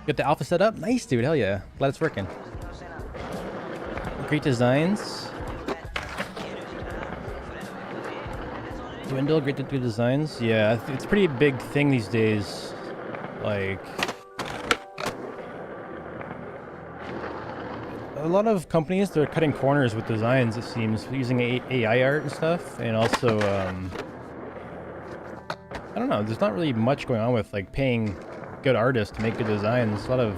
Get the alpha set up? Nice, dude. Hell yeah. Glad it's working. Great designs. Dwindle, great to do designs. Yeah, it's a pretty big thing these days. Like... a lot of companies, they're cutting corners with designs, it seems, using AI art and stuff, and also, I don't know, there's not really much going on with, like, paying good artists to make good designs. A lot of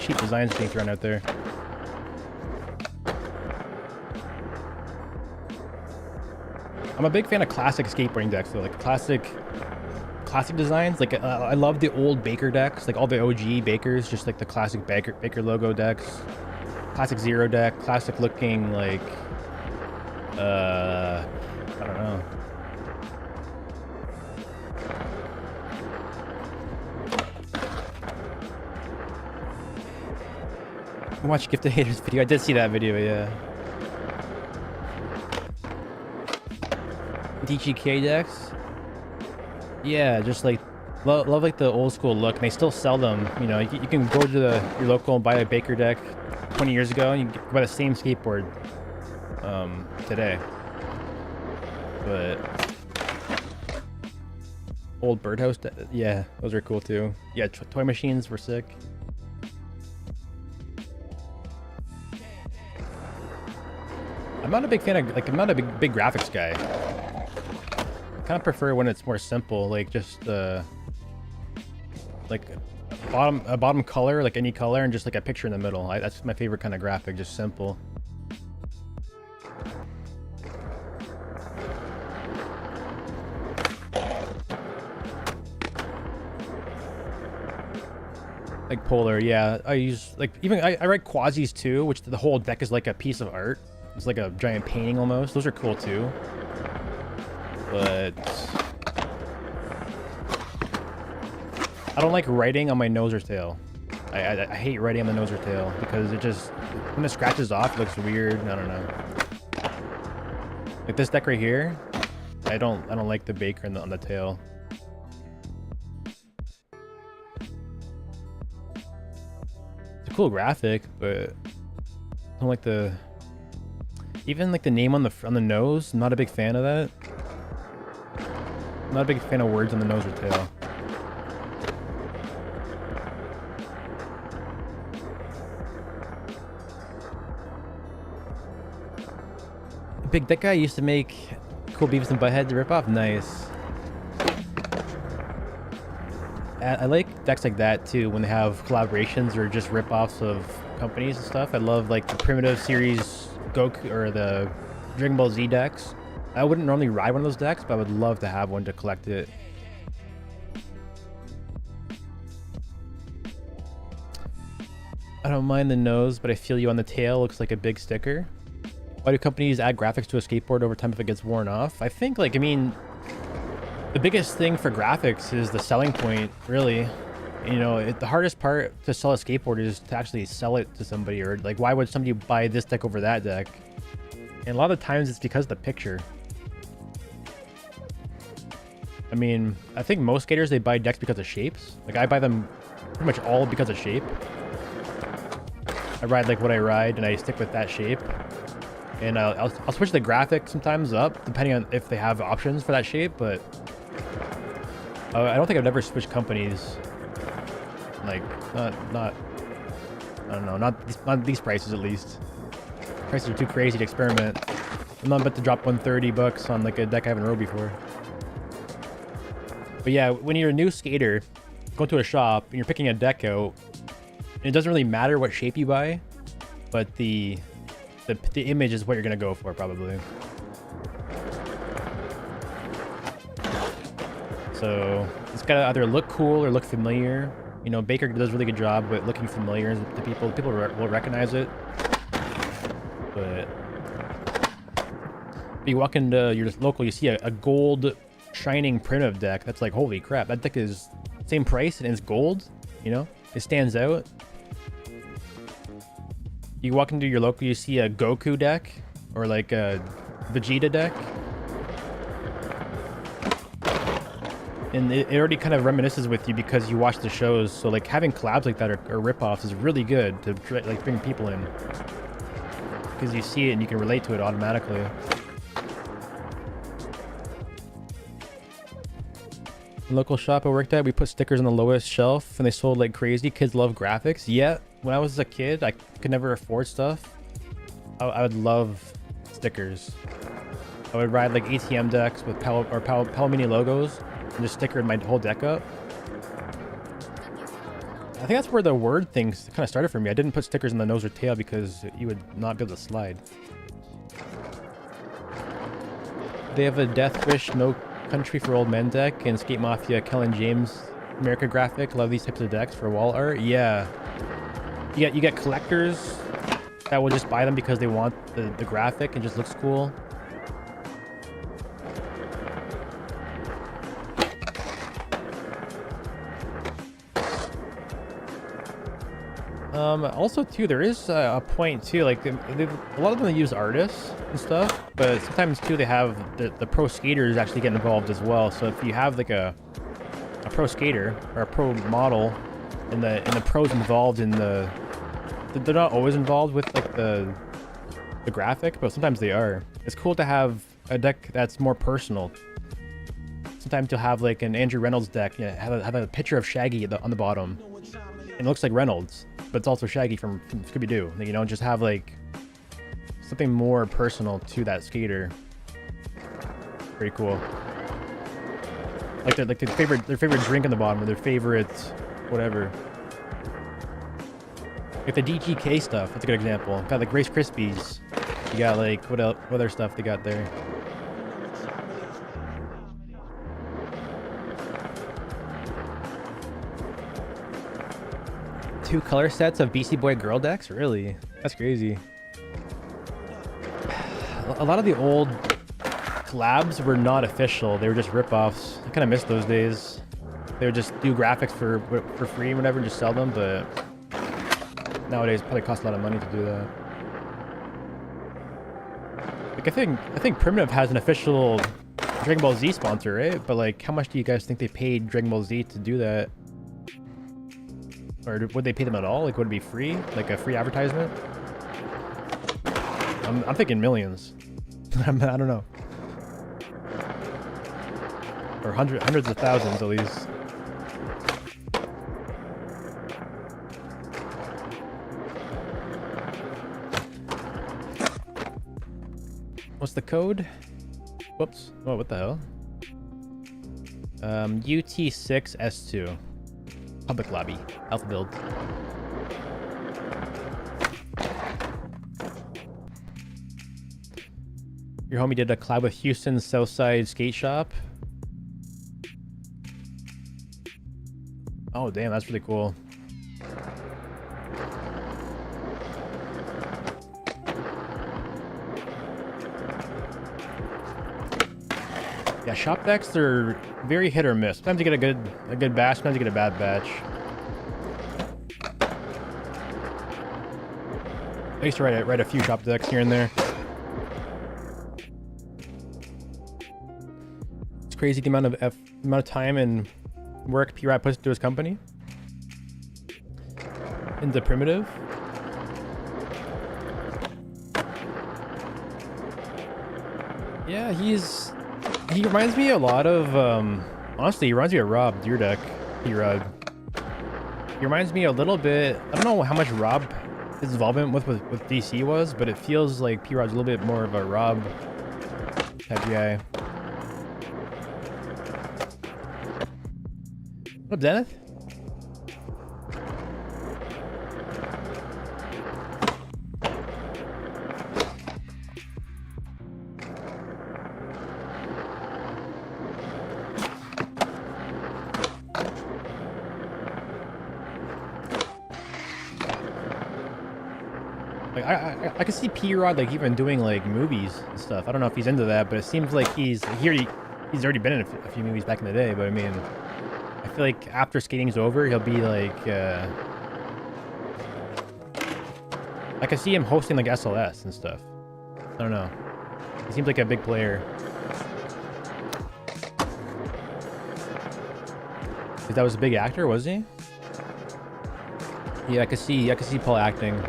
cheap designs being thrown out there. I'm a big fan of classic skateboarding decks, though, like classic designs. Like, I love the old Baker decks, like all the OG Bakers, just like the classic Baker logo decks. Classic Zero deck, classic looking, like, I don't know. Watch Gifted Haters video. I did see that video, yeah. DGK decks? Yeah, just like, love like the old school look, and they still sell them. You know, you can go to your local and buy a Baker deck 20 years ago, and you can buy the same skateboard today. But old birdhouse, yeah, those are cool too. Yeah, toy machines were sick. I'm not a big fan of, like, I'm not a big graphics guy. I kind of prefer when it's more simple, like just like a bottom color, like any color, and just like a picture in the middle. That's my favorite kind of graphic, just simple. Like Polar, yeah. I use, like, even I write Quasis too, which the whole deck is like a piece of art. It's like a giant painting almost. Those are cool too. But I don't like writing on my nose or tail. I hate writing on the nose or tail because it just, when it scratches off, it looks weird. I don't know. Like this deck right here, I don't like the baker on the tail. It's a cool graphic, but I don't like the, even like the name on the nose. I'm not a big fan of that. I'm not a big fan of words on the nose or tail. Big Deck Guy used to make cool Beavis and Butthead to rip off. Nice. I like decks like that too when they have collaborations or just rip-offs of companies and stuff. I love like the Primitive series Goku or the Dragon Ball Z decks. I wouldn't normally ride one of those decks, but I would love to have one to collect it. I don't mind the nose, but I feel you on the tail. Looks like a big sticker. Why do companies add graphics to a skateboard over time if it gets worn off? I think, like, I mean, the biggest thing for graphics is the selling point, really. You know, the hardest part to sell a skateboard is to actually sell it to somebody, or like, why would somebody buy this deck over that deck? And a lot of times it's because of the picture. I mean, I think most skaters, they buy decks because of shapes. Like, I buy them pretty much all because of shape. I ride like what I ride and I stick with that shape. And I'll switch the graphic sometimes up, depending on if they have options for that shape, but I don't think I've ever switched companies. Like, not I don't know, not these prices at least. Prices are too crazy to experiment. I'm not about to drop $130 on like a deck I haven't rode before. But yeah, when you're a new skater, go to a shop and you're picking a deck out, and it doesn't really matter what shape you buy, but the image is what you're gonna go for probably. So it's gotta either look cool or look familiar. You know, Baker does a really good job with looking familiar to people. People will recognize it. But if you walk into your local, you see a gold shining Primitive deck. That's like, holy crap, that deck is same price and it's gold. You know, it stands out. You walk into your local, you see a Goku deck or like a Vegeta deck. And it already kind of reminisces with you because you watch the shows. So like having collabs like that or rip-offs is really good to like bring people in. Because you see it and you can relate to it automatically. Local shop I worked at, we put stickers on the lowest shelf and they sold like crazy. Kids love graphics. Yeah, when I was a kid, I could never afford stuff. I would love stickers. I would ride like ATM decks with Pal Mini logos and just sticker my whole deck up. I think that's where the word things kind of started for me. I didn't put stickers in the nose or tail because you would not be able to slide. They have a Death Wish No Country for Old Men deck and Skate Mafia Kellen James America graphic. Love these types of decks for wall art. Yeah, you get collectors that will just buy them because they want the graphic and just looks cool. Also too, there is a point too, like a lot of them use artists and stuff, but sometimes too they have the pro skaters actually get involved as well. So if you have like a pro skater or a pro model and the pros involved in they're not always involved with like the graphic, but sometimes they are. It's cool to have a deck that's more personal. Sometimes you'll have like an Andrew Reynolds deck, you know, have a picture of Shaggy on the bottom. And it looks like Reynolds, but it's also Shaggy from Scooby-Doo. You know, just have like something more personal to that skater. Pretty cool. Like their favorite drink on the bottom, or their favorite whatever. Like the DGK stuff, that's a good example. Got like Rice Krispies. You got like what other stuff they got there? Two color sets of BC Boy girl decks? Really? That's crazy. A lot of the old collabs were not official. They were just rip-offs. I kind of miss those days. They would just do graphics for free and whatever and just sell them, but nowadays probably costs a lot of money to do that. Like I think Primitive has an official Dragon Ball Z sponsor, right? But like, how much do you guys think they paid Dragon Ball Z to do that? Or would they pay them at all? Like, would it be free? Like a free advertisement? I'm thinking millions. I don't know. Or hundreds of thousands at least. What's the code? Whoops. Oh, what the hell? UT6S2. Public lobby. Alpha build. Your homie did a collab with Houston's Southside Skate Shop. Oh, damn, that's really cool. Yeah, shop decks, they're very hit or miss. Sometimes you get a good batch, sometimes you get a bad batch. I used to write a few shop decks here and there. It's crazy the amount of time and work P-Rat puts into his company. Into Primitive. Yeah, he reminds me a lot of honestly, he reminds me of Rob Deerdeck, P-Rod. He reminds me a little bit, I don't know how much Rob his involvement with DC was, but it feels like P-Rod's a little bit more of a Rob type guy. What up, Zenith? Like I could see P-Rod like even doing like movies and stuff. I don't know if he's into that, but it seems like he's already been in a few movies back in the day. But I mean, I feel like after skating's over, he'll be like I can see him hosting like SLS and stuff. I don't know. He seems like a big player. Because that was a big actor, was he? Yeah, I could see Paul acting.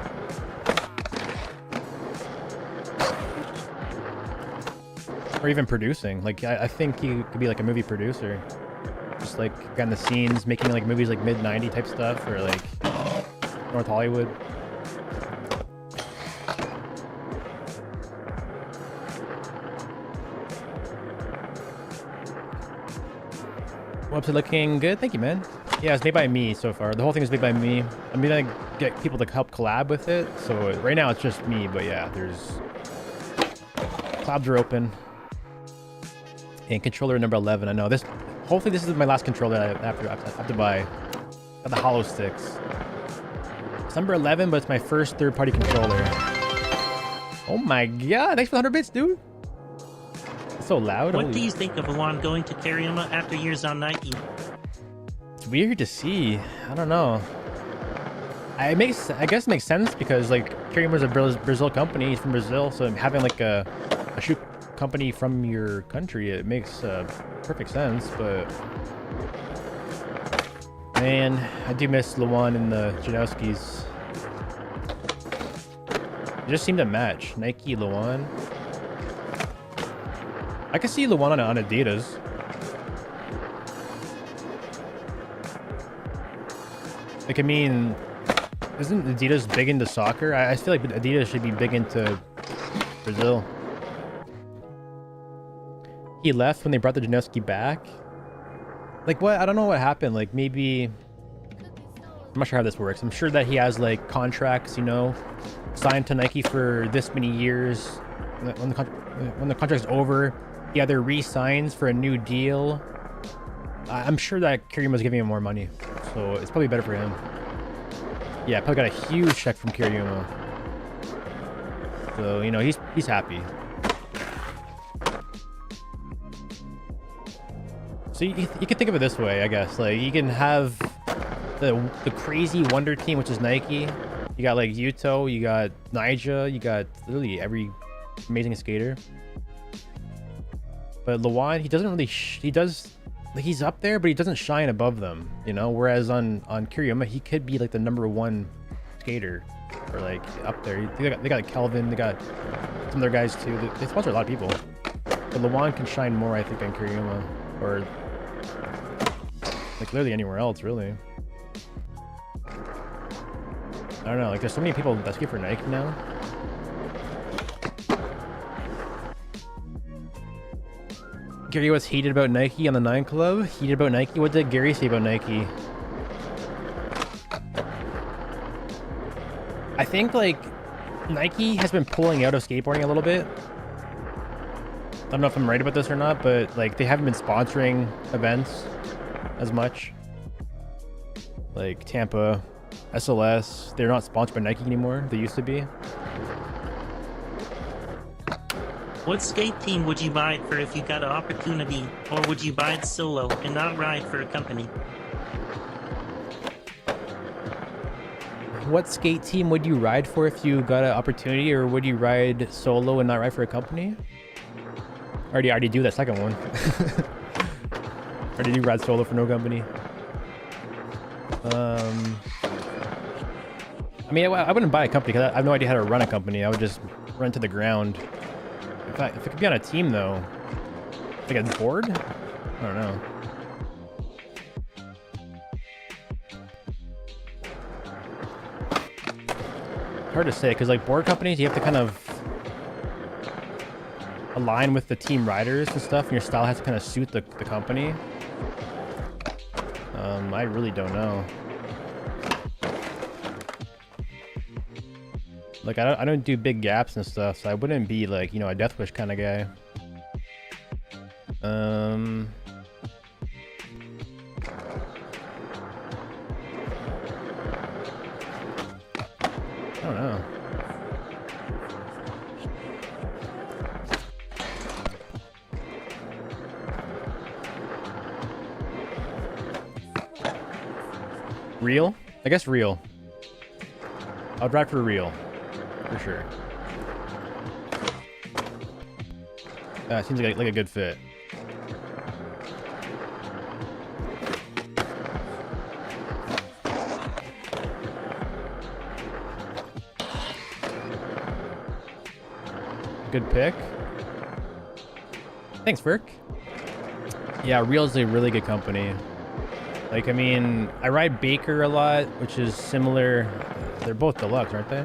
Or even producing. Like I think he could be like a movie producer. Just like behind the scenes, making like movies like mid-90 type stuff, or like North Hollywood. Website looking good, thank you, man. Yeah, it's made by me so far. The whole thing is made by me. I'm gonna get people to help collab with it. So right now it's just me, but yeah, there's collabs are open. And controller number 11. I know this. Hopefully this is my last controller I have to buy. Got the hollow sticks. It's number 11, but it's my first third-party controller. Oh my god! Thanks for 100 bits, dude. It's so loud. What do you think of Iwan going to Cariuma after years on Nike? It's weird to see. I don't know. I guess it makes sense because like Cariuma's a Brazil company. He's from Brazil, so having like a shoe company from your country, it makes perfect sense. But man, I do miss Luan and the Janowskis. They just seem to match. Nike, Luan. I can see Luan on Adidas. Like, I mean, isn't Adidas big into soccer? I feel like Adidas should be big into Brazil. He left when they brought the Janowski back. Like, what? I don't know what happened. Like, maybe... I'm not sure how this works. I'm sure that he has, like, contracts, you know, signed to Nike for this many years. When the contract's over, he either re-signs for a new deal. I'm sure that Kirima's giving him more money, so it's probably better for him. Yeah, probably got a huge check from Kiriyama. So, you know, he's happy. So you can think of it this way, I guess. Like, you can have the crazy Wonder Team, which is Nike, You got like Yuto, you got Nija, you got literally every amazing skater. But Lawan, he doesn't really he does like he's up there, but he doesn't shine above them, you know. Whereas on Kiriyama, he could be like the #1 skater, or like up there. They got Kelvin, they got some other guys too. They sponsor a lot of people. But Lawan can shine more, I think, on Kiriyama, or like literally anywhere else, really. I don't know. Like, there's so many people that skate for Nike now. Gary was heated about Nike on the 9 Club. Heated about Nike. What did Gary say about Nike? I think like Nike has been pulling out of skateboarding a little bit. I don't know if I'm right about this or not, but like they haven't been sponsoring events as much. Like Tampa, SLS, they're not sponsored by Nike anymore. They used to be. What skate team would you ride for if you got an opportunity, or would you buy it solo and not ride for a company? What skate team would you ride for if you got an opportunity, or would you ride solo and not ride for a company? I already do that second one. Or did you ride solo for no company? I mean, I wouldn't buy a company because I have no idea how to run a company. I would just run to the ground. If I could be on a team though, if I get bored, I don't know. Hard to say, because like board companies, you have to kind of align with the team riders and stuff, and your style has to kind of suit the company. I really don't know. Like I don't do big gaps and stuff, so I wouldn't be like, you know, a Death Wish kind of guy. I don't know. Real? I guess real. I'll drive for real. For sure. Seems like a good fit. Good pick. Thanks, Virk. Yeah, Real's a really good company. Like, I mean, I ride Baker a lot, which is similar. They're both deluxe, aren't they?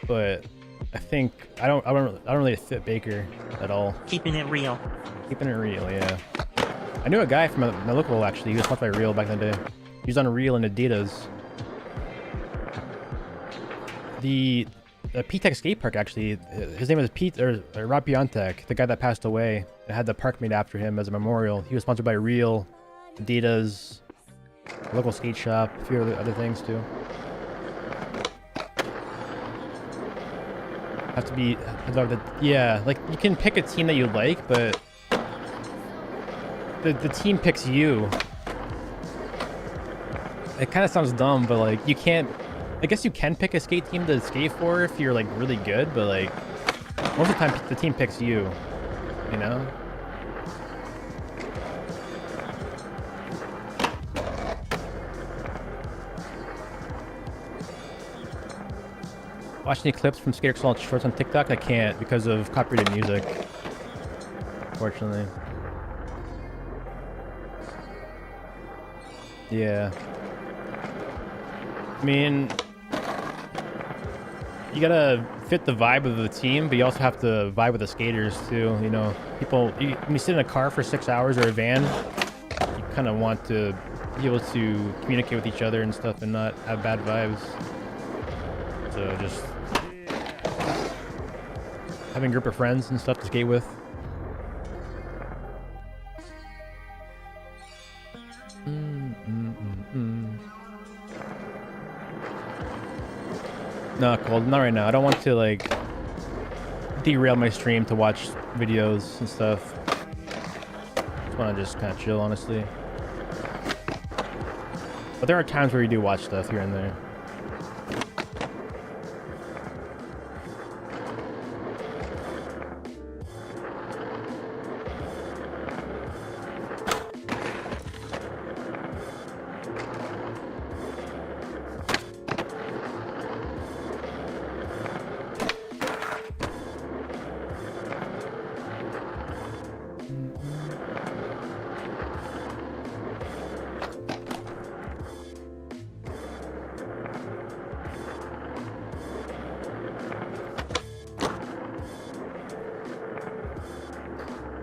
But I think I don't really fit Baker at all. Keeping it real. Keeping it real, yeah. I knew a guy from my local, actually. He was sponsored by Real back in the day. He was on Real and Adidas. The P-Tech skate park, actually, his name was Rob Piontek, the guy that passed away. It had the park made after him as a memorial. He was sponsored by Real, Adidas, local skate shop, a few other things too. Have to be, yeah, like you can pick a team that you like, but the team picks you. It kind of sounds dumb, but like you can't. I guess you can pick a skate team to skate for if you're like really good, but like most of the time the team picks you. You know. Watch any clips from Skater Salt shorts on TikTok? I can't because of copyrighted music, unfortunately. Yeah. I mean, you gotta fit the vibe of the team, but you also have to vibe with the skaters too. You know, people, when you sit in a car for 6 hours or a van, you kind of want to be able to communicate with each other and stuff and not have bad vibes. So just having a group of friends and stuff to skate with. No, Cold, not right now. I don't want to like derail my stream to watch videos and stuff. Just want to just kind of chill, honestly. But there are times where you do watch stuff here and there.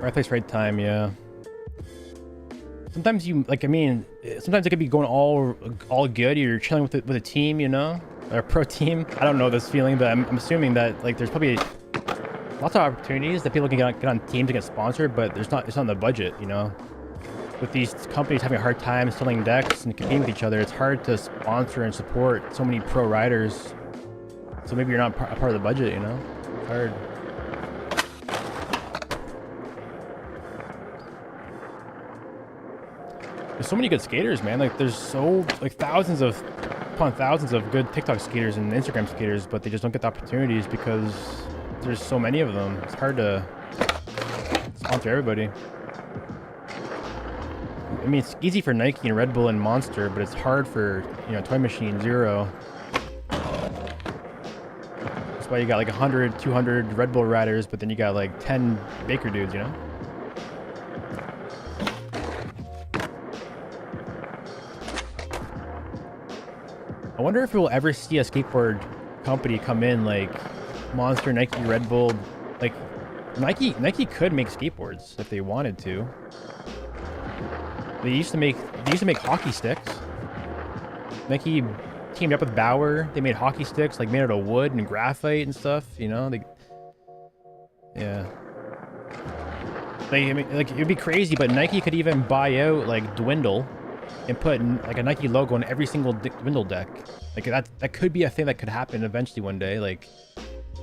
Right place, right time, yeah. Sometimes you, like, I mean, sometimes it could be going all good. You're chilling with a team, you know, or a pro team. I don't know this feeling, but I'm assuming that, like, there's probably lots of opportunities that people can get on teams to get sponsored, but it's not in the budget, you know. With these companies having a hard time selling decks and competing with each other, it's hard to sponsor and support so many pro riders. So maybe you're not a part of the budget, you know. It's hard. There's so many good skaters, man. Like, there's thousands upon thousands of good TikTok skaters and Instagram skaters, but they just don't get the opportunities because there's so many of them. It's hard to sponsor everybody. I mean, it's easy for Nike and Red Bull and Monster, but it's hard for, you know, Toy Machine, Zero. That's why you got like 100, 200 Red Bull riders, but then you got like 10 Baker dudes, you know? I wonder if we'll ever see a skateboard company come in like Monster, Nike, Red Bull. Like Nike could make skateboards if they wanted to. They used to make hockey sticks. Nike teamed up with Bauer. They made hockey sticks like made out of wood and graphite and stuff. You know, yeah. I mean, like, it'd be crazy, but Nike could even buy out like Dwindle and put like a Nike logo on every single Dwindle deck. Like that could be a thing that could happen eventually one day. Like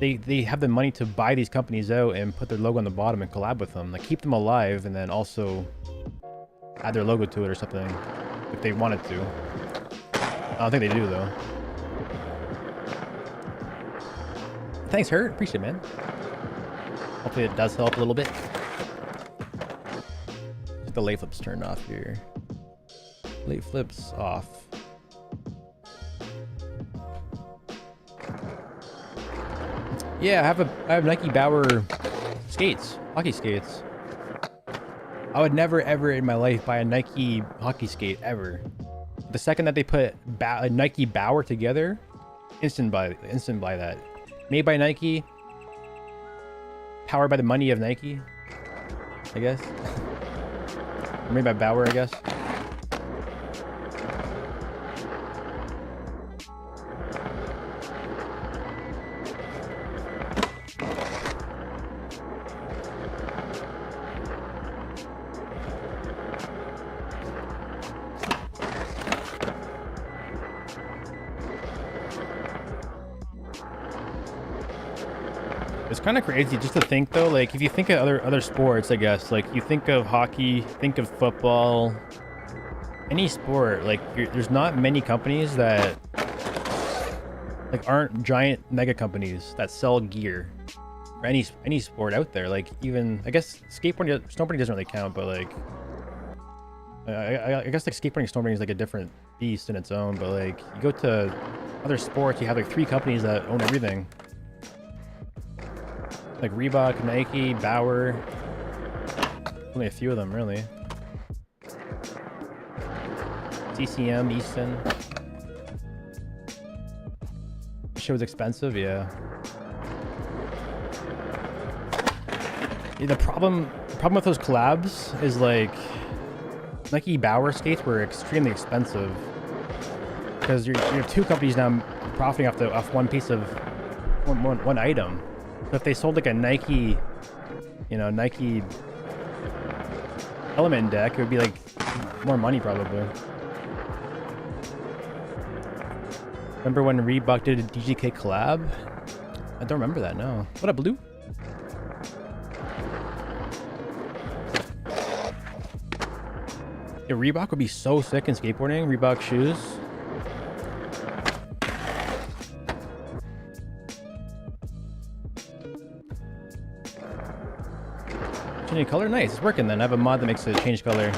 they have the money to buy these companies out and put their logo on the bottom and collab with them. Like, keep them alive and then also add their logo to it or something if they wanted to. I don't think they do though. Thanks, Hurt. Appreciate it, man. Hopefully it does help a little bit. Get the late flips turned off here. Late flips off. Yeah, I have Nike Bauer skates, hockey skates. I would never ever in my life buy a Nike hockey skate ever. The second that they put Nike Bauer together, instant buy that. Made by Nike, powered by the money of Nike, I guess. Or made by Bauer, I guess. It's kind of crazy just to think though, like if you think of other sports, I guess, like you think of hockey, think of football, any sport, like there's not many companies that like aren't giant mega companies that sell gear for any sport out there. Like even, I guess snowboarding doesn't really count, but like I guess like skateboarding and snowboarding is like a different beast in its own, but like you go to other sports, you have like 3 companies that own everything. Like Reebok, Nike, Bauer. Only a few of them, really. TCM, Easton. Shit was expensive, yeah. The problem with those collabs is like Nike Bauer skates were extremely expensive because you have 2 companies now profiting off one piece of one item. So if they sold like a Nike, you know, Nike Element deck, it would be like more money probably. Remember when Reebok did a DGK collab? I don't remember that, no. What up, Blue? Yeah, Reebok would be so sick in skateboarding. Reebok shoes. Changing color? Nice, it's working then. I have a mod that makes it change color.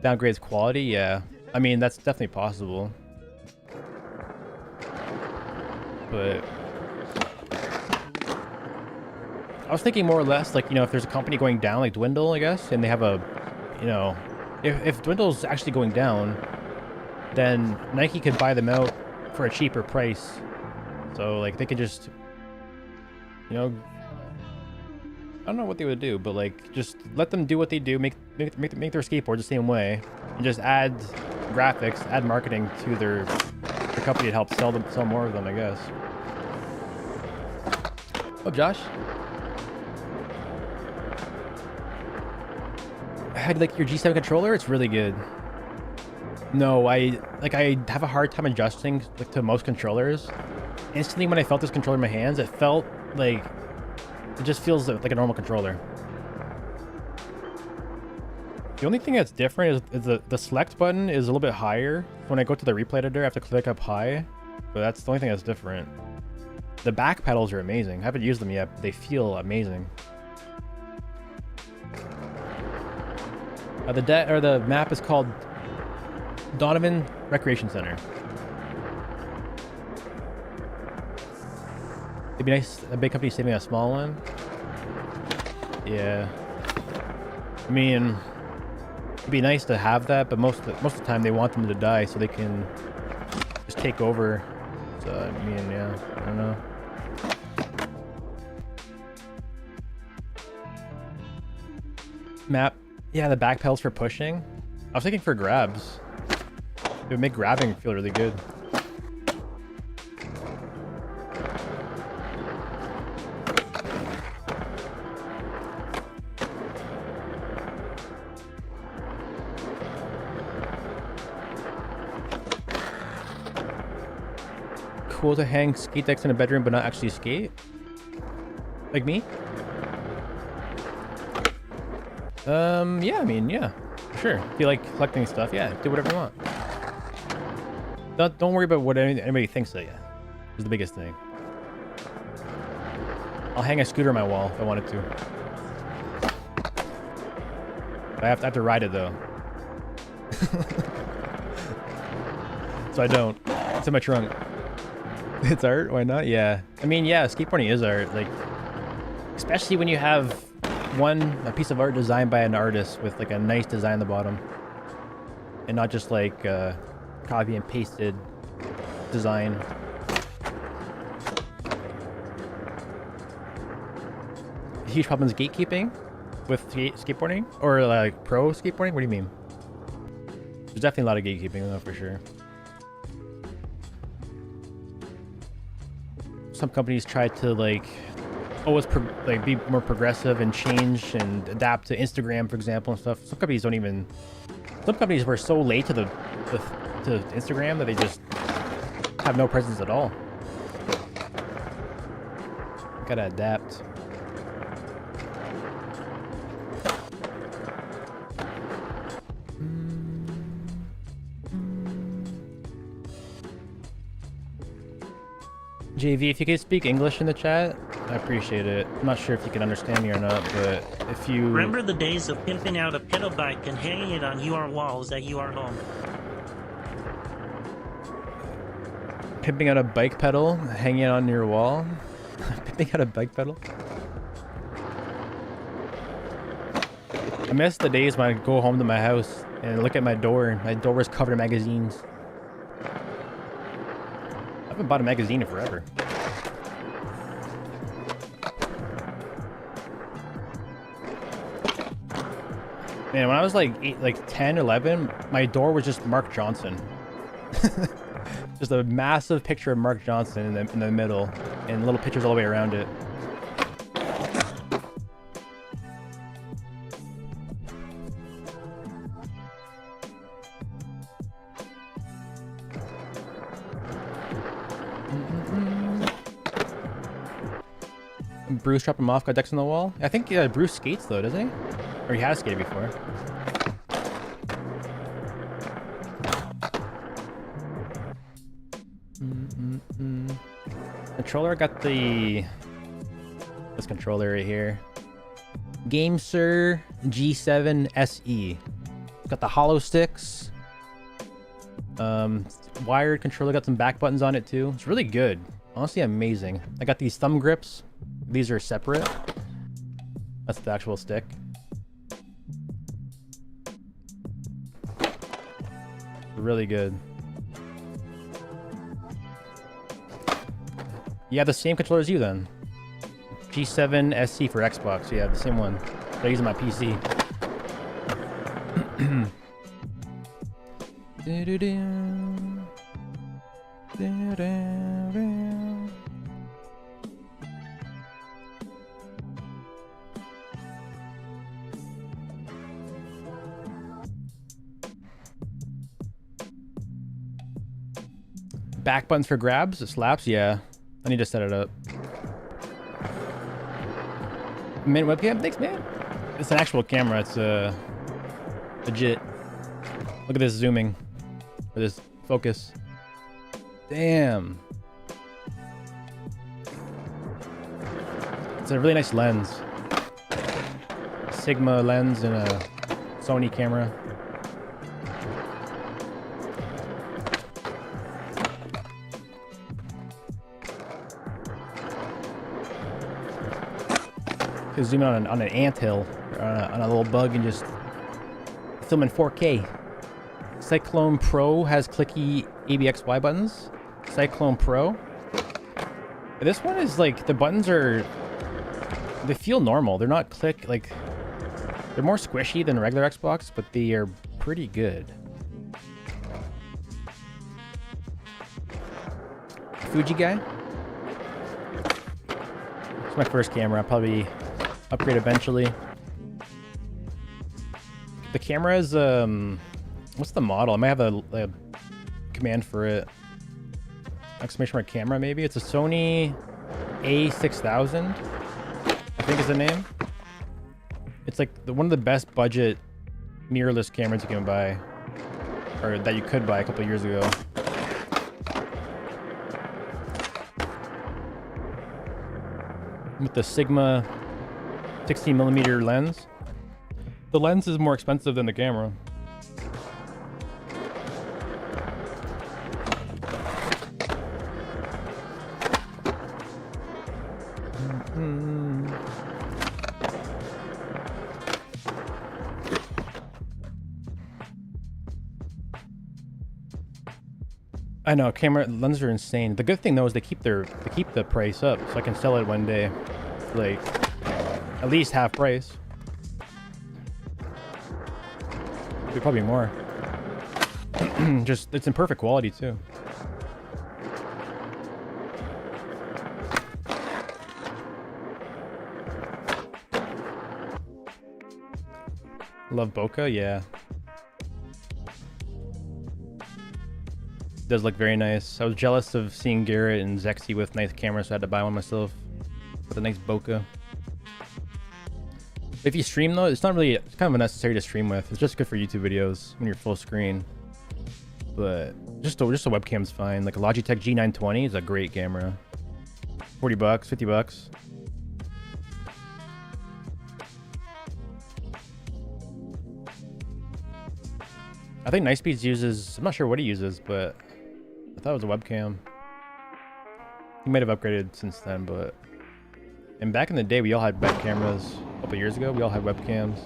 downgrades quality, yeah. I mean, that's definitely possible. But I was thinking more or less like, you know, if there's a company going down, like Dwindle, I guess, and they have a, you know, if Dwindle's actually going down, then Nike could buy them out for a cheaper price. So like they could just, you know, I don't know what they would do, but like just let them do what they do, make their skateboards the same way, and just add graphics, add marketing to their company to help sell more of them, I guess. Oh, Josh. How do you like your G7 controller? It's really good. No, I have a hard time adjusting like to most controllers. Instantly when I felt this controller in my hands, it felt like it just feels like a normal controller. The only thing that's different is the select button is a little bit higher. When I go to the replay editor, I have to click up high, but that's the only thing that's different. The back pedals are amazing. I haven't used them yet, but they feel amazing. The map is called Donovan Recreation Center. It'd be nice a big company saving a small one. Yeah. I mean, it'd be nice to have that, but most of the time they want them to die so they can just take over. So I mean, yeah, I don't know. Map. Yeah, the back pedals for pushing. I was thinking for grabs. It would make grabbing feel really good. Cool to hang skate decks in a bedroom but not actually skate? Like me? Yeah, I mean, yeah, sure. If you like collecting stuff, yeah, do whatever you want. Don't worry about what anybody thinks of you. Is the biggest thing. I'll hang a scooter on my wall if I wanted to. I have to ride it though. So I don't. It's in my trunk. It's art? Why not? Yeah. I mean, yeah, skateboarding is art. Like, especially when you have a piece of art designed by an artist with like a nice design on the bottom, and not just like copy and pasted design. Huge problem is gatekeeping with skateboarding, or like pro skateboarding. What do you mean? There's definitely a lot of gatekeeping though, for sure. Some companies try to like always be more progressive and change and adapt to Instagram, for example, and stuff. Some companies don't even. Some companies were so late to to Instagram that they just have no presence at all. Gotta adapt. JV, if you could speak English in the chat, I appreciate it. I'm not sure if you can understand me or not, but if you... Remember the days of pimping out a pedal bike and hanging it on your walls at your home? Pimping out a bike pedal, hanging it on your wall? Pimping out a bike pedal? I miss the days when I go home to my house and look at my door, and my door was covered in magazines. I haven't bought a magazine in forever. Man, when I was like 10, 11, my door was just Mark Johnson. Just a massive picture of Mark Johnson in the middle, and little pictures all the way around it. Bruce dropped him off, got decks on the wall. I think Bruce skates though, doesn't he? Or he has skated before. Controller, got this controller right here. GameSir G7 SE. Got the hollow sticks. Wired controller, got some back buttons on it too. It's really good. Honestly, amazing. I got these thumb grips. These are separate. That's the actual stick. Really good. You have the same controller as you then. G7 SC for Xbox. Yeah, the same one. I use my PC. Back buttons for grabs, it slaps, yeah. I need to set it up. Mint webcam, thanks man. It's an actual camera, it's legit. Look at this zooming. Or this focus. Damn. It's a really nice lens. Sigma lens and a Sony camera. You can zoom in on an anthill, or on a little bug, and just film in 4K. Cyclone Pro has clicky ABXY buttons. Cyclone Pro. This one is like, the buttons are, they feel normal. They're not like, they're more squishy than regular Xbox, but they are pretty good. Fuji guy. It's my first camera. I'll probably upgrade eventually. The camera is, what's the model? I might have a command for it. Exclamation mark camera, maybe? It's a Sony A6000, I think is the name. It's like one of the best budget mirrorless cameras you can buy, or that you could buy a couple of years ago. With the Sigma 16mm lens. The lens is more expensive than the camera. I know, camera lenses are insane. The good thing though is they keep the price up, so I can sell it one day for like at least half price. Probably more. Just, it's in perfect quality too. Love bokeh, yeah. Does look very nice. I was jealous of seeing Garrett and Zexy with nice cameras, so I had to buy one myself with a nice bokeh. If you stream though, it's not really, it's kind of unnecessary to stream with. It's just good for YouTube videos when you're full screen. But just a webcam's fine. Like a Logitech G920 is a great camera. 40 bucks, 50 bucks. I think Nightspeeds uses, I'm not sure what he uses, but I thought it was a webcam. He might have upgraded since then, but... And back in the day, we all had web cameras. A couple years ago, we all had webcams.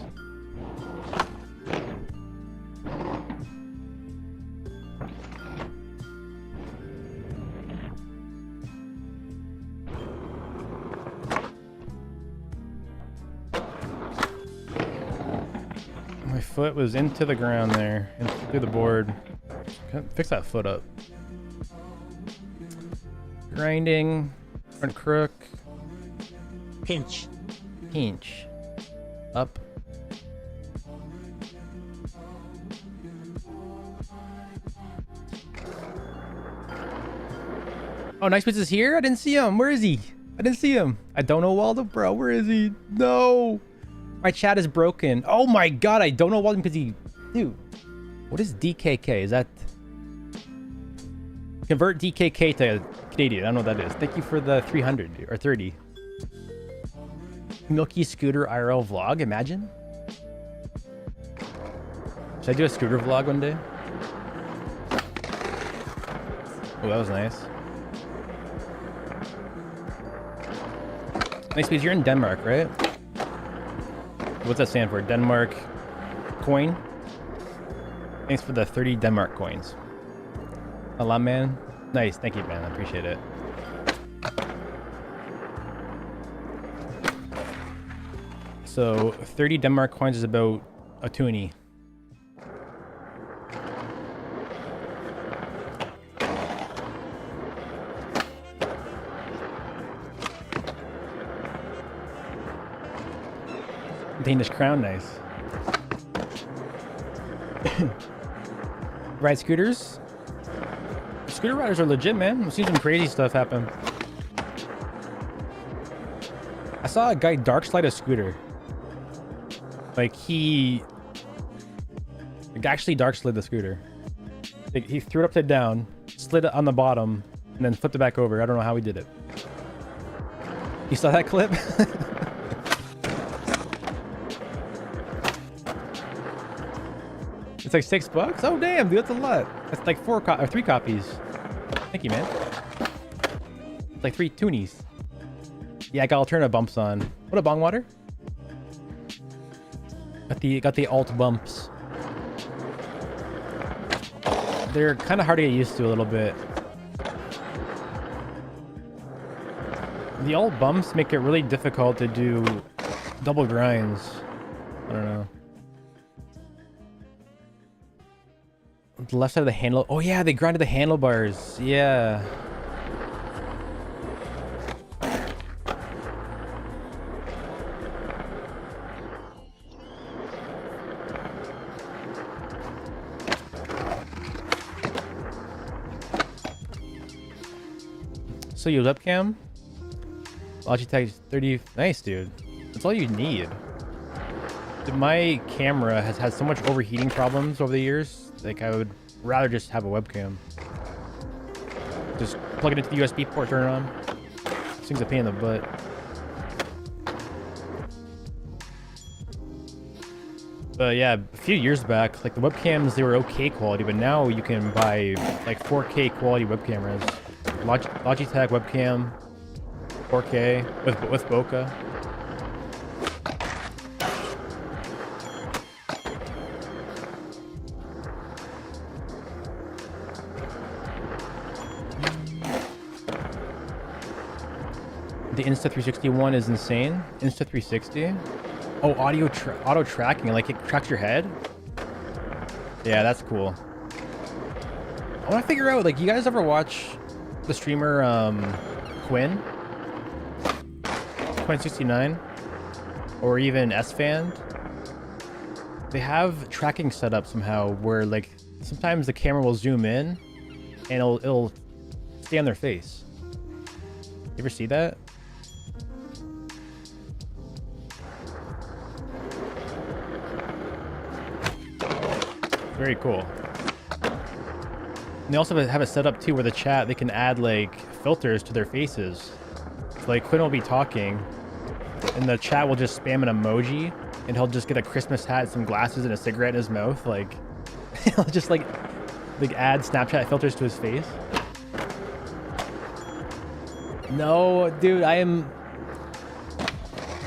My foot was into the ground there, and through the board. Fix that foot up. Grinding, front crook. Pinch. Pinch. Up. Oh, Nightspeeds is here? I didn't see him. Where is he? I didn't see him. I don't know Waldo, bro. Where is he? No. My chat is broken. Oh my god, I don't know Waldo because he... Dude. What is DKK? Is that... Convert DKK to Canadian. I don't know what that is. Thank you for the 300 or 30. Milky Scooter IRL vlog, imagine. Should I do a scooter vlog one day? Oh, that was nice. Nice, because you're in Denmark, right? What's that stand for? Denmark coin? Thanks for the 30 Denmark coins. A lot, man. Nice, thank you, man. I appreciate it. So 30 Denmark coins is about a toonie. Danish crown, nice. Ride scooters? Scooter riders are legit, man. I've seen some crazy stuff happen. I saw a guy dark slide a scooter. Like he actually dark slid the scooter. Like, he threw it upside down, slid it on the bottom, and then flipped it back over. I don't know how he did it. You saw that clip? It's like $6? Oh damn, dude, that's a lot. That's like 3 copies. Thank you, man. It's like 3 toonies. Yeah, I got alternative bumps on. What a bong water? Got the alt bumps. They're kind of hard to get used to a little bit. The alt bumps make it really difficult to do double grinds. I don't know. The left side of the handle. Oh yeah, they grinded the handlebars. Yeah. So you webcam? Logitech 30. Nice, dude. That's all you need. Dude, my camera has had so much overheating problems over the years. Like, I would rather just have a webcam. Just plug it into the USB port, turn it on. This thing's a pain in the butt. But yeah, a few years back, like the webcams, they were okay quality, but now you can buy like 4K quality web cameras. Logitech webcam, 4K with bokeh. The Insta360 one is insane. Insta360. Oh, auto tracking, like it tracks your head. Yeah, that's cool. I want to figure out, like, you guys ever watch the streamer Quinn69, or even SFan? They have tracking set up somehow where, like, sometimes the camera will zoom in and it'll stay on their face. You ever see that? Very cool. And they also have it set up too where the chat, they can add like filters to their faces. So, like, Quinn will be talking and the chat will just spam an emoji and he'll just get a Christmas hat, some glasses, and a cigarette in his mouth. Like, he'll just like add Snapchat filters to his face. No, dude, I'm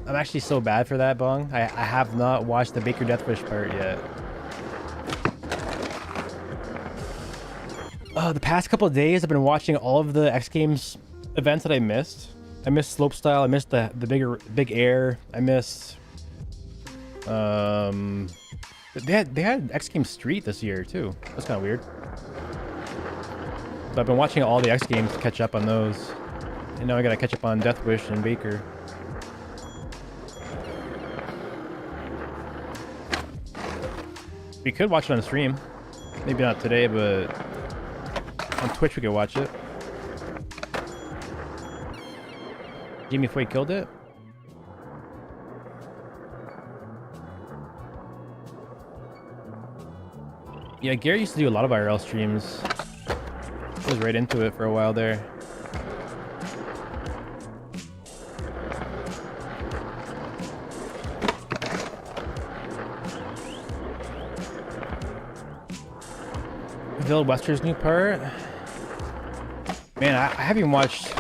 actually so bad for that, Bong. I have not watched the Baker Deathwish part yet. The past couple of days, I've been watching all of the X Games events that I missed. I missed Slopestyle. I missed the big air. I missed. They had X Games Street this year too. That's kind of weird. But I've been watching all the X Games to catch up on those, and now I gotta catch up on Deathwish and Baker. We could watch it on stream. Maybe not today, but on Twitch we could watch it. Jimmy Foy killed it. Yeah, Gary used to do a lot of IRL streams. I was right into it for a while there. Villa Wester's new part. Man, I haven't watched.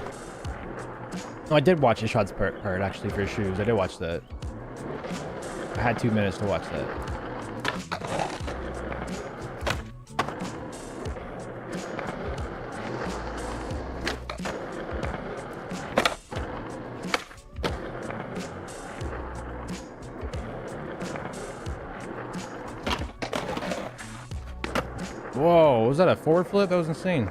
No, I did watch Ishad's part actually for shoes. I did watch that. I had 2 minutes to watch that. Whoa, was that a forward flip? That was insane.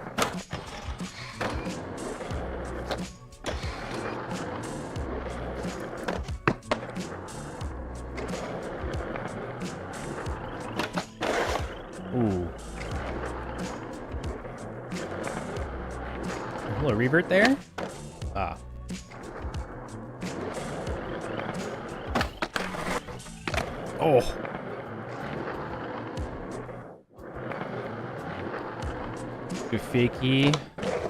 Ooh. A little revert there? Ah. Oh. Do fakie,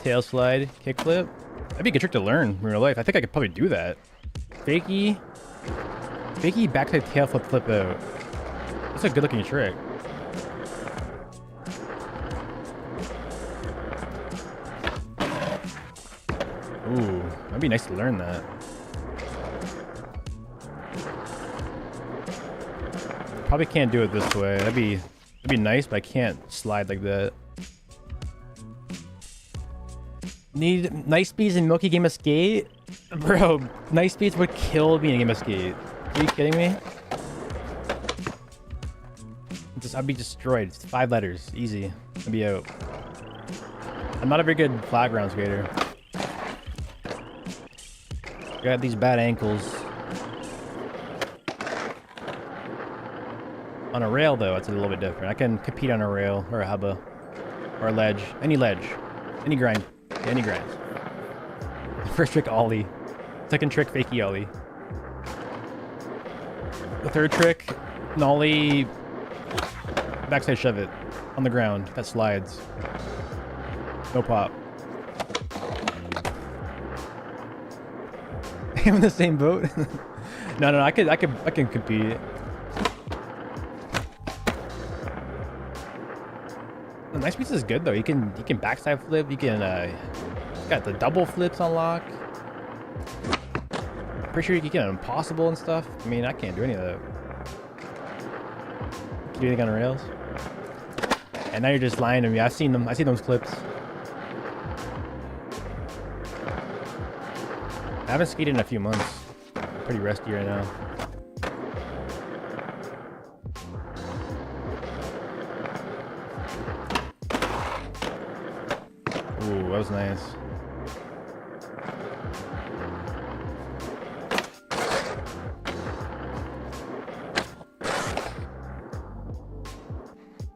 tail slide, kickflip. That'd be a good trick to learn in real life. I think I could probably do that. Fakie, backside tail flip, flip out. That's a good looking trick. Ooh, that'd be nice to learn that. Probably can't do it this way. That'd be nice, but I can't slide like that. Need nice speeds in Milky game of Skate? Bro, nice speeds would kill me in a game of Skate. Are you kidding me? I'd be destroyed. It's 5 letters. Easy. I'd be out. I'm not a very good flat ground skater. Got these bad ankles. On a rail, though, it's a little bit different. I can compete on a rail or a hubba or a ledge. Any ledge. Any grind. Any grinds. First trick, ollie. Second trick, fakie ollie. The third trick, nollie, backside shove it on the ground. That slides. No pop. I'm in the same boat. No, I can compete. The nice piece is good though. You can backside flip. You can got the double flips on lock. Pretty sure you can get an impossible and stuff. I mean, I can't do any of that. Can you do anything on the rails? And now you're just lying to me. I've seen them. I've seen those clips. I haven't skated in a few months. Pretty rusty right now. Ooh, that was nice.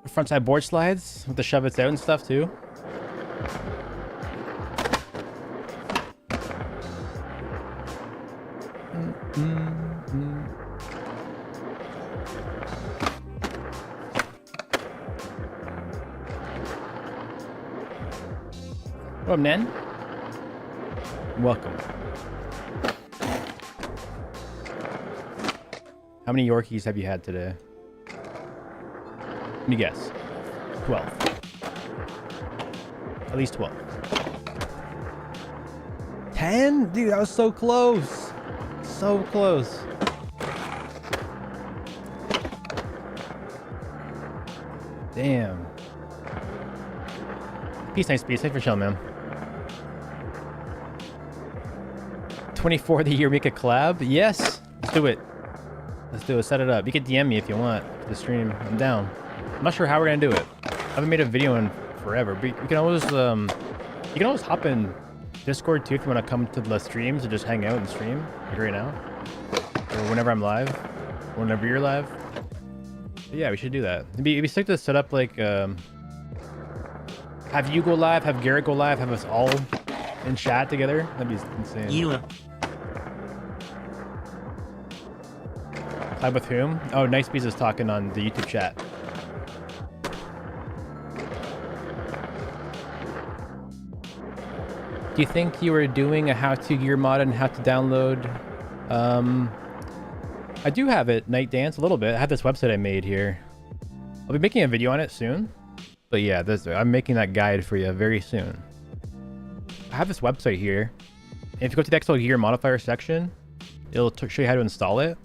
Frontside board slides with the shove it's out and stuff too. What up, Nen? Welcome. How many Yorkies have you had today? Let me guess. 12. At least 12. 10? Dude, that was so close. So close. Damn. Peace, nice peace. Thanks for chilling, man. 24 of the year, make a collab? Yes. Let's do it. Let's do it. Set it up. You can DM me if you want for the stream. I'm down. I'm not sure how we're gonna do it. I haven't made a video in forever, but you can always hop in Discord too if you want to come to the streams and just hang out and stream like right now, or whenever I'm live, or whenever you're live. But yeah, we should do that. Maybe we stick to set up like have you go live, have Garrett go live, have us all in chat together. That'd be insane. You. Live with whom? Oh, Nice Bees is talking on the YouTube chat. Do you think you were doing a how-to gear mod and how to download? I do have it, Night Dance, a little bit. I have this website I made here. I'll be making a video on it soon. But yeah, I'm making that guide for you very soon. I have this website here. And if you go to the XL Gear modifier section, it'll show you how to install it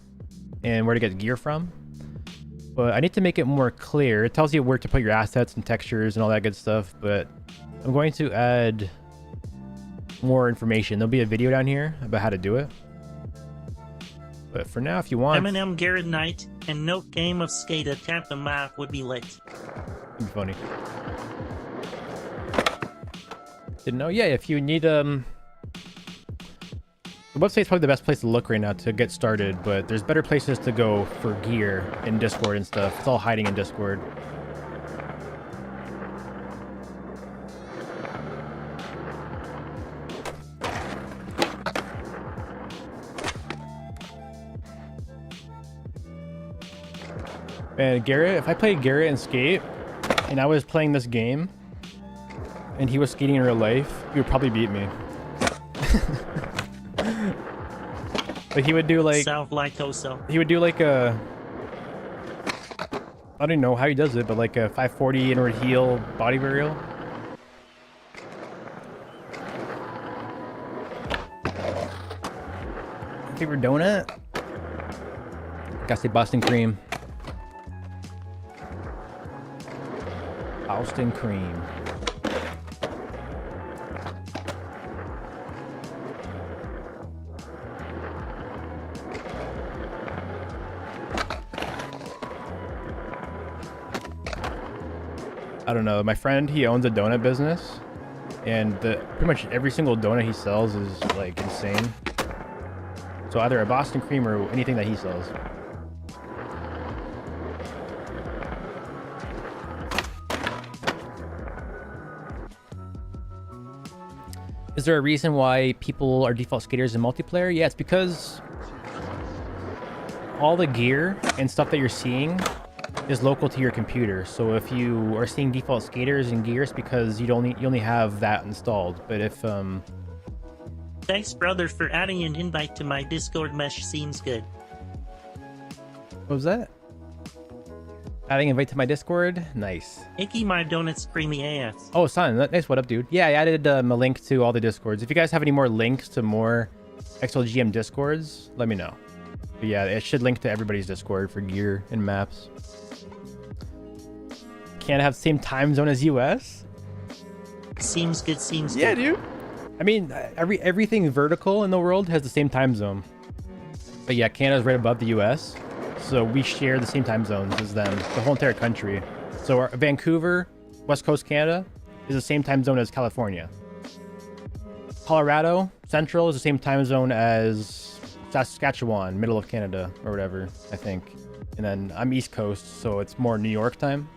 and where to get gear from. But I need to make it more clear. It tells you where to put your assets and textures and all that good stuff. But I'm going to add more information. There'll be a video down here about how to do it. But for now, if you want... Eminem Garrett Knight and no game of Skata tap the map would be lit. It'd be funny. Didn't know? Yeah, if you need... The website's probably the best place to look right now to get started, but there's better places to go for gear in Discord and stuff. It's all hiding in Discord. Man, Garrett, if I played Garrett and Skate, and I was playing this game, and he was skating in real life, he would probably beat me. But he would do like... South Lycoso. He would do like a... I don't know how he does it, but like a 540 inward heel body burial. Favorite donut? Gotta say Boston cream. Boston cream. I don't know. My friend, he owns a donut business, and pretty much every single donut he sells is like insane. So either a Boston cream or anything that he sells. Is there a reason why people are default skaters in multiplayer? Yeah, it's because all the gear and stuff that you're seeing is local to your computer. So if you are seeing default skaters and gears, because you only have that installed. But if Thanks, brother, for adding an invite to my Discord mesh. Seems good. what was that? Adding invite to my Discord? Nice. Icky my donuts creamy ass. Oh, son, nice. What up, dude? Yeah, I added a link to all the Discords. If you guys have any more links to more XLGM Discords, let me know. But yeah, it should link to everybody's Discord for gear and maps. Can't have the same time zone as US? Seems good, seems Yeah, good. dude. I mean, everything vertical in the world has the same time zone. But yeah, Canada's right above the US. So we share the same time zones as them, the whole entire country. So Vancouver, West Coast Canada, is the same time zone as California. Colorado, Central, is the same time zone as Saskatchewan, middle of Canada, or whatever, I think. And then I'm East Coast, so it's more New York time.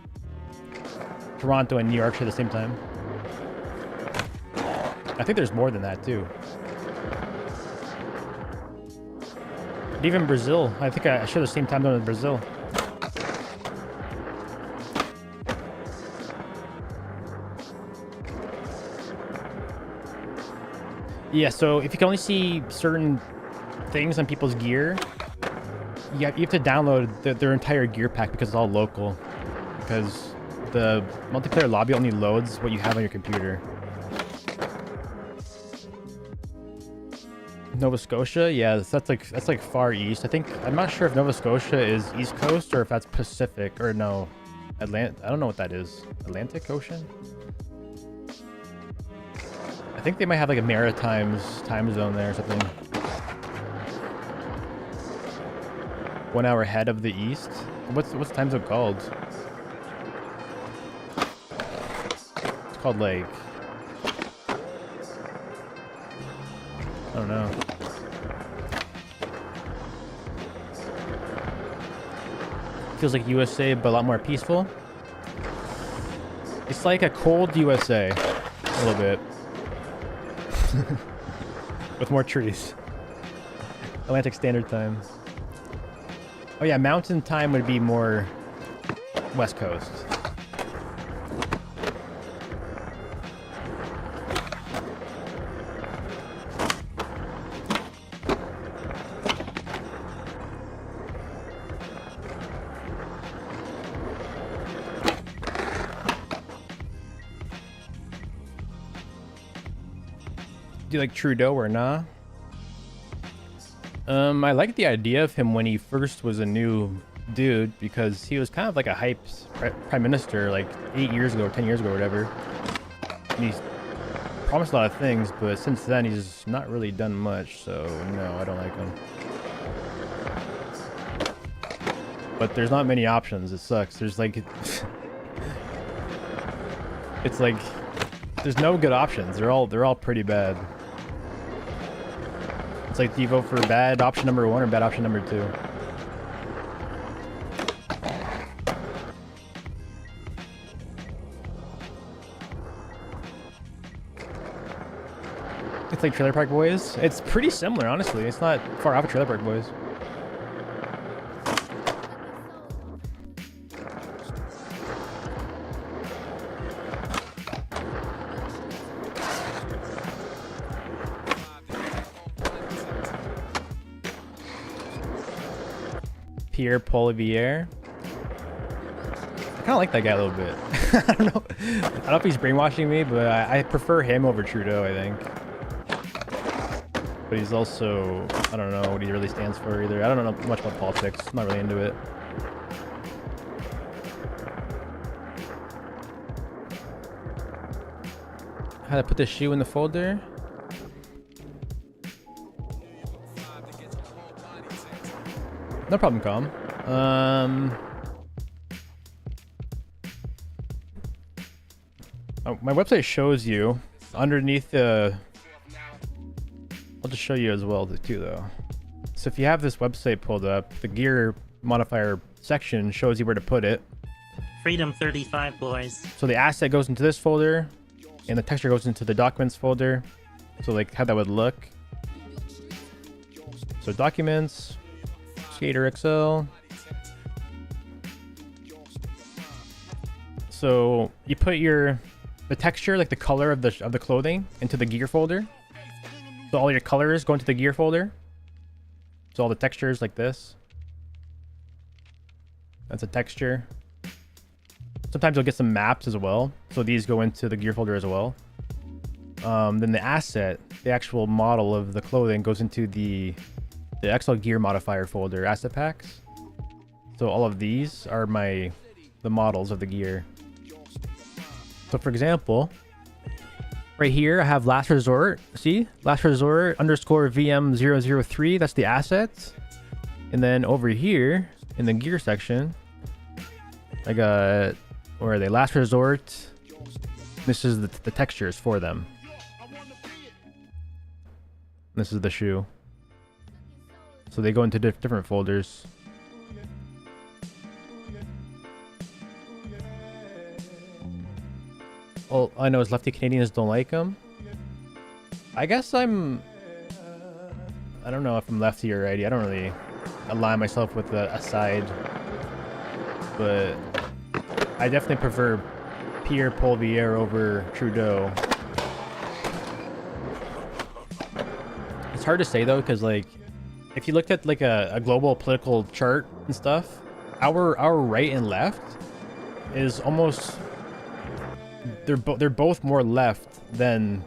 Toronto and New York share the same time. I think there's more than that, too. But even Brazil, I think I share the same time zone as Brazil. Yeah, so if you can only see certain things on people's gear, you have to download their entire gear pack because it's all local. Because the multiplayer lobby only loads what you have on your computer. Nova Scotia, yeah, that's like far east. I'm not sure if Nova Scotia is East Coast or if that's Pacific, or no, I don't know what that is. Atlantic Ocean? I think they might have like a Maritimes time zone there or something. 1 hour ahead of the east. What's time zone called? It's called like, I don't know. Feels like USA, but a lot more peaceful. It's like a cold USA, a little bit. With more trees. Atlantic Standard Time. Oh yeah, Mountain Time would be more West Coast. Do you like Trudeau or nah? I like the idea of him when he first was a new dude because he was kind of like a hype prime minister like 8 years ago or 10 years ago or whatever. And he's promised a lot of things, but since then he's not really done much, so no, I don't like him. But there's not many options. It sucks. There's like it's like there's no good options. They're all pretty bad. It's like, do you vote for bad option number 1 or bad option number 2? It's like Trailer Park Boys. It's pretty similar, honestly. It's not far off of Trailer Park Boys. Pierre Polivier. I kind of like that guy a little bit. I don't know. I don't know if he's brainwashing me, but I prefer him over Trudeau, I think. But he's also, I don't know what he really stands for either. I don't know much about politics. I'm not really into it. How to put the shoe in the folder? No problem, Calm. Oh, my website shows you underneath the... I'll just show you as well too, though. So if you have this website pulled up, the gear modifier section shows you where to put it. Freedom 35, boys. So the asset goes into this folder, and the texture goes into the documents folder. So like how that would look. So documents, Skater XL. So you put the texture, like the color of the clothing, into the gear folder. So all your colors go into the gear folder. So all the textures like this. That's a texture. Sometimes you'll get some maps as well. So these go into the gear folder as well. Then the asset, the actual model of the clothing, goes into the XL gear modifier folder, asset packs. So all of these are the models of the gear. So for example, right here I have Last Resort. See? Last Resort _ VM003. That's the assets. And then over here in the gear section, I got, where are they? Last Resort. This is the textures for them. This is the shoe. So they go into different folders. All I know is lefty Canadians don't like them. I guess I don't know if I'm lefty or righty. I don't really align myself with a side. But I definitely prefer Pierre Polivier over Trudeau. It's hard to say though, because like if you looked at like a global political chart and stuff, our right and left is almost they're both more left than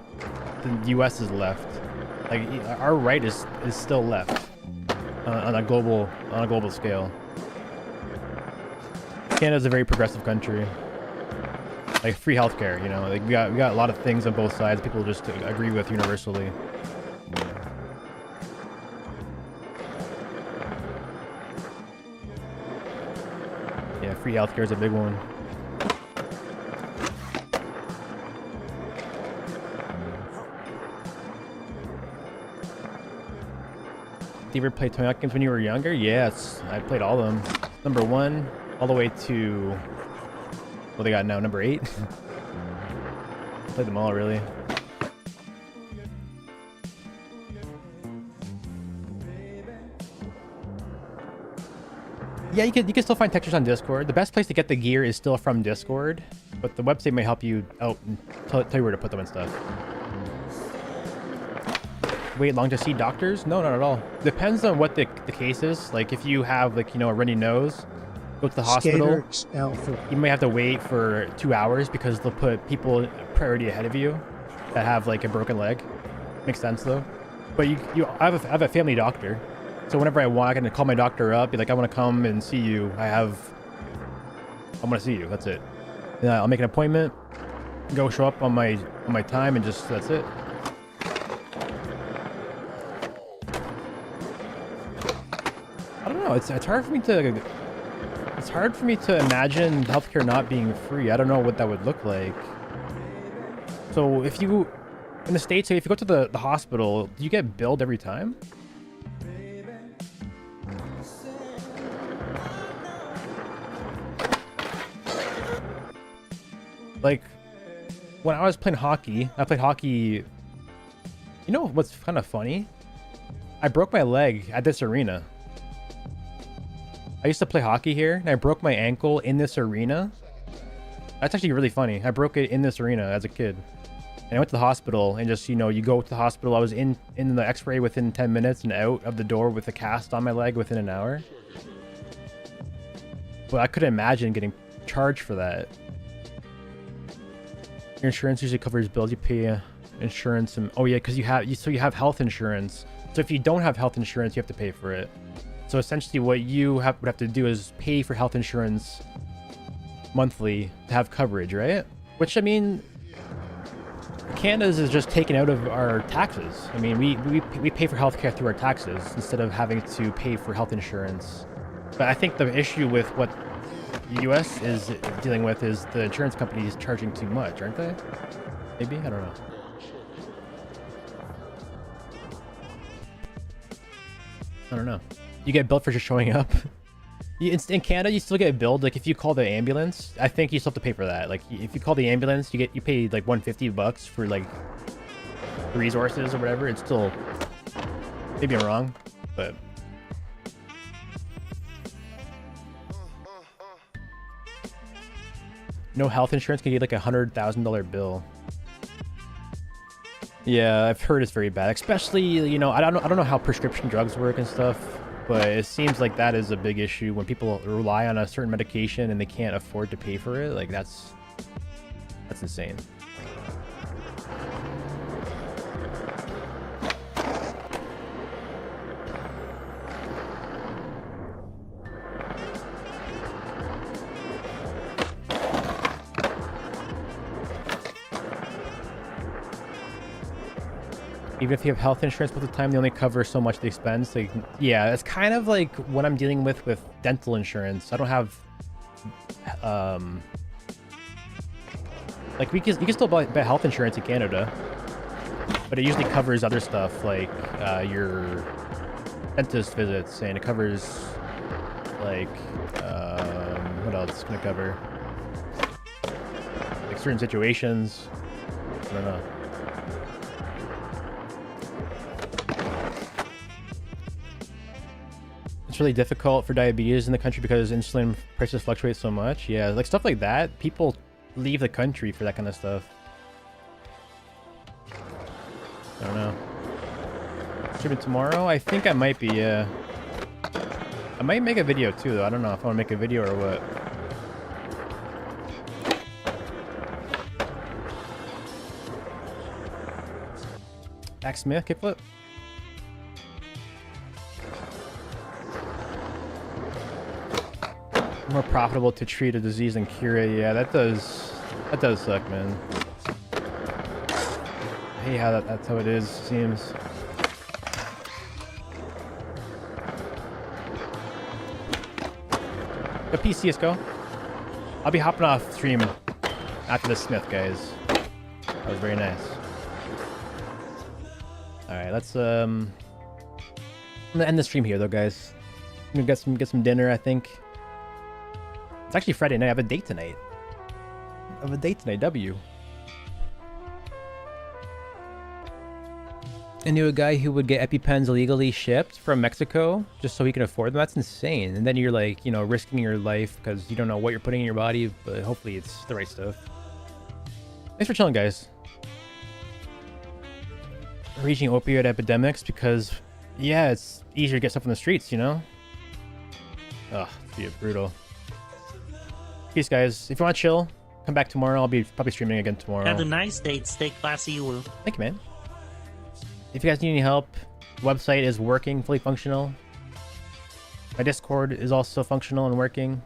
the U.S.'s left. Like our right is still left on a global scale. Canada's a very progressive country. Like free healthcare, you know, like we got a lot of things on both sides people just agree with universally. Yeah, free healthcare is a big one. Did you ever play Tony Hawk games when you were younger? Yes, I played all of them. Number 1 all the way to what they got now, number 8. Played them all, really. Yeah, you can still find textures on Discord. The best place to get the gear is still from Discord, but the website may help you out and tell you where to put them and stuff. Wait long to see doctors? No, not at all. Depends on what the case is. Like if you have like, you know, a runny nose, go to the hospital. You may have to wait for 2 hours because they'll put people priority ahead of you that have like a broken leg Makes sense though. But I have a family doctor, so whenever I want, I can call my doctor up, be like, I want to come and see you. I want to see you. That's it. And I'll make an appointment, go show up on my time, and just that's it. I don't know. It's hard for me to. It's hard for me to imagine healthcare not being free. I don't know what that would look like. So if you, in the States, if you go to the hospital, do you get billed every time? Like, when I was playing hockey, I played hockey. You know what's kind of funny? I broke my leg at this arena. I used to play hockey here, and I broke my ankle in this arena. That's actually really funny. I broke it in this arena as a kid. And I went to the hospital, and just, you know, you go to the hospital. I was in the x-ray within 10 minutes and out of the door with a cast on my leg within an hour. But I couldn't imagine getting charged for that. Your insurance usually covers bills. You pay insurance, and oh yeah, because you have health insurance. So if you don't have health insurance, you have to pay for it. So essentially what you would have to do is pay for health insurance monthly to have coverage, right? Which, I mean, Canada's is just taken out of our taxes. I mean, we pay for healthcare through our taxes instead of having to pay for health insurance. But I think the issue with what the US is dealing with is the insurance companies charging too much, aren't they? Maybe? I don't know. I don't know. You get billed for just showing up. In Canada, you still get billed. Like if you call the ambulance, I think you still have to pay for that. Like if you call the ambulance, you pay like $150 for like resources or whatever. It's still, maybe I'm wrong, but no health insurance can get like $100,000 bill. Yeah, I've heard it's very bad. Especially, you know, I don't know how prescription drugs work and stuff. But it seems like that is a big issue when people rely on a certain medication and they can't afford to pay for it. Like that's insane. Even if you have health insurance most of the time, they only cover so much of the expense. Like, yeah, it's kind of like what I'm dealing with dental insurance. I don't have, like you can still buy health insurance in Canada, but it usually covers other stuff like your dentist visits, and it covers like what else is gonna cover? Like certain situations. I don't know. It's really difficult for diabetes in the country because insulin prices fluctuate so much. Yeah, like stuff like that. People leave the country for that kind of stuff. I don't know. Streaming tomorrow? I think I might be, yeah. I might make a video too, though. I don't know if I want to make a video or what. Back Smith, kickflip. More profitable to treat a disease than cure it. Yeah, that does suck, man. I hate how that's how it is, seems. Go PC, let's go. I'll be hopping off stream after the Smith, guys. That was very nice. Alright, let's I'm gonna end the stream here though, guys. I'm gonna get some dinner, I think. It's actually Friday night. I have a date tonight. W. I knew a guy who would get EpiPens illegally shipped from Mexico just so he can afford them. That's insane. And then you're like, you know, risking your life because you don't know what you're putting in your body, but hopefully it's the right stuff. Thanks for chilling, guys. Raging opioid epidemics because, yeah, it's easier to get stuff on the streets, you know? Ugh, it's brutal. Peace, guys. If you want to chill, come back tomorrow. I'll be probably streaming again tomorrow. Have a nice day. Stay classy, woo. Thank you, man. If you guys need any help, the website is working, fully functional. My Discord is also functional and working.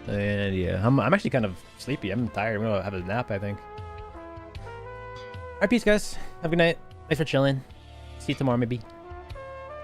And yeah, I'm actually kind of sleepy. I'm tired. I'm gonna have a nap, I think. Alright, peace guys. Have a good night. Thanks for chilling. See you tomorrow maybe.